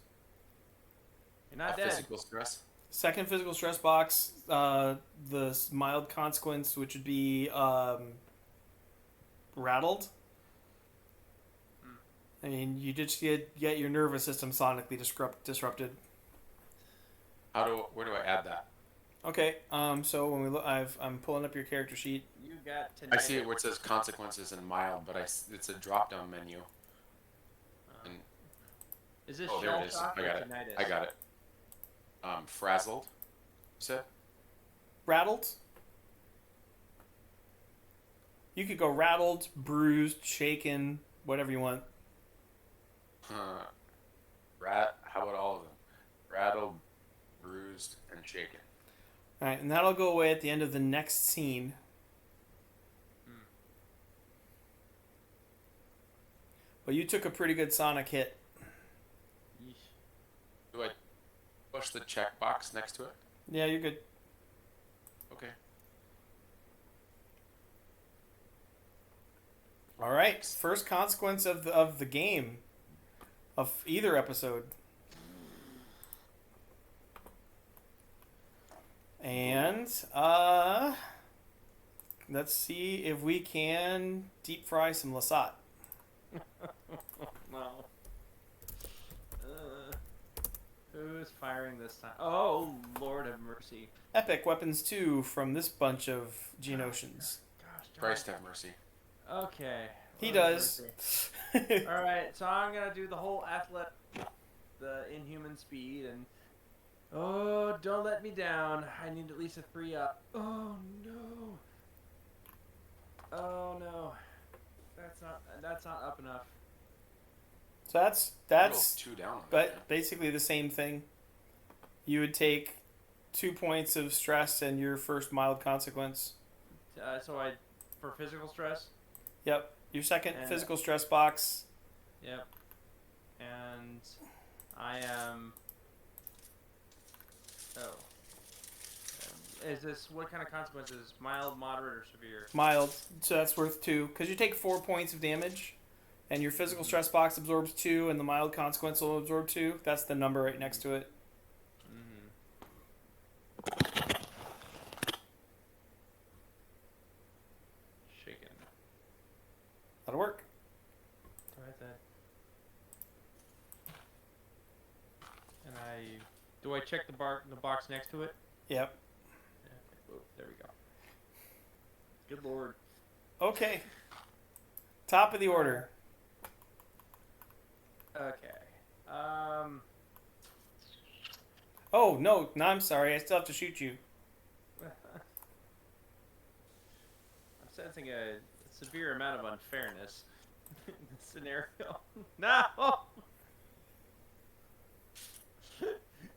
You're not A dead. physical stress. Second physical stress box, the mild consequence, which would be rattled. I mean, you just get your nervous system sonically disrupted. Where do I add that? Okay, so when we look, I'm pulling up your character sheet. You got I see it where it says consequences and mild, but it's a drop-down menu. And Is this there shell it is. shock I or got it. tinnitus? I got it. Frazzled. You said? Rattled. You could go rattled, bruised, shaken, whatever you want. How about all of them? Rattled, bruised, and shaken. All right, and that'll go away at the end of the next scene. But you took a pretty good sonic hit. Yeesh. Do I push the checkbox next to it? Yeah, you're good. Okay. All right, first consequence of the game, of either episode. And let's see if we can deep fry some Lasat. No. Who's firing this time? Oh, Lord have mercy. Epic Weapons 2 from this bunch of Geonosians. Gosh, Christ have mercy. Okay. He Lord have does. mercy. Alright, so I'm gonna do the whole the inhuman speed, and oh, don't let me down. I need at least a 3 up. Oh no. Oh no. That's not up enough. So that's 2 down. but basically the same thing. You would take 2 points of stress and your first mild consequence. For physical stress. Yep. Your second And- physical stress box. Yep. And I am. Oh. Is this what kind of consequences? Mild, moderate, or severe? Mild. So that's worth 2. Because you take 4 points of damage. And your physical stress box absorbs 2. And the mild consequence will absorb 2. That's the number right next to it. Shaken. That'll work. Alright then. And do I check the box next to it? Yep. Yeah, okay. There we go. Good lord. Okay. Top of the order. Okay. Oh, no, I'm sorry. I still have to shoot you. I'm sensing a severe amount of unfairness in this scenario. No!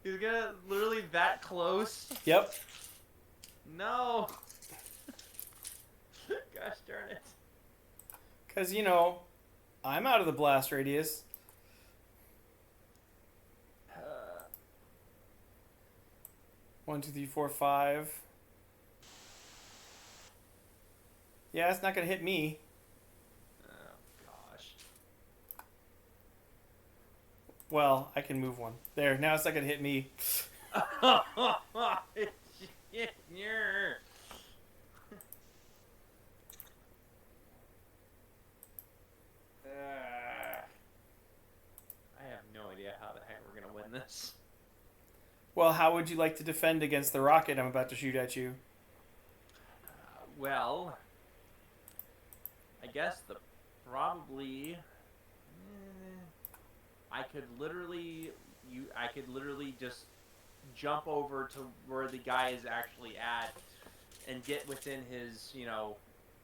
He's gonna literally that close? Yep. No! Gosh darn it. Because, I'm out of the blast radius. 1, 2, 3, 4, 5. Yeah, it's not going to hit me. Oh, gosh. Well, I can move one. There, now it's not going to hit me. I have no idea how the heck we're going to win this. Well, how would you like to defend against the rocket I'm about to shoot at you? Well, I guess probably I could literally just jump over to where the guy is actually at and get within his,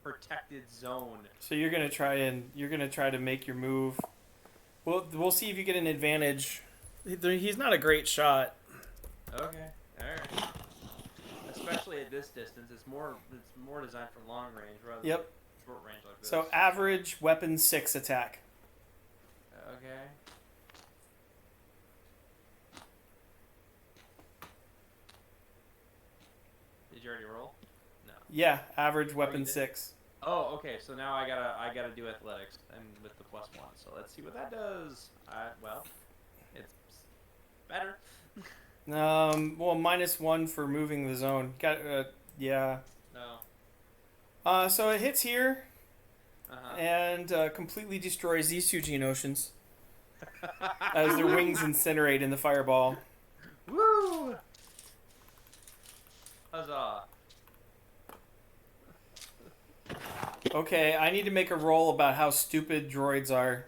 protected zone. So you're gonna try to make your move. We'll see if you get an advantage. He's not a great shot. Okay, all right. Especially at this distance, it's more designed for long range rather than short range like this. So average weapon 6 attack. Okay. Did you already roll? No. Yeah, average weapon did? 6. Oh, okay. So now I gotta do athletics and with the +1. So let's see what that does. Well, it's better. Well, -1 for moving the zone. Got yeah. No. So it hits here Uh-huh. and completely destroys these two Geonosians as their wings incinerate in the fireball. Woo! Huzzah! Okay, I need to make a roll about how stupid droids are.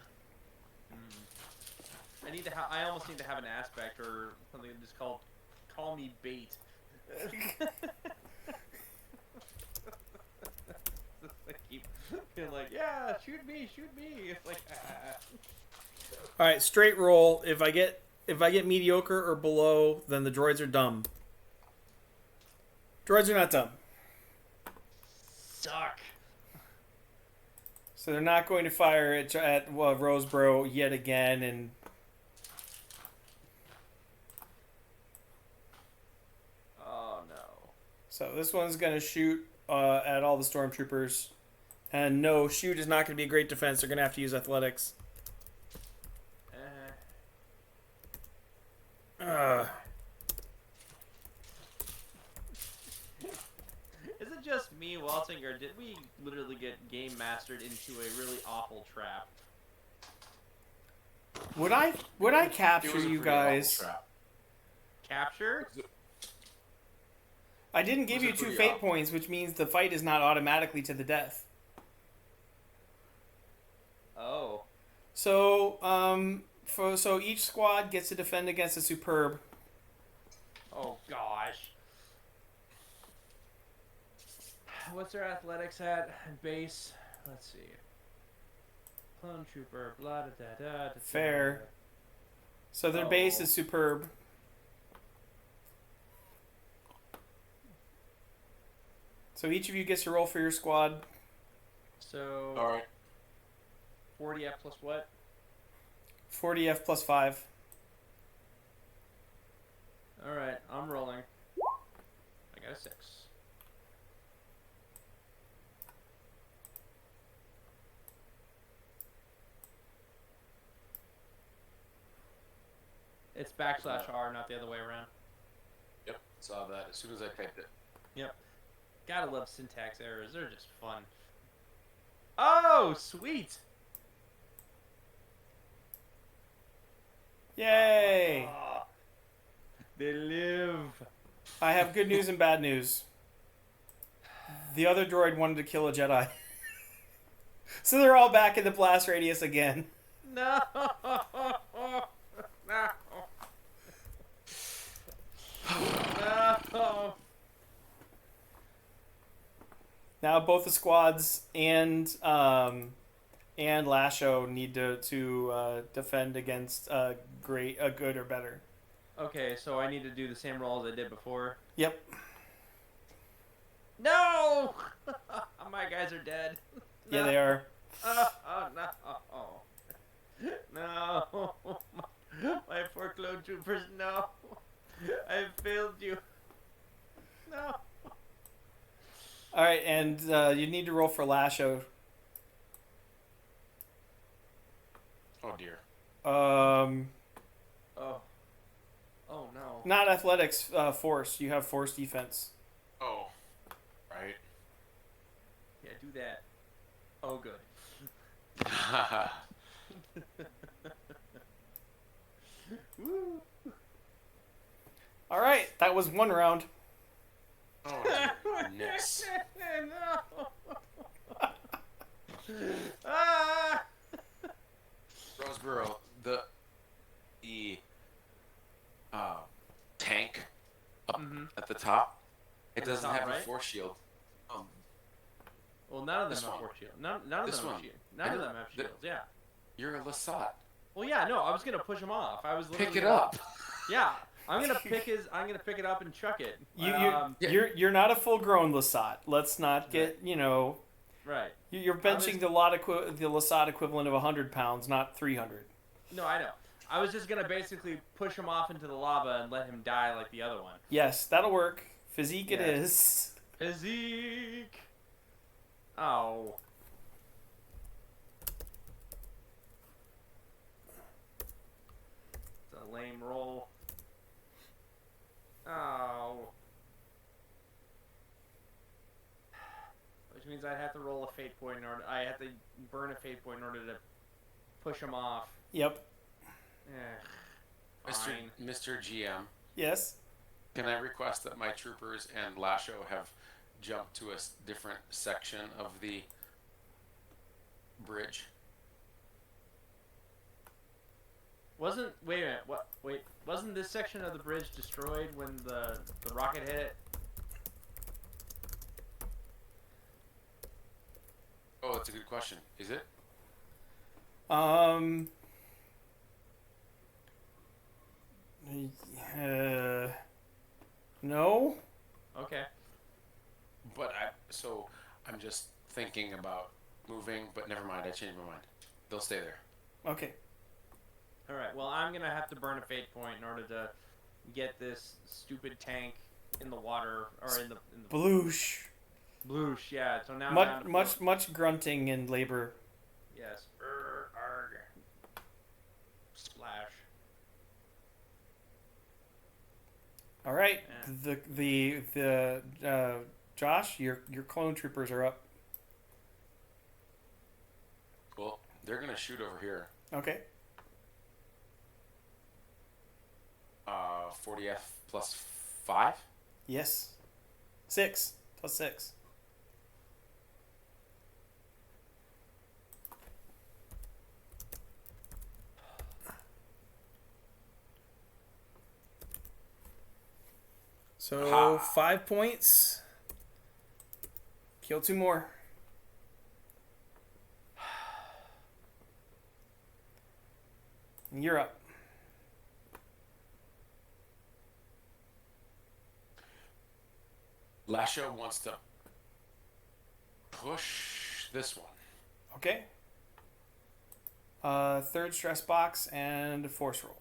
I almost need to have an aspect or something just called "Call Me Bait." I keep being like, yeah, shoot me. It's like, All right, straight roll. If I get mediocre or below, then the droids are dumb. Droids are not dumb. suck. So they're not going to fire at Rosebrough yet again, and Oh no. so this one's going to shoot at all the stormtroopers. And no, shoot is not going to be a great defense. They're going to have to use athletics. Is it just me, Waltzing, or did we literally get game mastered into a really awful trap? Would I capture you guys? Capture? I didn't give Was you it 2 pretty fate awful? points, which means the fight is not automatically to the death. Oh. So, so each squad gets to defend against a superb. Oh gosh. What's their athletics at and base? Let's see. Clone trooper, blah da da da. Fair. So their base Oh. is superb. So each of you gets to roll for your squad. So. All right. 40F plus what? 40F plus 5. Alright, I'm rolling. I got a 6. It's /R, not the other way around. Yep. Saw that as soon as I typed it. Yep. Gotta love syntax errors. They're just fun. Oh, sweet! Yay! Oh, they live. I have good news and bad news. The other droid wanted to kill a Jedi. So they're all back in the blast radius again. No! No! No! Now both the squads and Lasho need to defend against a good or better. Okay, so I need to do the same roll as I did before. Yep. No! My guys are dead. Yeah, they are. Oh no! No! My poor clone troopers, no! I failed you. No! All right, and you need to roll for Lasho. Oh dear. Oh. Oh no. Not athletics, force. You have force defense. Oh. Right. Yeah, do that. Oh, good. Woo! All right, that was one round. Oh goodness. No! Ah! Rosebrough, the tank up at the top, it At the doesn't top, have right? a force shield. Well, none of them This have one. force shield. None of This them have one. shield. None of them have shields. Yeah. You're a Lasat. Well, yeah. No, I was gonna push him off. I was Pick literally it up. Yeah, I'm gonna pick it up and chuck it. You're not a full-grown Lasat. Let's not get Right. You're benching the Lasat equivalent of 100 pounds, not 300. No, I know. I was just gonna basically push him off into the lava and let him die like the other one. Yes, that'll work. Physique it Yes. is. Physique. Oh. It's a lame roll. Oh. Which means I'd have to roll a fate point in order. I have to burn a fate point in order to push him off. Yep. Fine. Mr. GM, Yes. can I request that my troopers and Lasho have jumped to a different section of the bridge? Wait a minute. What? Wait. Wasn't this section of the bridge destroyed when the rocket hit it? Oh, that's a good question. Is it? No. Okay. But I'm just thinking about moving, but never mind. I changed my mind. They'll stay there. Okay. All right. Well, I'm gonna have to burn a fate point in order to get this stupid tank in the water or in the Bloosh. bloosh. Yeah. So now Much grunting and labor. Yes. Arg. Splash. All right. Yeah. The Josh, your clone troopers are up. Well, they're gonna shoot over here. Okay. 40F plus 5. Yes. 6 plus 6. So Ha. 5 points. Kill 2 more. And you're up. Lasho wants to push this one. Okay. Third stress box and force roll.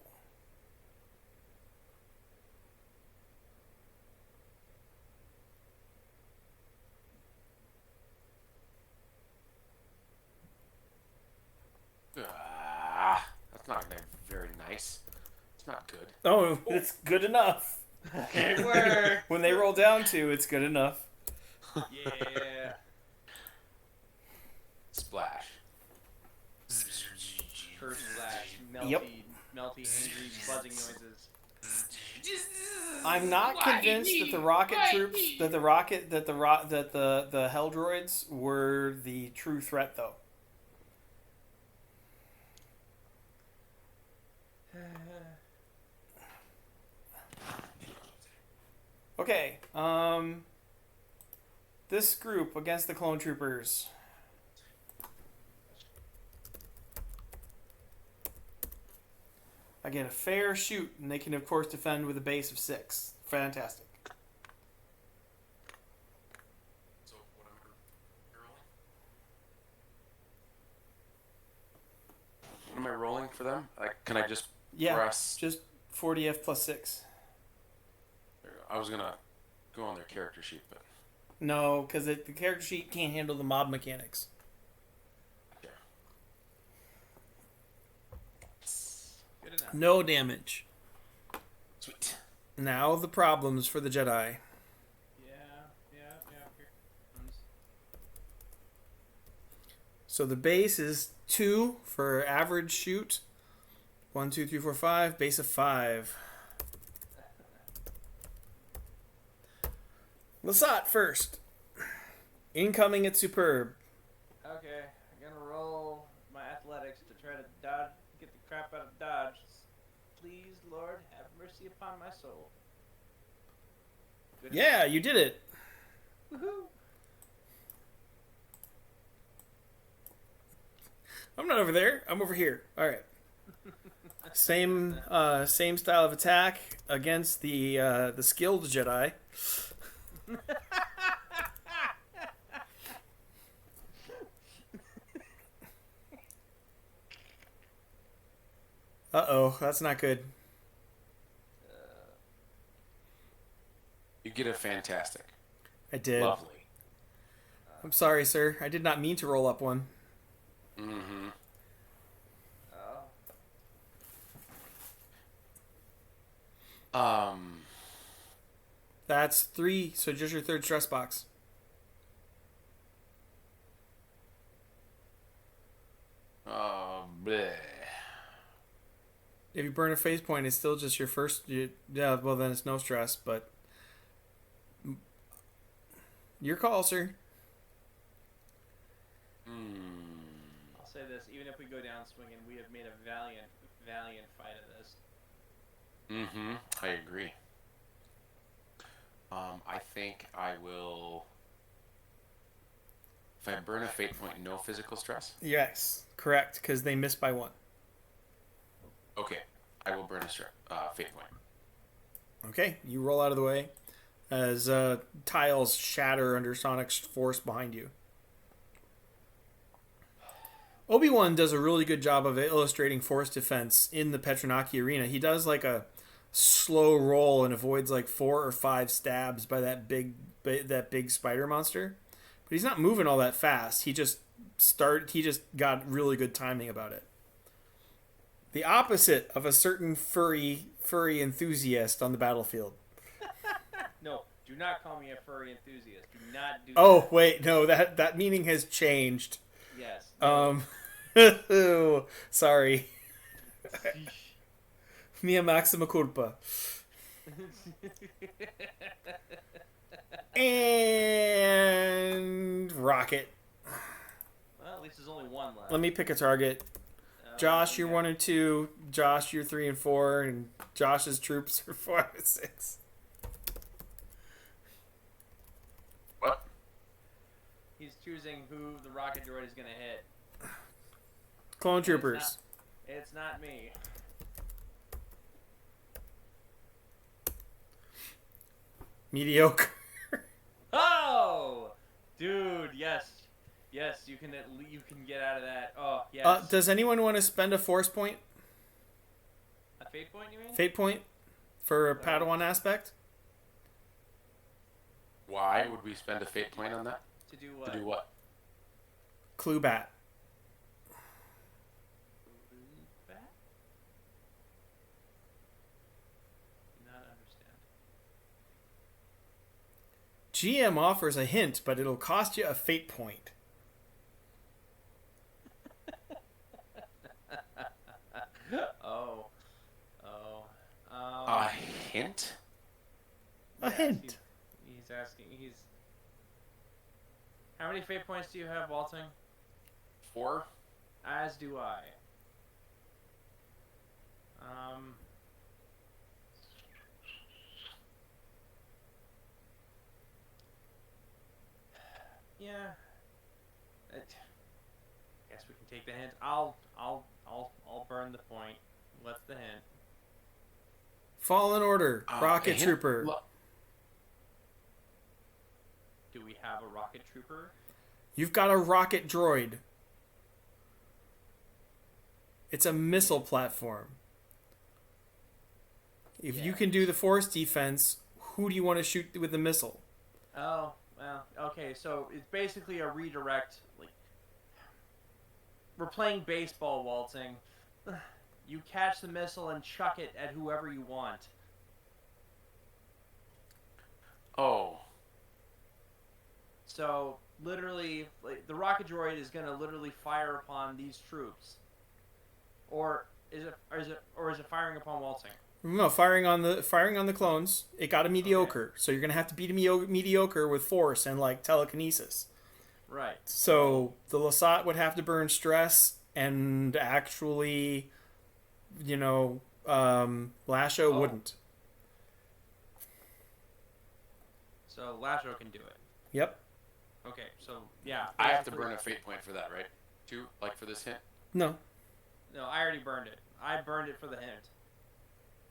That's not very nice. It's not good. Oh, it's good enough. It worked. When they roll down 2, it's good enough. Yeah. Splash. Curse slash. Melty, Yep. melty, angry, buzzing noises. I'm not convinced that the rocket troops, that the hell droids were the true threat, though. Okay. This group against the clone troopers. I get a fair shoot, and they can of course defend with a base of 6. Fantastic. So what am I rolling? What am I rolling for them? Can I just Yeah, press? just 40F plus 6. I was gonna go on their character sheet, but No, because the character sheet can't handle the mob mechanics. yeah. Good enough. No damage. Sweet. Now the problems for the Jedi. Yeah. Here comes. So the base is 2 for average shoot. 1, 2, 3, 4, 5. Base of 5. Lasat first. Incoming at superb. Okay, I'm gonna roll my athletics to try to dodge, get the crap out of dodge. Please, Lord, have mercy upon my soul. Good Yeah, you did it. Woohoo! I'm not over there. I'm over here. All right. Same style of attack against the skilled Jedi. Uh-oh, that's not good. You get a fantastic. I did. Lovely. I'm sorry, sir. I did not mean to roll up one. Mm-hmm. Oh. That's 3, so just your third stress box. Bleh. If you burn a phase point, it's still just your first. Yeah, well then it's no stress, but your call, sir. I'll say this: even if we go down swinging, we have made a valiant fight of this. Mm-hmm. I agree. I think I will. If I burn a fate point, no physical stress. Yes, correct, because they missed by 1. Okay, I will burn a fate point. Okay, you roll out of the way as tiles shatter under Sonic's force behind you. Obi-Wan does a really good job of illustrating force defense in the Petronaki arena. He does like a slow roll and avoids like 4 or 5 stabs by that big spider monster. But he's not moving all that fast. He just got really good timing about it. The opposite of a certain furry enthusiast on the battlefield. No, do not call me a furry enthusiast. Do not do Oh, that. wait, no, that meaning has changed. Yes. Sorry. Mia maxima culpa. And rocket. Well, at least there's only one left. Let me pick a target. Josh, you're 1 and 2. Josh, you're 3 and 4, and Josh's troops are 4 and 6. What? He's choosing who the rocket droid is going to hit. Clone troopers. It's not me. Mediocre. Oh, dude, yes, you can get out of that. Oh, yes. Does anyone want to spend a force point? A fate point, you mean? Fate point for a Padawan aspect? Why would we spend a fate point on that? To do what? To do what? Clue bat. GM offers a hint, but it'll cost you a fate point. A hint? A hint. He's asking. How many fate points do you have, Waltzing? 4. As do I. Yeah. I guess we can take the hint. I'll burn the point. What's the hint? Fallen Order. Rocket Trooper. Do we have a rocket trooper? You've got a rocket droid. It's a missile platform. If you can do the force defense, who do you want to shoot with the missile? Oh, well, okay, so it's basically a redirect. Like, we're playing baseball, Waltzing. You catch the missile and chuck it at whoever you want. Oh. So, literally, like, the rocket droid is going to literally fire upon these troops. Or is it firing upon Waltzing? No, firing on the clones. It got a mediocre, okay. So you're gonna have to beat a mediocre with force and like telekinesis. Right. So the Lasat would have to burn stress, and actually, Lasho wouldn't. So Lasho can do it. Yep. Okay, so yeah. I have to burn a fate point for that, right? Too, like for this hint? No. No, I already burned it. I burned it for the hint.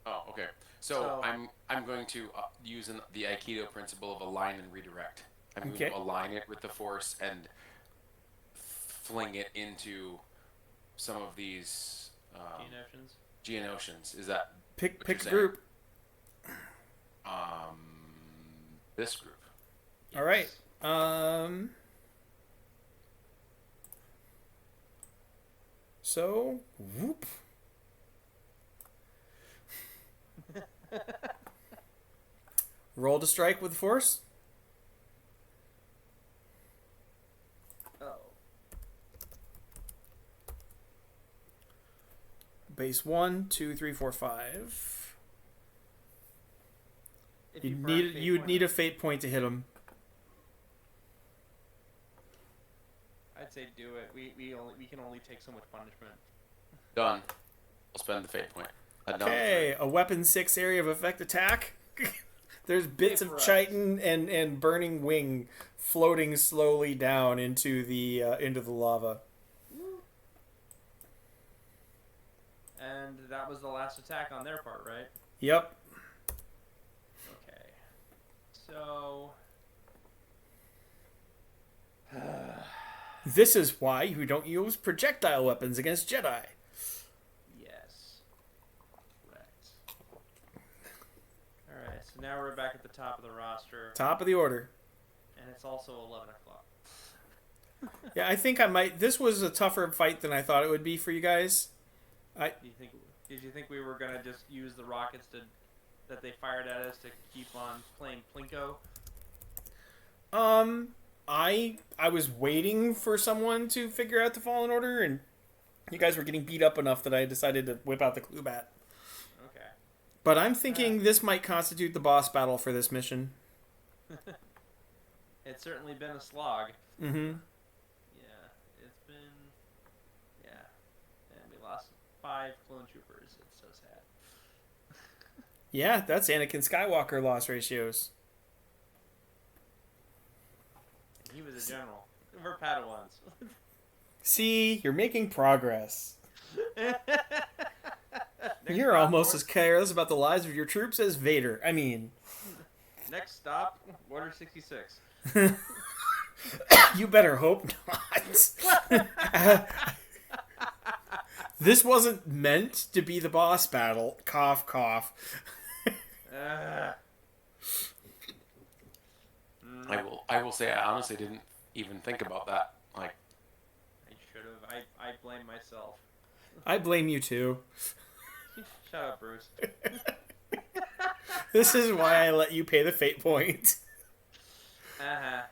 Oh, okay. So I'm going to use the Aikido principle of align and redirect. I'm going to align it with the force and fling it into some of these Geonosians. Is that pick a group? this group. All right. So, whoop. Roll to strike with force. Oh. Base 1, 2, 3, 4, 5. If You'd burn need fate you'd point- need a fate point to hit him. I'd say do it. We can only take so much punishment. Done. I'll spend the fate point. Okay, a weapon 6 area of effect attack. There's bits of Vaporous. chitin and burning wing floating slowly down into the lava. And that was the last attack on their part, right? Yep. Okay. So. This is why you don't use projectile weapons against Jedi. Yes. Correct. Alright, so now we're back at the top of the roster. Top of the order. And it's also 11 o'clock. Yeah, I think I might. This was a tougher fight than I thought it would be for you guys. Did you think we were gonna just use the rockets that they fired at us to keep on playing Plinko? I was waiting for someone to figure out the Fallen Order, and you guys were getting beat up enough that I decided to whip out the clue bat. Okay. But I'm thinking this might constitute the boss battle for this mission. It's certainly been a slog. Mm-hmm. Yeah, it's been. Yeah, and we lost 5 clone troopers. It's so sad. Yeah, that's Anakin Skywalker loss ratios. He was a general. We're Padawans. See, you're making progress. Next You're stop, almost Order- as careless about the lives of your troops as Vader. I mean, Next stop, Order 66. you better hope not. This wasn't meant to be the boss battle. Cough, cough. I will say I honestly didn't even think about that. Like, I should have. I blame myself. I blame you too. Shut up, Bruce. This is why I let you pay the fate point. Yeah.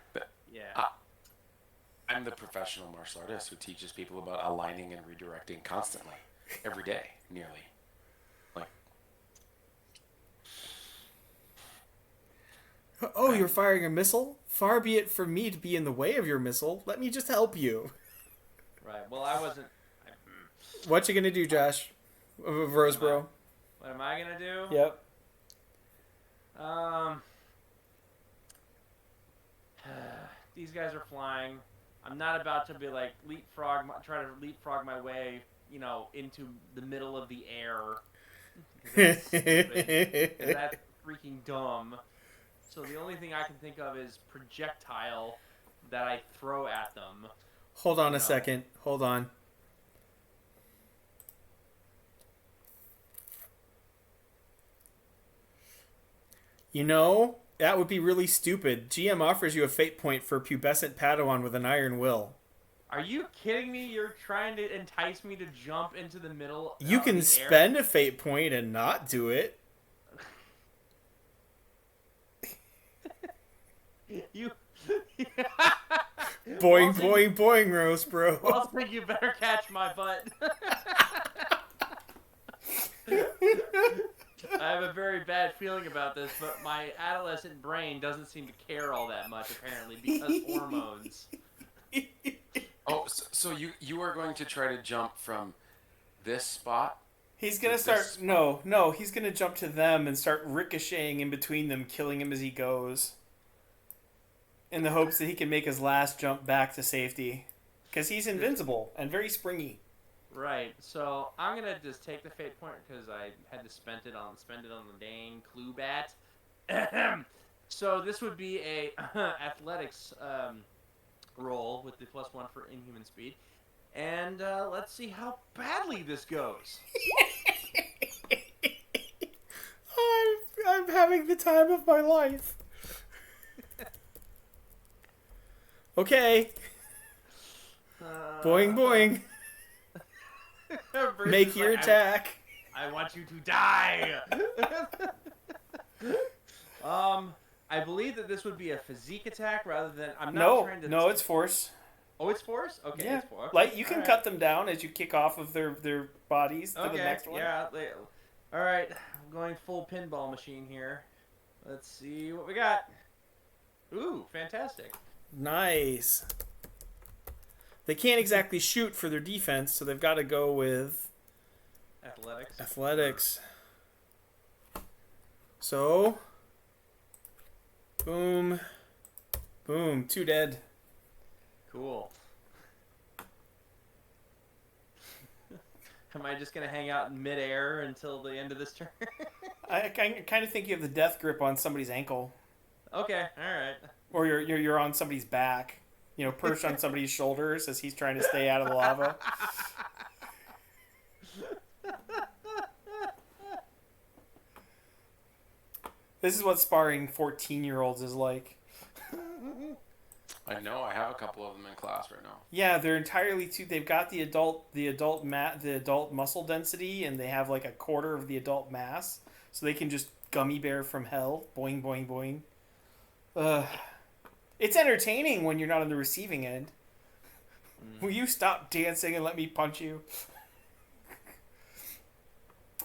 I'm the professional martial artist who teaches people about aligning and redirecting constantly, every day, nearly. Like, Oh, you're firing a missile? Far be it from me to be in the way of your missile. Let me just help you. Right. Well, I wasn't. What you gonna do, Josh? Of Rosebrough? What am I gonna do? Yep. These guys are flying. I'm not about to be like try to leapfrog my way, into the middle of the air. 'Cause that's stupid. 'Cause that's freaking dumb. So the only thing I can think of is projectile that I throw at them. Hold on a No. second. Hold on. That would be really stupid. GM offers you a fate point for pubescent Padawan with an iron will. Are you kidding me? You're trying to entice me to jump into the middle. You of can the spend a fate point and not do it. Air? You. Boing, Waltzing- boing, boing, Rosebrough. Waltzing, you better catch my butt. I have a very bad feeling about this, but my adolescent brain doesn't seem to care all that much, apparently, because hormones. oh, so you are going to try to jump from this spot? He's gonna start. No, he's gonna jump to them and start ricocheting in between them, killing him as he goes. In the hopes that he can make his last jump back to safety. Because he's invincible and very springy. Right, so I'm gonna just take the fate point because I had to spend it on the dang clue bat. So this would be a athletics roll with the +1 for inhuman speed, and let's see how badly this goes. I'm having the time of my life. Okay. Boing, boing. Bruce Make is your like, attack. I want you to die. I believe that this would be a physique attack rather than. I'm not trying to. No, it's force. Oh, it's force. Okay, Yeah. it's force. Like you can cut them down as you kick off of their bodies to the next one. Yeah. All right, I'm going full pinball machine here. Let's see what we got. Ooh, fantastic. Nice. They can't exactly shoot for their defense, so they've got to go with athletics. So, boom, boom, 2 dead. Cool. Am I just gonna hang out in midair until the end of this turn? I kind of think you have the death grip on somebody's ankle, Okay, all right. or you're on somebody's back. You know, perched on somebody's shoulders as he's trying to stay out of the lava. This is what sparring 14-year-olds is like. I know. I have a couple of them in class right now. Yeah, they're entirely too. They've got the adult muscle density, and they have like a quarter of the adult mass, so they can just gummy bear from hell. Boing, boing, boing. It's entertaining when you're not on the receiving end. Will you stop dancing and let me punch you?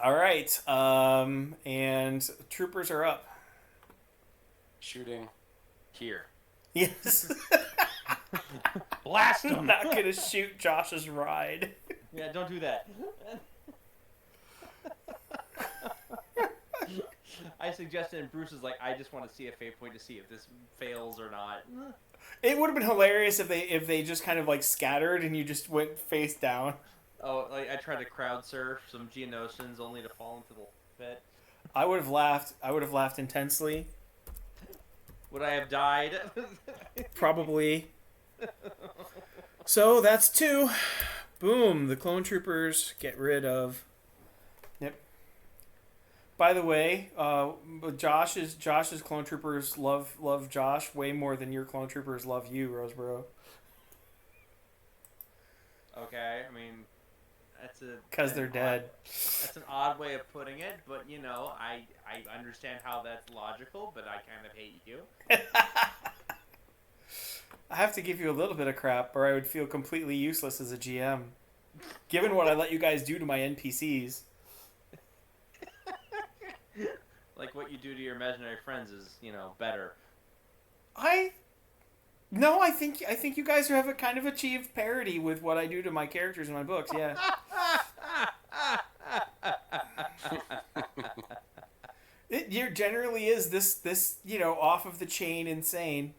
All right, and troopers are up. Shooting here. Yes. Blast I'm him! not gonna shoot Josh's ride. Yeah, don't do that. I suggested, and Bruce is like, I just want to see a fate point to see if this fails or not. It would have been hilarious if they just kind of like scattered and you just went face down. Oh, like I tried to crowd surf some Geonosians only to fall into the pit. I would have laughed. I would have laughed intensely. Would I have died? Probably. So that's 2. Boom. The clone troopers get rid of. Yep. By the way, Josh's clone troopers love Josh way more than your clone troopers love you, Rosebrough. Okay, I mean, that's a... Because they're dead. That's an odd way of putting it, but, you know, I understand how that's logical, but I kind of hate you. I have to give you a little bit of crap, or I would feel completely useless as a GM. Given what I let you guys do to my NPCs. Like what you do to your imaginary friends is, you know, better. I think you guys have a kind of achieved parity with what I do to my characters in my books, yeah. It generally is this, you know, off of the chain insane.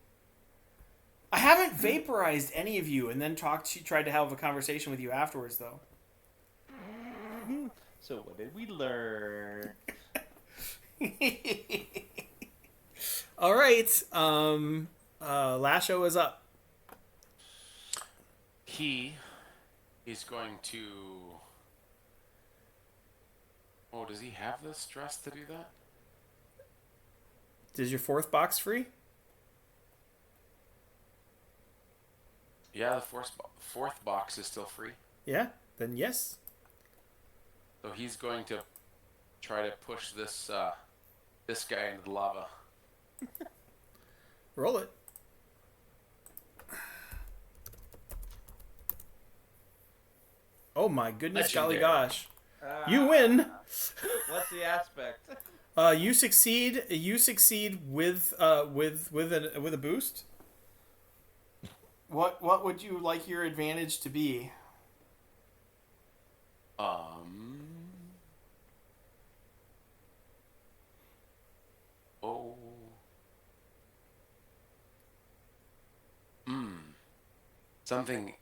I haven't vaporized any of you and then tried to have a conversation with you afterwards, though. So what did we learn? All right. Lasho is up. He is going to... Oh, does he have the stress to do that? Is your 4th box free? Yeah, the fourth box is still free. Yeah, then yes. So he's going to try to push this this guy into the lava. Roll it. Oh my goodness, golly gosh. You win. What's the aspect? You succeed. You succeed with a boost. What would you like your advantage to be? Oh. Something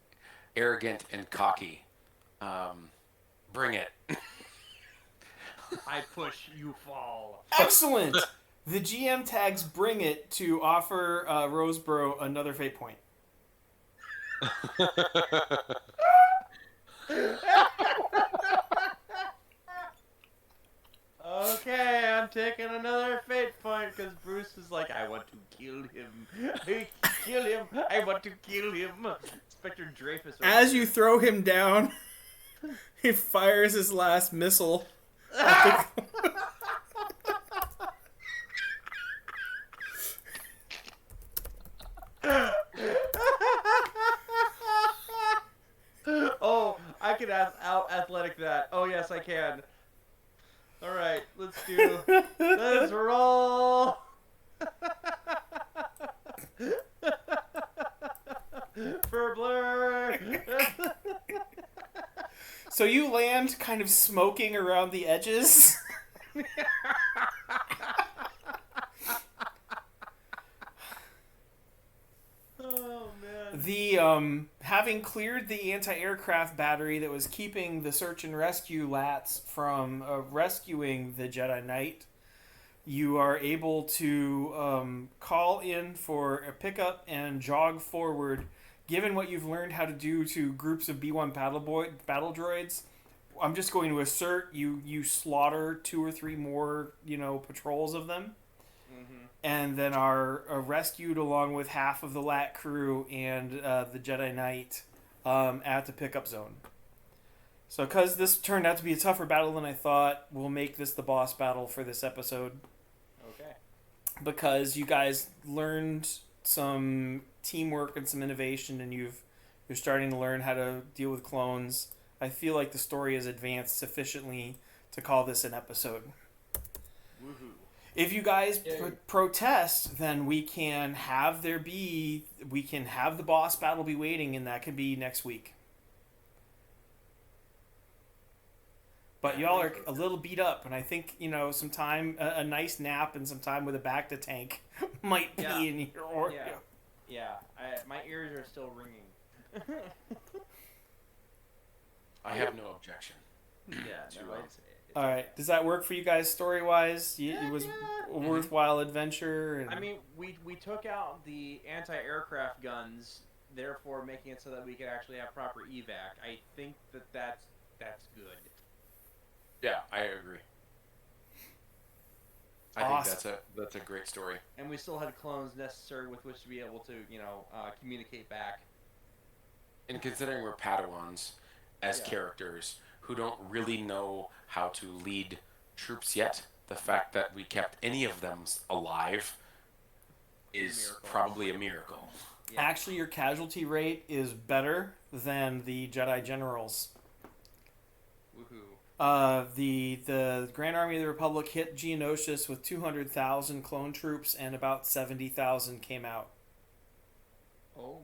arrogant and cocky. Bring it. I push, you fall. Excellent. The GM tags bring it to offer Rosebrough another fate point. Okay, I'm taking another fate point because Bruce is like, I want to kill him. Kill him. I want to kill him. Inspector Dreyfus. As you throw him down, he fires his last missile. At the... Oh, I can out athletic that. Oh yes, I can. All right, let's roll. For blur. So you land kind of smoking around the edges. Oh man. The having cleared the anti-aircraft battery that was keeping the search and rescue lats from rescuing the Jedi Knight, you are able to call in for a pickup and jog forward. Given what you've learned how to do to groups of B1 battle droids, I'm just going to assert you slaughter 2 or 3 more, patrols of them. Mm-hmm. And then are rescued along with half of the LAT crew and the Jedi Knight at the pickup zone. So because this turned out to be a tougher battle than I thought, we'll make this the boss battle for this episode. Okay. Because you guys learned some teamwork and some innovation, and you're starting to learn how to deal with clones. I feel like the story has advanced sufficiently to call this an episode. Woohoo. If you guys protest, then we can have the boss battle be waiting, and that could be next week. But y'all are a little beat up, and I think, some time, a nice nap and some time with a back to tank might be in your order. Yeah. My ears are still ringing. I have no objection. All right. Does that work for you guys story-wise? It was a worthwhile adventure. And... I mean, we took out the anti-aircraft guns, therefore making it so that we could actually have proper evac. I think that's good. Yeah, I agree. I think that's a great story. And we still had clones necessary with which to be able to, communicate back. And considering we're Padawans as characters who don't really know how to lead troops yet, the fact that we kept any of them alive is probably a miracle. Yeah. Actually, your casualty rate is better than the Jedi Generals. Woohoo. The Grand Army of the Republic hit Geonosis with 200,000 clone troops, and about 70,000 came out. Oh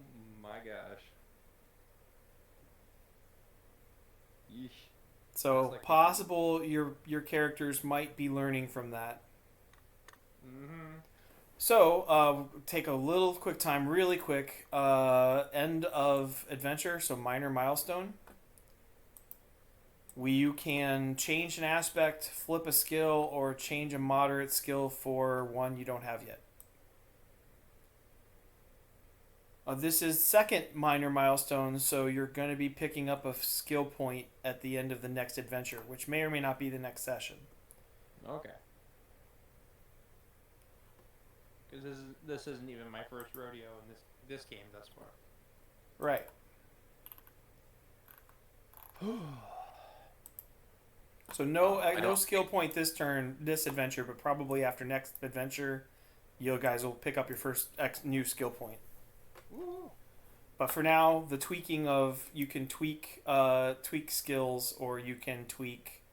my gosh. Yeesh. So possible your characters might be learning from that. Mm-hmm. So take a little quick time, really quick. End of adventure, so minor milestone. You can change an aspect, flip a skill, or change a moderate skill for one you don't have yet. This is second minor milestone, so you're going to be picking up a skill point at the end of the next adventure, which may or may not be the next session. Okay. Because this isn't even my first rodeo in this game thus far. Right. So no skill point this adventure, but probably after next adventure, you guys will pick up your first new skill point. Woo. But for now, the tweaking of you can tweak skills, or you can tweak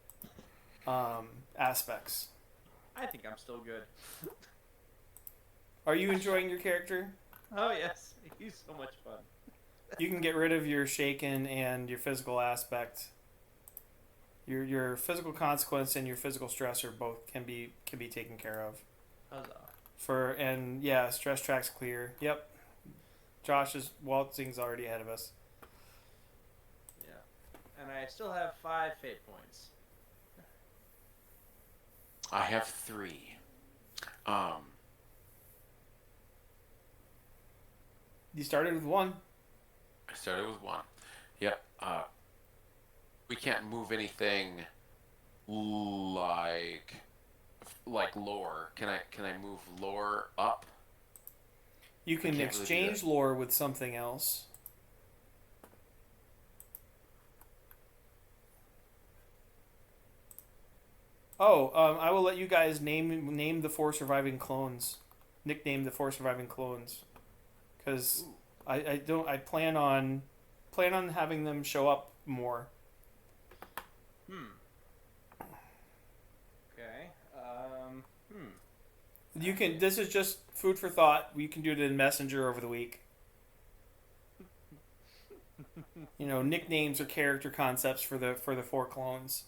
aspects. I think I'm still good. Are you enjoying your character? Oh yes, he's so much fun. You can get rid of your shaken and your physical aspect. Your physical consequence and your physical stressor both can be taken care of. Huzzah. Stress track's clear. Yep. Josh's Waltzing's already ahead of us. Yeah. And I still have 5 fate points. I have 3. You started with 1. I started with 1. Yep. We can't move anything like lore. Can I move lore up? You can can't really do exchange that. lore with something else. Oh, I will let you guys name the 4 surviving clones. Nickname the 4 surviving clones, because I don't I plan on having them show up more. Okay. You can. This is just food for thought. You can do it in Messenger over the week. Nicknames or character concepts for the 4 clones.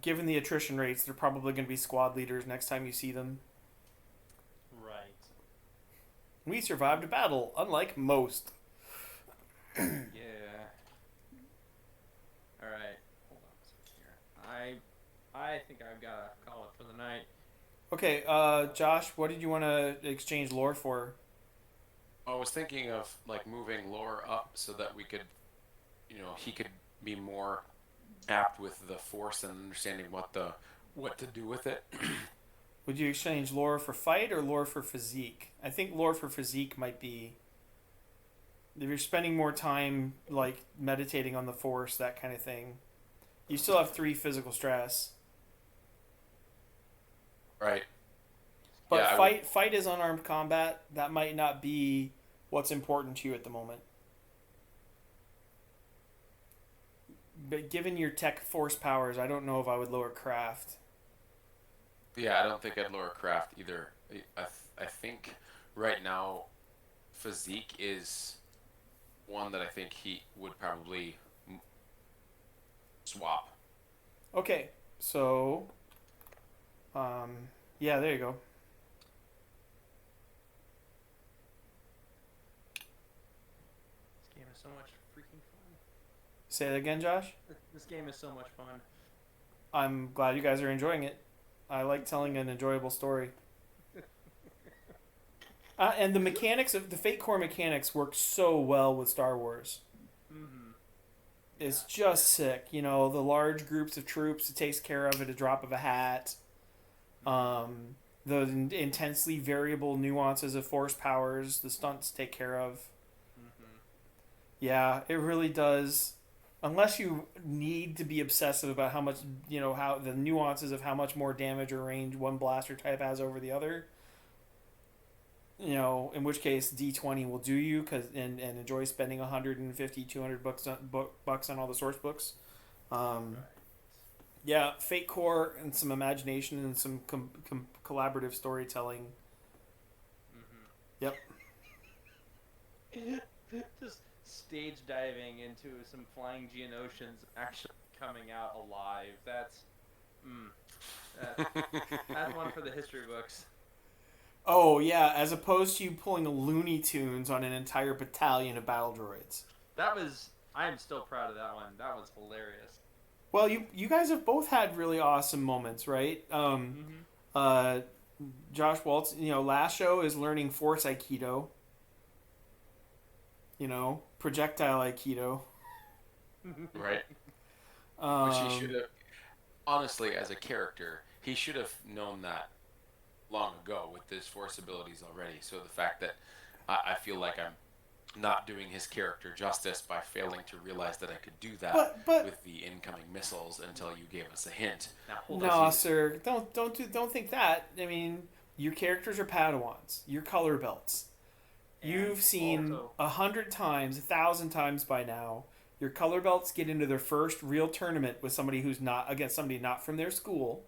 Given the attrition rates, they're probably going to be squad leaders next time you see them. Right. We survived a battle, unlike most. Yeah. All right. Hold on a second here. I think I've got to call it for the night. Okay, Josh, what did you want to exchange lore for? I was thinking of like moving lore up so that we could, he could be more apt with the Force and understanding what to do with it. Would you exchange lore for fight or lore for physique? I think lore for physique might be. If you're spending more time like meditating on the Force, that kind of thing, you still have 3 physical stress. Right. But Yeah, fight is unarmed combat. That might not be what's important to you at the moment. But given your tech Force powers, I don't know if I would lower craft. Yeah, I don't think I'd lower craft either. I think right now, physique is one that I think he would probably swap. Okay, so, yeah, there you go. This game is so much freaking fun. Say that again, Josh. This game is so much fun. I'm glad you guys are enjoying it. I like telling an enjoyable story. And the mechanics of the Fate Core mechanics work so well with Star Wars. Mm-hmm. It's just sick. The large groups of troops it takes care of at a drop of a hat. The intensely variable nuances of Force powers the stunts take care of. Mm-hmm. Yeah, it really does. Unless you need to be obsessive about how much, how the nuances of how much more damage or range one blaster type has over the other. In which case D20 will do you and enjoy spending 150, 200 bucks on all the source books. Right. Yeah, Fate Core and some imagination and some collaborative storytelling. Mm-hmm. Yep. Just stage diving into some flying Geonosians actually coming out alive. That's one for the history books. Oh yeah, as opposed to you pulling Looney Tunes on an entire battalion of battle droids. I am still proud of that one. That was hilarious. Well, you guys have both had really awesome moments, right? Josh Waltz, last show is learning Force Aikido. Projectile Aikido. Right. Which he should have, honestly, as a character, he should have known that long ago with his Force abilities already. So the fact that I feel like I'm not doing his character justice by failing to realize that I could do that but with the incoming missiles until you gave us a hint. Now hold no, on. sir, don't think that. I mean, your characters are Padawans. Your color belts. You've seen 100 times, 1,000 times by now. Your color belts get into their first real tournament with somebody who's not against somebody not from their school,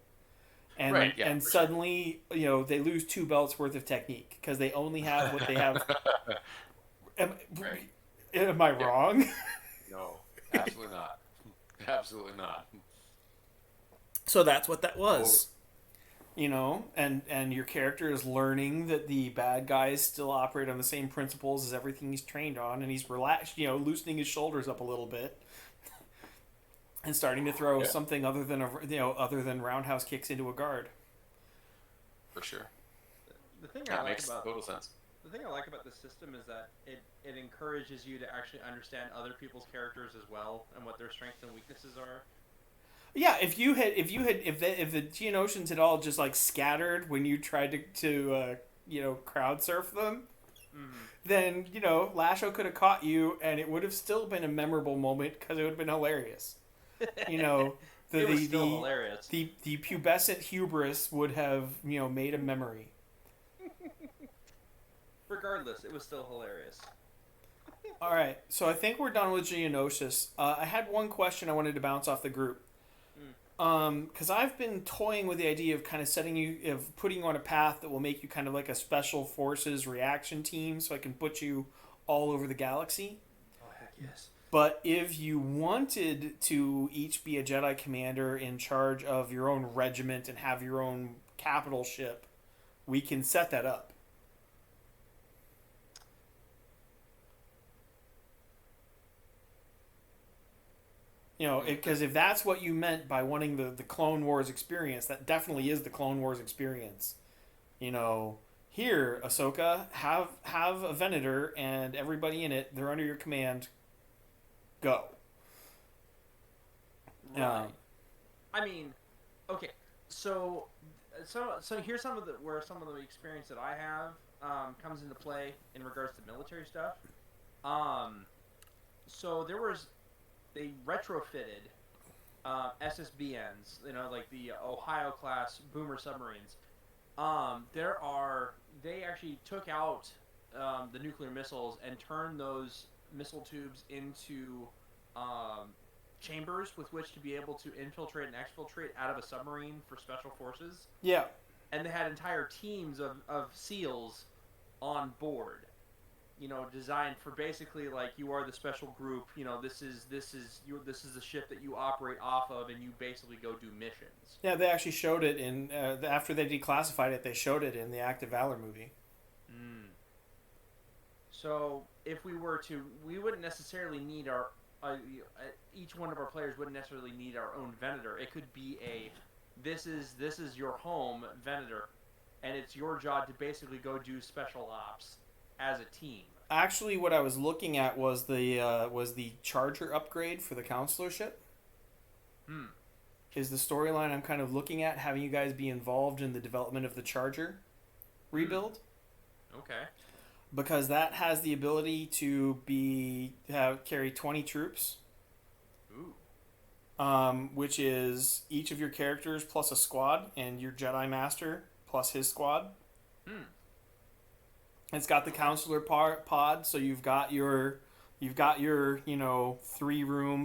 and Right, yeah, and for suddenly they lose 2 belts worth of technique because they only have what they have. Right. Am I wrong? No, absolutely not. Absolutely not. So that's what that was. And your character is learning that the bad guys still operate on the same principles as everything he's trained on, and he's relaxed, loosening his shoulders up a little bit, and starting to throw something other than roundhouse kicks into a guard. For sure. The thing That makes total sense. The thing I like about this system is that it encourages you to actually understand other people's characters as well and what their strengths and weaknesses are. Yeah, if the Geonosians had all just like scattered when you tried to crowd surf them, then Lasho could have caught you, and it would have still been a memorable moment because it would have been hilarious. You know, It was still hilarious. The pubescent hubris would have made a memory. Regardless, it was still hilarious. All right, so I think we're done with Geonosis. I had one question I wanted to bounce off the group. Because I've been toying with the idea of kind of putting you on a path that will make you kind of like a special forces reaction team, so I can put you all over the galaxy. Oh, heck yes. But if you wanted to each be a Jedi commander in charge of your own regiment and have your own capital ship, we can set that up. Because if that's what you meant by wanting the Clone Wars experience, that definitely is the Clone Wars experience. Here, Ahsoka, have a Venator and everybody in it, they're under your command. Go. Right. I mean, okay, so here's where some of the experience that I have comes into play in regards to military stuff. So they retrofitted SSBNs, like the Ohio class boomer submarines. They actually took out the nuclear missiles and turned those missile tubes into chambers with which to be able to infiltrate and exfiltrate out of a submarine for special forces. Yeah. And they had entire teams of SEALs on board. Designed for basically like you are the special group. This is the ship that you operate off of, and you basically go do missions. Yeah, they actually showed it in after they declassified it. They showed it in the Act of Valor movie. So if we wouldn't necessarily need our each one of our players wouldn't necessarily need our own Venator. It could be this is your home Venator, and it's your job to basically go do special ops as a team. Actually, what I was looking at was the Charger upgrade for the Counselor ship. Is the storyline I'm kind of looking at, having you guys be involved in the development of the Charger rebuild. Okay. Because that has the ability to carry 20 troops. Ooh. Which is each of your characters plus a squad, and your Jedi Master plus his squad. It's got the Counselor pod, so you've got your 3-room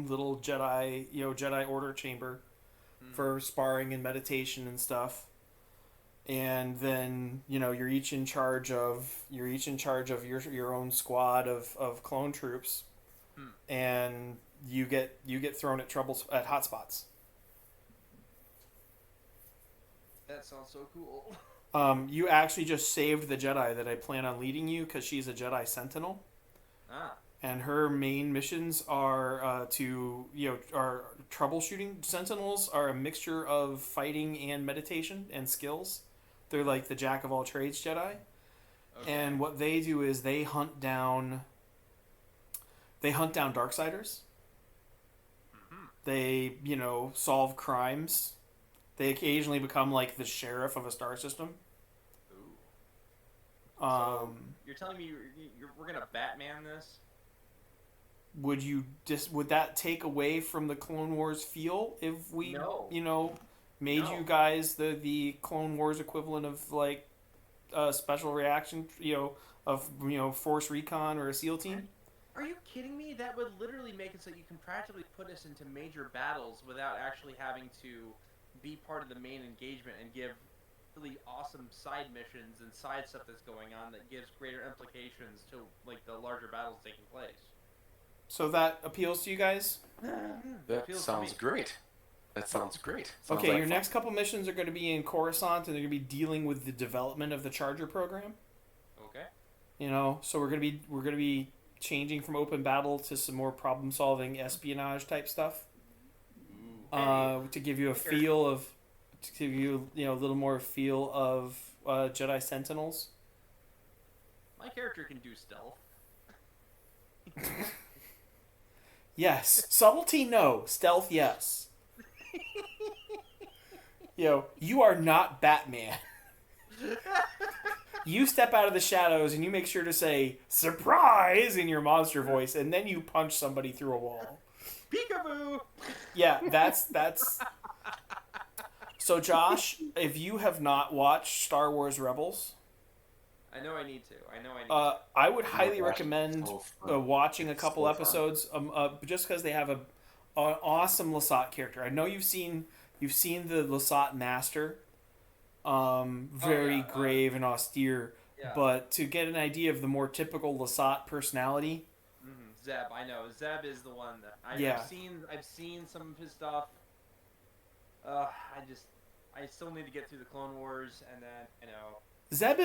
little Jedi Order chamber for sparring and meditation and stuff. And then you're each in charge of your own squad of clone troops, and you get thrown at hotspots. That sounds so cool. You actually just saved the Jedi that I plan on leading you, because she's a Jedi Sentinel. And her main missions are are troubleshooting. Sentinels are a mixture of fighting and meditation and skills. They're like the jack of all trades Jedi. Okay. And what they do is they hunt down Darksiders. They, solve crimes. They occasionally become like the sheriff of a star system. Ooh. So you're telling me we're gonna Batman this? Would that take away from the Clone Wars feel if we made No. you guys the Clone Wars equivalent of like a special reaction, Force Recon or a SEAL team? Are you kidding me? That would literally make it so you can practically put us into major battles without actually having to be part of the main engagement and give really awesome side missions and side stuff that's going on that gives greater implications to like the larger battles taking place. So that appeals to you guys? That sounds great. That sounds great. Sounds Okay, like your fun. next couple missions are going to be in Coruscant, and they're going to be dealing with the development of the Charger program. Okay. So we're going to be changing from open battle to some more problem solving espionage type stuff. To give you a little more feel of Jedi Sentinels. My character can do stealth. Yes. Subtlety, no. Stealth, yes. You are not Batman. You step out of the shadows and you make sure to say "surprise" in your monster voice, and then you punch somebody through a wall. Peekaboo. Yeah, that's. So, Josh, if you have not watched Star Wars Rebels, I know I need to. I would highly recommend So watching a couple so episodes, just because they have an awesome Lasat character. I know you've seen the Lasat Master, very grave and austere, Yeah. but to get an idea of the more typical Lasat personality. Zeb, I know. Zeb is the one that Yeah. I've seen some of his stuff. I still need to get through the Clone Wars, and then Zeb